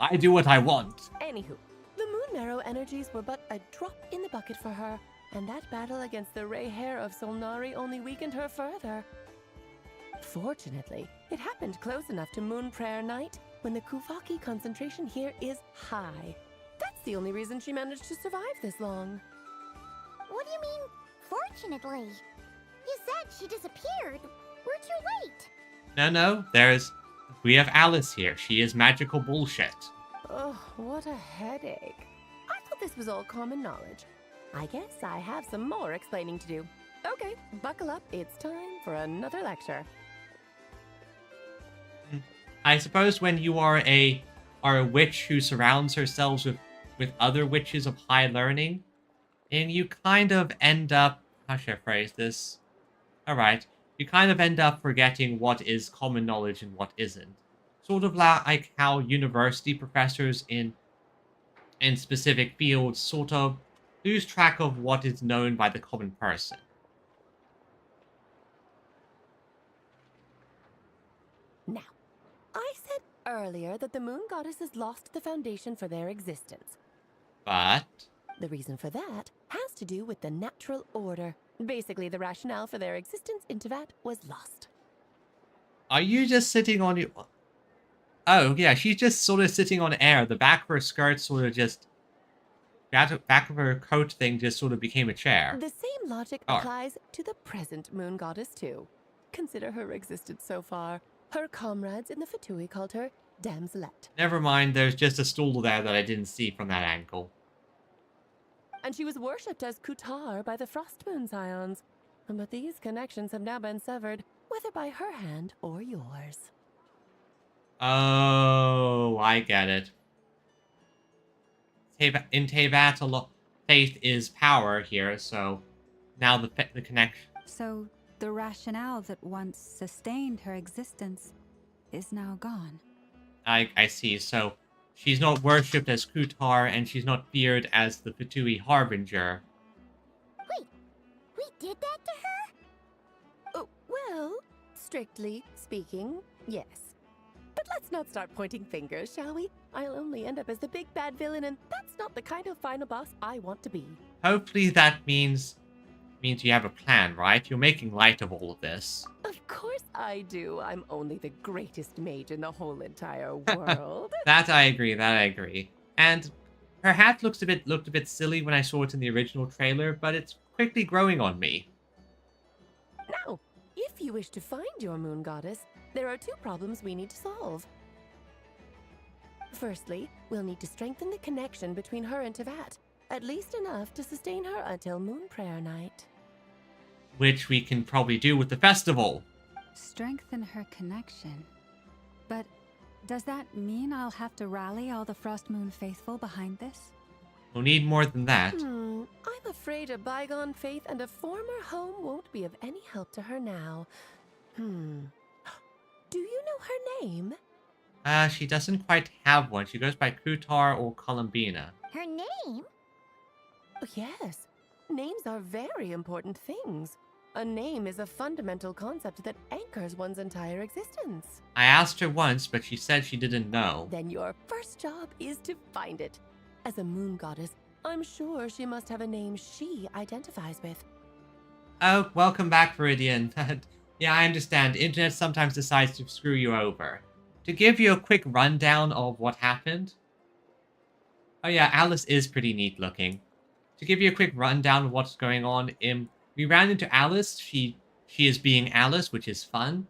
A: I do what I want.
M: Anywho, the Moon Marrow energies were but a drop in the bucket for her, and that battle against the Ray Hair of Solnari only weakened her further. Fortunately, it happened close enough to Moon Prayer Night when the Kuvaki concentration here is high. That's the only reason she managed to survive this long.
C: What do you mean, fortunately? You said she disappeared. We're too late.
A: No, we have Alice here. She is magical bullshit.
M: Oh, what a headache. I thought this was all common knowledge. I guess I have some more explaining to do. Okay, buckle up. It's time for another lecture.
A: I suppose when you are a witch who surrounds herself with other witches of high learning, and you kind of end up, how should I phrase this? Alright, you kind of end up forgetting what is common knowledge and what isn't. Sort of like how university professors in specific fields sort of lose track of what is known by the common person.
M: Now, I said earlier that the moon goddesses lost the foundation for their existence.
A: But
M: the reason for that has to do with the natural order. Basically, the rationale for their existence in Teyvat was lost.
A: Are you just sitting on your... Oh, yeah, she's just sort of sitting on air. The back of her skirt sort of just... back of her coat thing just sort of became a chair.
M: The same logic applies to the present moon goddess, too. Consider her existence so far. Her comrades in the Fatui called her Damselette.
A: Never mind, there's just a stool there that I didn't see from that angle.
M: And she was worshipped as Kutar by the Frost Moon Scions. But these connections have now been severed, whether by her hand or yours.
A: Oh, I get it. In Teyvat, faith is power here, so now the connection.
G: So the rationale that once sustained her existence is now gone.
A: I see, so she's not worshipped as Kutar, and she's not feared as the Fatui Harbinger.
C: Wait, we did that to her?
M: Oh, well, strictly speaking, yes. But let's not start pointing fingers, shall we? I'll only end up as the big bad villain, and that's not the kind of final boss I want to be.
A: Hopefully that means you have a plan, right? You're making light of all of this.
M: Of course I do. I'm only the greatest mage in the whole entire world.
A: That I agree. And her hat looked a bit silly when I saw it in the original trailer, but it's quickly growing on me.
M: Now, if you wish to find your moon goddess, there are two problems we need to solve. Firstly, we'll need to strengthen the connection between her and Teyvat, at least enough to sustain her until Moon Prayer Night.
A: Which we can probably do with the festival.
G: Strengthen her connection. But does that mean I'll have to rally all the Frost Moon faithful behind this?
A: We'll need more than that.
M: I'm afraid a bygone faith and a former home won't be of any help to her now. Do you know her name?
A: She doesn't quite have one. She goes by Kutar or Columbina.
C: Her name?
M: Oh, yes. Names are very important things. A name is a fundamental concept that anchors one's entire existence.
A: I asked her once, but she said she didn't know.
M: Then your first job is to find it. As a moon goddess, I'm sure she must have a name she identifies with.
A: Oh, welcome back, Viridian. Yeah, I understand. Internet sometimes decides to screw you over. To give you a quick rundown of what happened. Oh yeah, Alice is pretty neat looking. To give you a quick rundown of what's going on, we ran into Alice. She is being Alice, which is fun.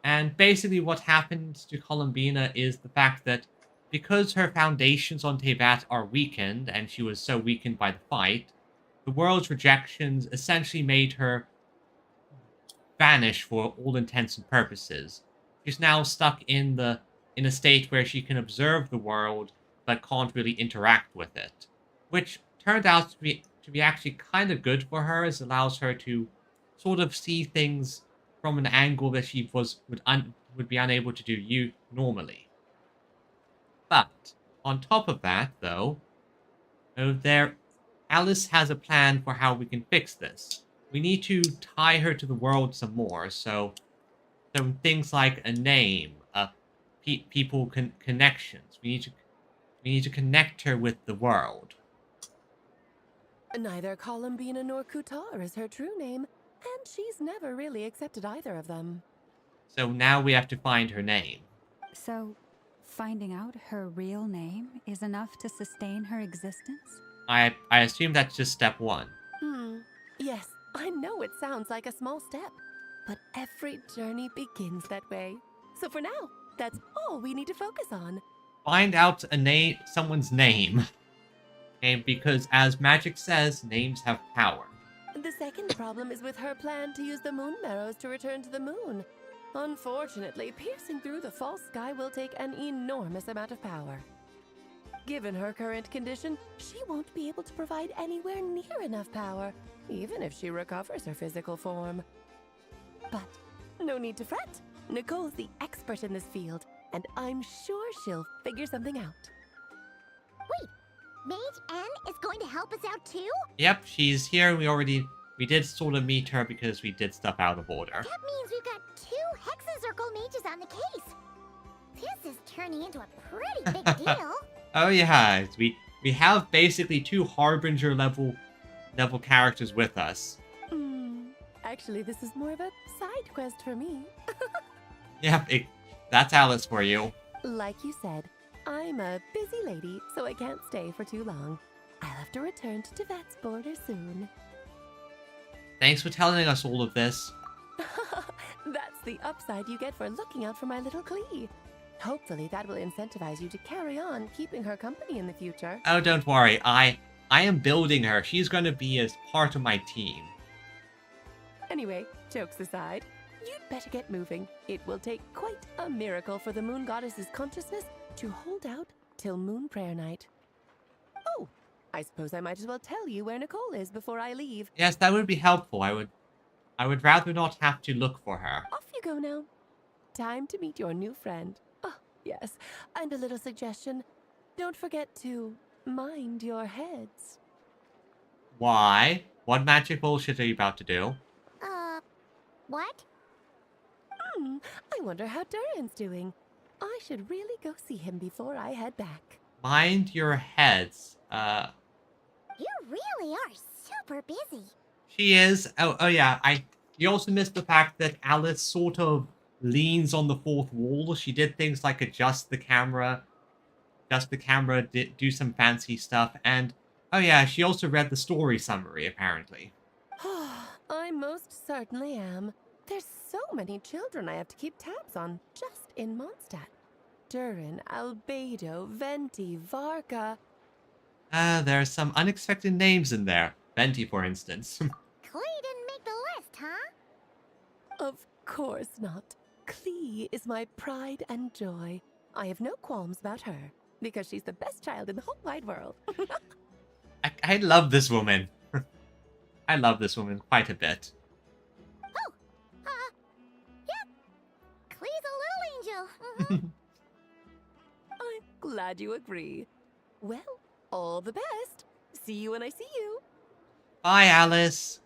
A: And basically what happened to Columbina is the fact that because her foundations on Teyvat are weakened, and she was so weakened by the fight, the world's rejections essentially made her vanish for all intents and purposes. She's now stuck in a state where she can observe the world, but can't really interact with it. Which turned out to be actually kind of good for her, as it allows her to sort of see things from an angle that she would be unable to do normally. But on top of that, though, Alice has a plan for how we can fix this. We need to tie her to the world some more, so things like a name, connections. We need to connect her with the world.
M: Neither Columbina nor Kutar is her true name, and she's never really accepted either of them.
A: So now we have to find her name.
G: So, finding out her real name is enough to sustain her existence?
A: I assume that's just step one.
M: Yes, I know it sounds like a small step, but every journey begins that way. So for now, that's all we need to focus on.
A: Find out someone's name. Okay, because as magic says, names have power.
M: The second problem is with her plan to use the moon marrows to return to the moon. Unfortunately, piercing through the false sky will take an enormous amount of power. Given her current condition, she won't be able to provide anywhere near enough power, even if she recovers her physical form. But no need to fret. Nicole's the expert in this field, and I'm sure she'll figure something out.
C: Wait, Mage N is going to help us out too?
A: Yep, she's here. We did sort of meet her because we did stuff out of order.
C: That means we've got 2 Hexacircle mages on the case. This is turning into a pretty big deal.
A: Oh yeah, we have basically 2 Harbinger level characters with us.
M: Actually, this is more of a side quest for me.
A: Yep, that's Alice for you.
M: Like you said, I'm a busy lady, so I can't stay for too long. I'll have to return to Tibet's border soon.
A: Thanks for telling us all of this.
M: That's the upside you get for looking out for my little Klee. Hopefully that will incentivize you to carry on keeping her company in the future.
A: Oh, don't worry. I am building her. She's going to be as part of my team.
M: Anyway, jokes aside, you'd better get moving. It will take quite a miracle for the Moon Goddess's consciousness to hold out till Moon Prayer Night. Oh, I suppose I might as well tell you where Nicole is before I leave.
A: Yes, that would be helpful. I would rather not have to look for her.
M: Off you go now. Time to meet your new friend. Oh, yes, and a little suggestion. Don't forget to mind your heads.
A: Why? What magic bullshit are you about to do?
C: What?
M: I wonder how Durin's doing. I should really go see him before I head back.
A: Mind your heads.
C: You really are super busy.
A: She is. Oh yeah. You also missed the fact that Alice sort of leans on the 4th wall. She did things like adjust the camera, do some fancy stuff, and oh yeah, she also read the story summary apparently.
M: I most certainly am. There's so many children I have to keep tabs on just in Mondstadt. Durin, Albedo, Venti, Varka.
A: There are some unexpected names in there. Venti, for instance.
C: Klee didn't make the list, huh?
M: Of course not. Klee is my pride and joy. I have no qualms about her, because she's the best child in the whole wide world.
A: I love this woman. I love this woman quite a bit.
C: Yep. Klee's a little angel.
M: I'm glad you agree. Well, all the best. See you when I see you.
A: Bye, Alice.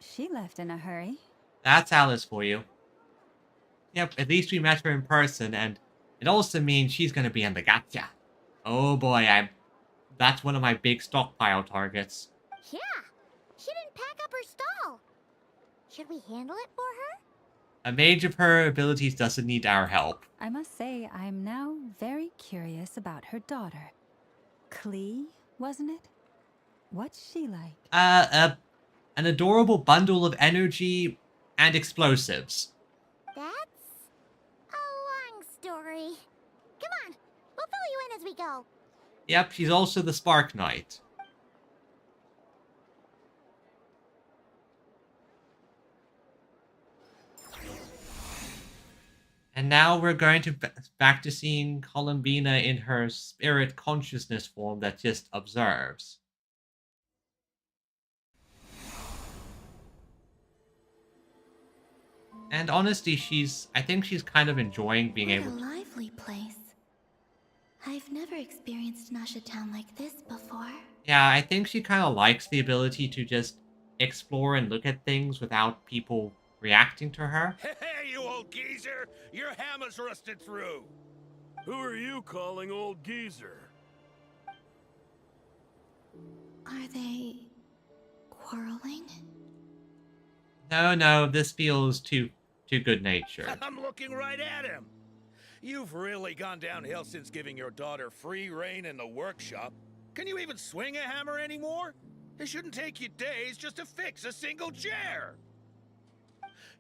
G: She left in a hurry.
A: That's Alice for you. Yep, at least we met her in person, and it also means she's gonna be in the gacha. Oh boy, that's one of my big stockpile targets.
C: Yeah, she didn't pack up her stall. Should we handle it for her?
A: A mage of her abilities doesn't need our help.
G: I must say, I'm now very curious about her daughter. Klee, wasn't it? What's she like?
A: An adorable bundle of energy and explosives.
C: That's a long story. Come on, we'll fill you in as we go.
A: Yep, she's also the Spark Knight. And now we're going to back to seeing Columbina in her spirit consciousness form that just observes. And honestly, I think she's kind of enjoying being able to...
D: What a lively place. I've never experienced Nasha Town like this before.
A: Yeah, I think she kind of likes the ability to just explore and look at things without people reacting to her.
F: Hey, you old geezer! Your hammer's rusted through! Who are you calling old geezer?
D: Are they quarreling?
A: No, this feels too good-natured.
F: I'm looking right at him. You've really gone downhill since giving your daughter free reign in the workshop. Can you even swing a hammer anymore? It shouldn't take you days just to fix a single chair.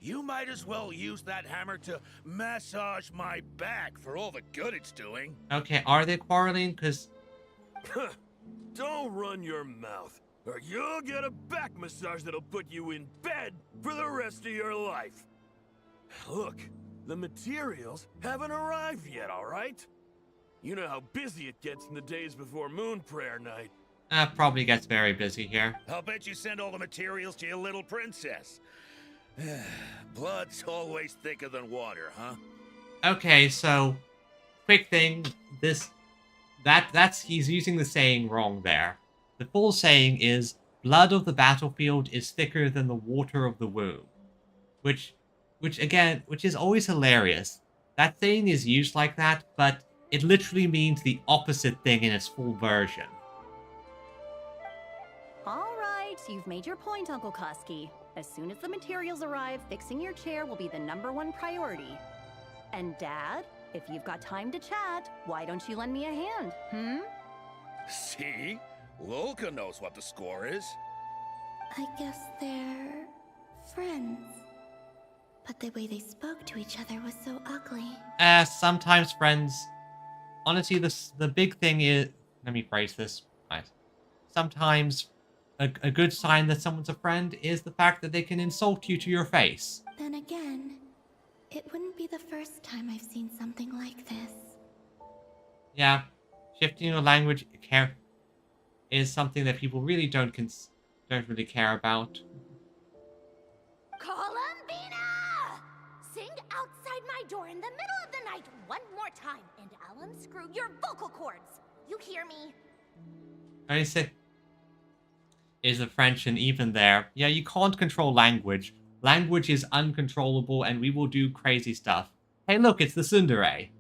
F: You might as well use that hammer to massage my back for all the good it's doing.
A: Okay, are they quarreling? Because...
F: Don't run your mouth. or you'll get a back massage that'll put you in bed for the rest of your life. Look, the materials haven't arrived yet, all right? You know how busy it gets in the days before Moon Prayer Night.
A: Probably gets very busy here.
F: I'll bet you send all the materials to your little princess. Blood's always thicker than water, huh?
A: Okay, so quick thing, that's he's using the saying wrong there. The full saying is blood of the battlefield is thicker than the water of the womb. Which is always hilarious. That saying is used like that, but it literally means the opposite thing in its full version.
R: All right, you've made your point, Uncle Koski. As soon as the materials arrive, fixing your chair will be the #1 priority. And Dad, if you've got time to chat, why don't you lend me a hand,
F: See? Lolka knows what the score is.
D: I guess they're friends. But the way they spoke to each other was so ugly.
A: Sometimes friends... Honestly, the big thing is... Let me phrase this. Nice. Sometimes a good sign that someone's a friend is the fact that they can insult you to your face.
D: Then again, it wouldn't be the first time I've seen something like this.
A: Yeah, shifting your language is something that people really don't really care about.
O: Columbina! Sing outside my door in the middle of the night one more time, and I'll unscrew your vocal cords. You hear me?
A: I say, is the French, and even there, yeah, you can't control language. Language is uncontrollable, and we will do crazy stuff. Hey, look, it's the tsundere.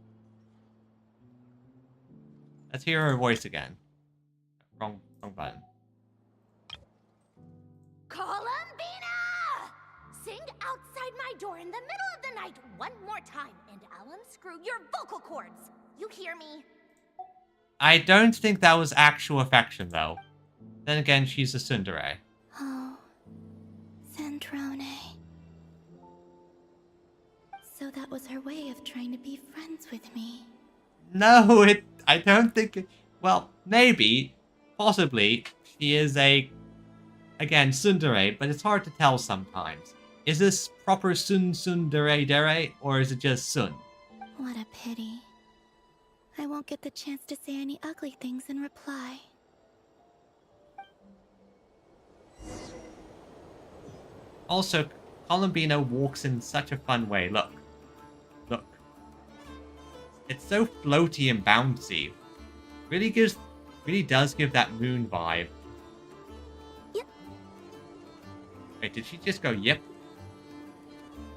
A: Let's hear her voice again. Wrong button.
O: Columbina! Sing outside my door in the middle of the night one more time, and I'll unscrew your vocal cords. You hear me?
A: I don't think that was actual affection, though. Then again, she's a tsundere.
D: Oh, Sandrone. So that was her way of trying to be friends with me.
A: No, I don't think it... Well, maybe. Possibly. She is again, tsundere, but it's hard to tell sometimes. Is this proper tsundere dere, or is it just sun?
D: What a pity. I won't get the chance to say any ugly things in reply.
A: Also, Columbina walks in such a fun way. Look. Look. It's so floaty and bouncy. Really does give that moon vibe.
D: Yep.
A: Wait, did she just go yep?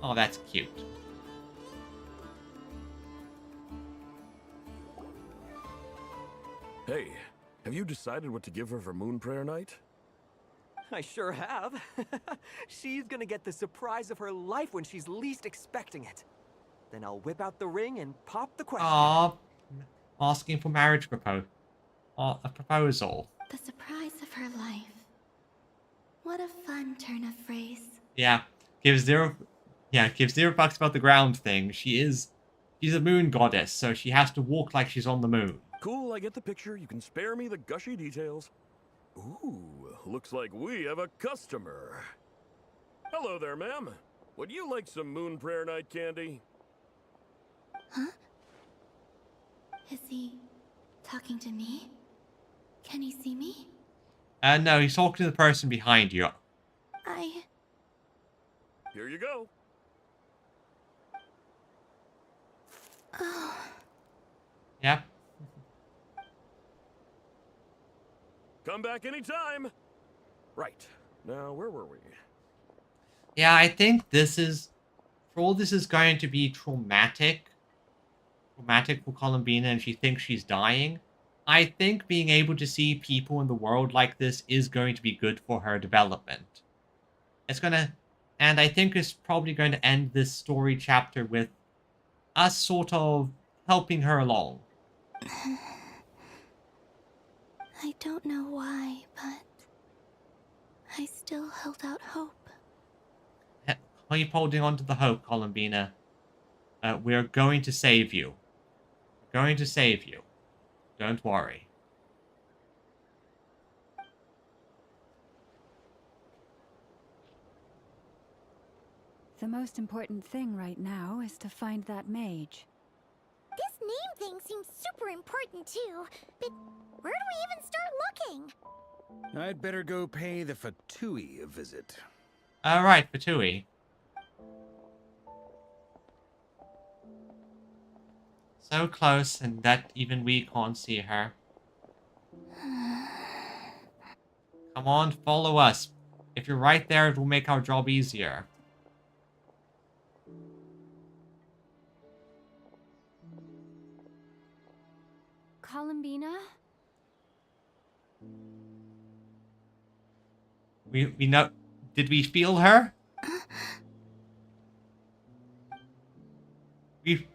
A: Oh, that's cute.
F: Hey, have you decided what to give her for Moon Prayer Night?
S: I sure have. She's gonna get the surprise of her life when she's least expecting it. Then I'll whip out the ring and pop the question.
A: Aww. Asking for marriage a proposal.
D: The surprise of her life. What a fun turn of phrase.
A: Yeah. Give zero fucks about the ground thing. She's a moon goddess, so she has to walk like she's on the moon.
F: Cool, I get the picture. You can spare me the gushy details. Ooh, looks like we have a customer. Hello there, ma'am. Would you like some Moon Prayer Night candy?
D: Huh? Is he talking to me? Can he see me?
A: No, he's talking to the person behind you.
F: Here you go.
D: Oh.
A: Yep.
F: Come back anytime. Right. Now, where were we?
A: Yeah, I think this is going to be traumatic for Columbina, and she thinks she's dying. I think being able to see people in the world like this is going to be good for her development. And I think it's probably going to end this story chapter with us sort of helping her along.
D: I don't know why, but I still held out hope.
A: Keep holding on to the hope, Columbina. We're going to save you. We're going to save you. Don't worry.
G: The most important thing right now is to find that mage.
C: This name thing seems super important too, but where do we even start looking?
F: I'd better go pay the Fatui a visit.
A: Alright, Fatui. So close, and that even we can't see her. Come on, follow us. If you're right there, it will make our job easier.
E: Columbina?
A: We know... Did we feel her? We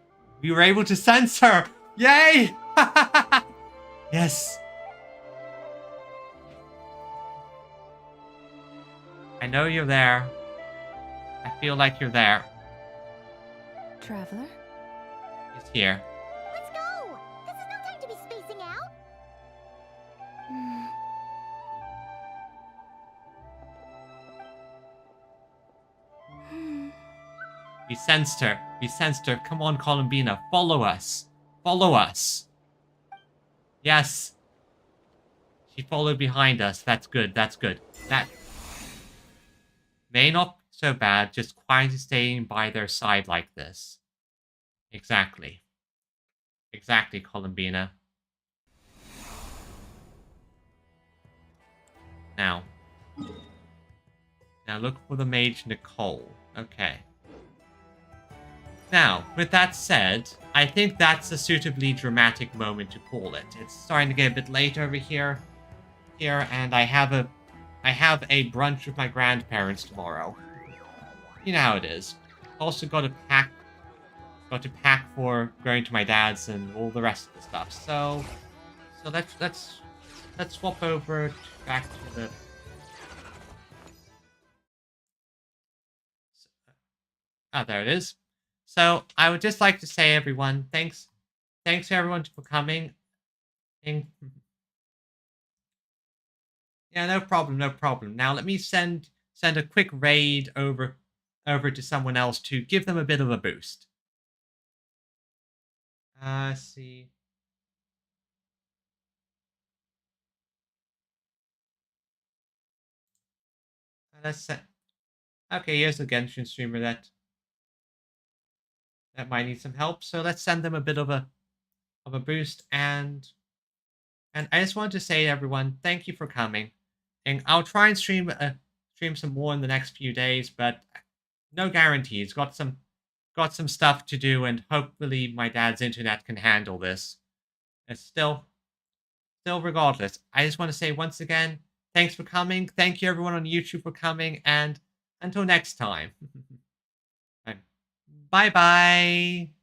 A: were able to sense her! Yay! Yes. I know you're there. I feel like you're there.
G: Traveler?
A: He's here.
C: Let's go! This is no time to be spacing out!
A: We sensed her. We sensed her. Come on, Columbina. Follow us. Follow us. Yes. She followed behind us. That's good. That's good. That may not be so bad. Just quietly staying by their side like this. Exactly. Exactly, Columbina. Now look for the mage Nicole. Okay. Now, with that said, I think that's a suitably dramatic moment to call it. It's starting to get a bit late over here, and I have a brunch with my grandparents tomorrow. You know how it is. Also got to pack for going to my dad's and all the rest of the stuff. So let's swap over back to the. Ah, there it is. So I would just like to say, everyone, thanks to everyone for coming. Yeah, no problem. Now let me send a quick raid over to someone else to give them a bit of a boost. Let's see. Okay, here's a Genshin streamer that might need some help. So let's send them a bit of a boost, and I just wanted to say, everyone, thank you for coming. And I'll try and stream some more in the next few days, but no guarantees. Got some stuff to do, and hopefully my dad's internet can handle this. And still regardless, I just want to say once again, thanks for coming. Thank you everyone on YouTube for coming, and until next time. Bye bye.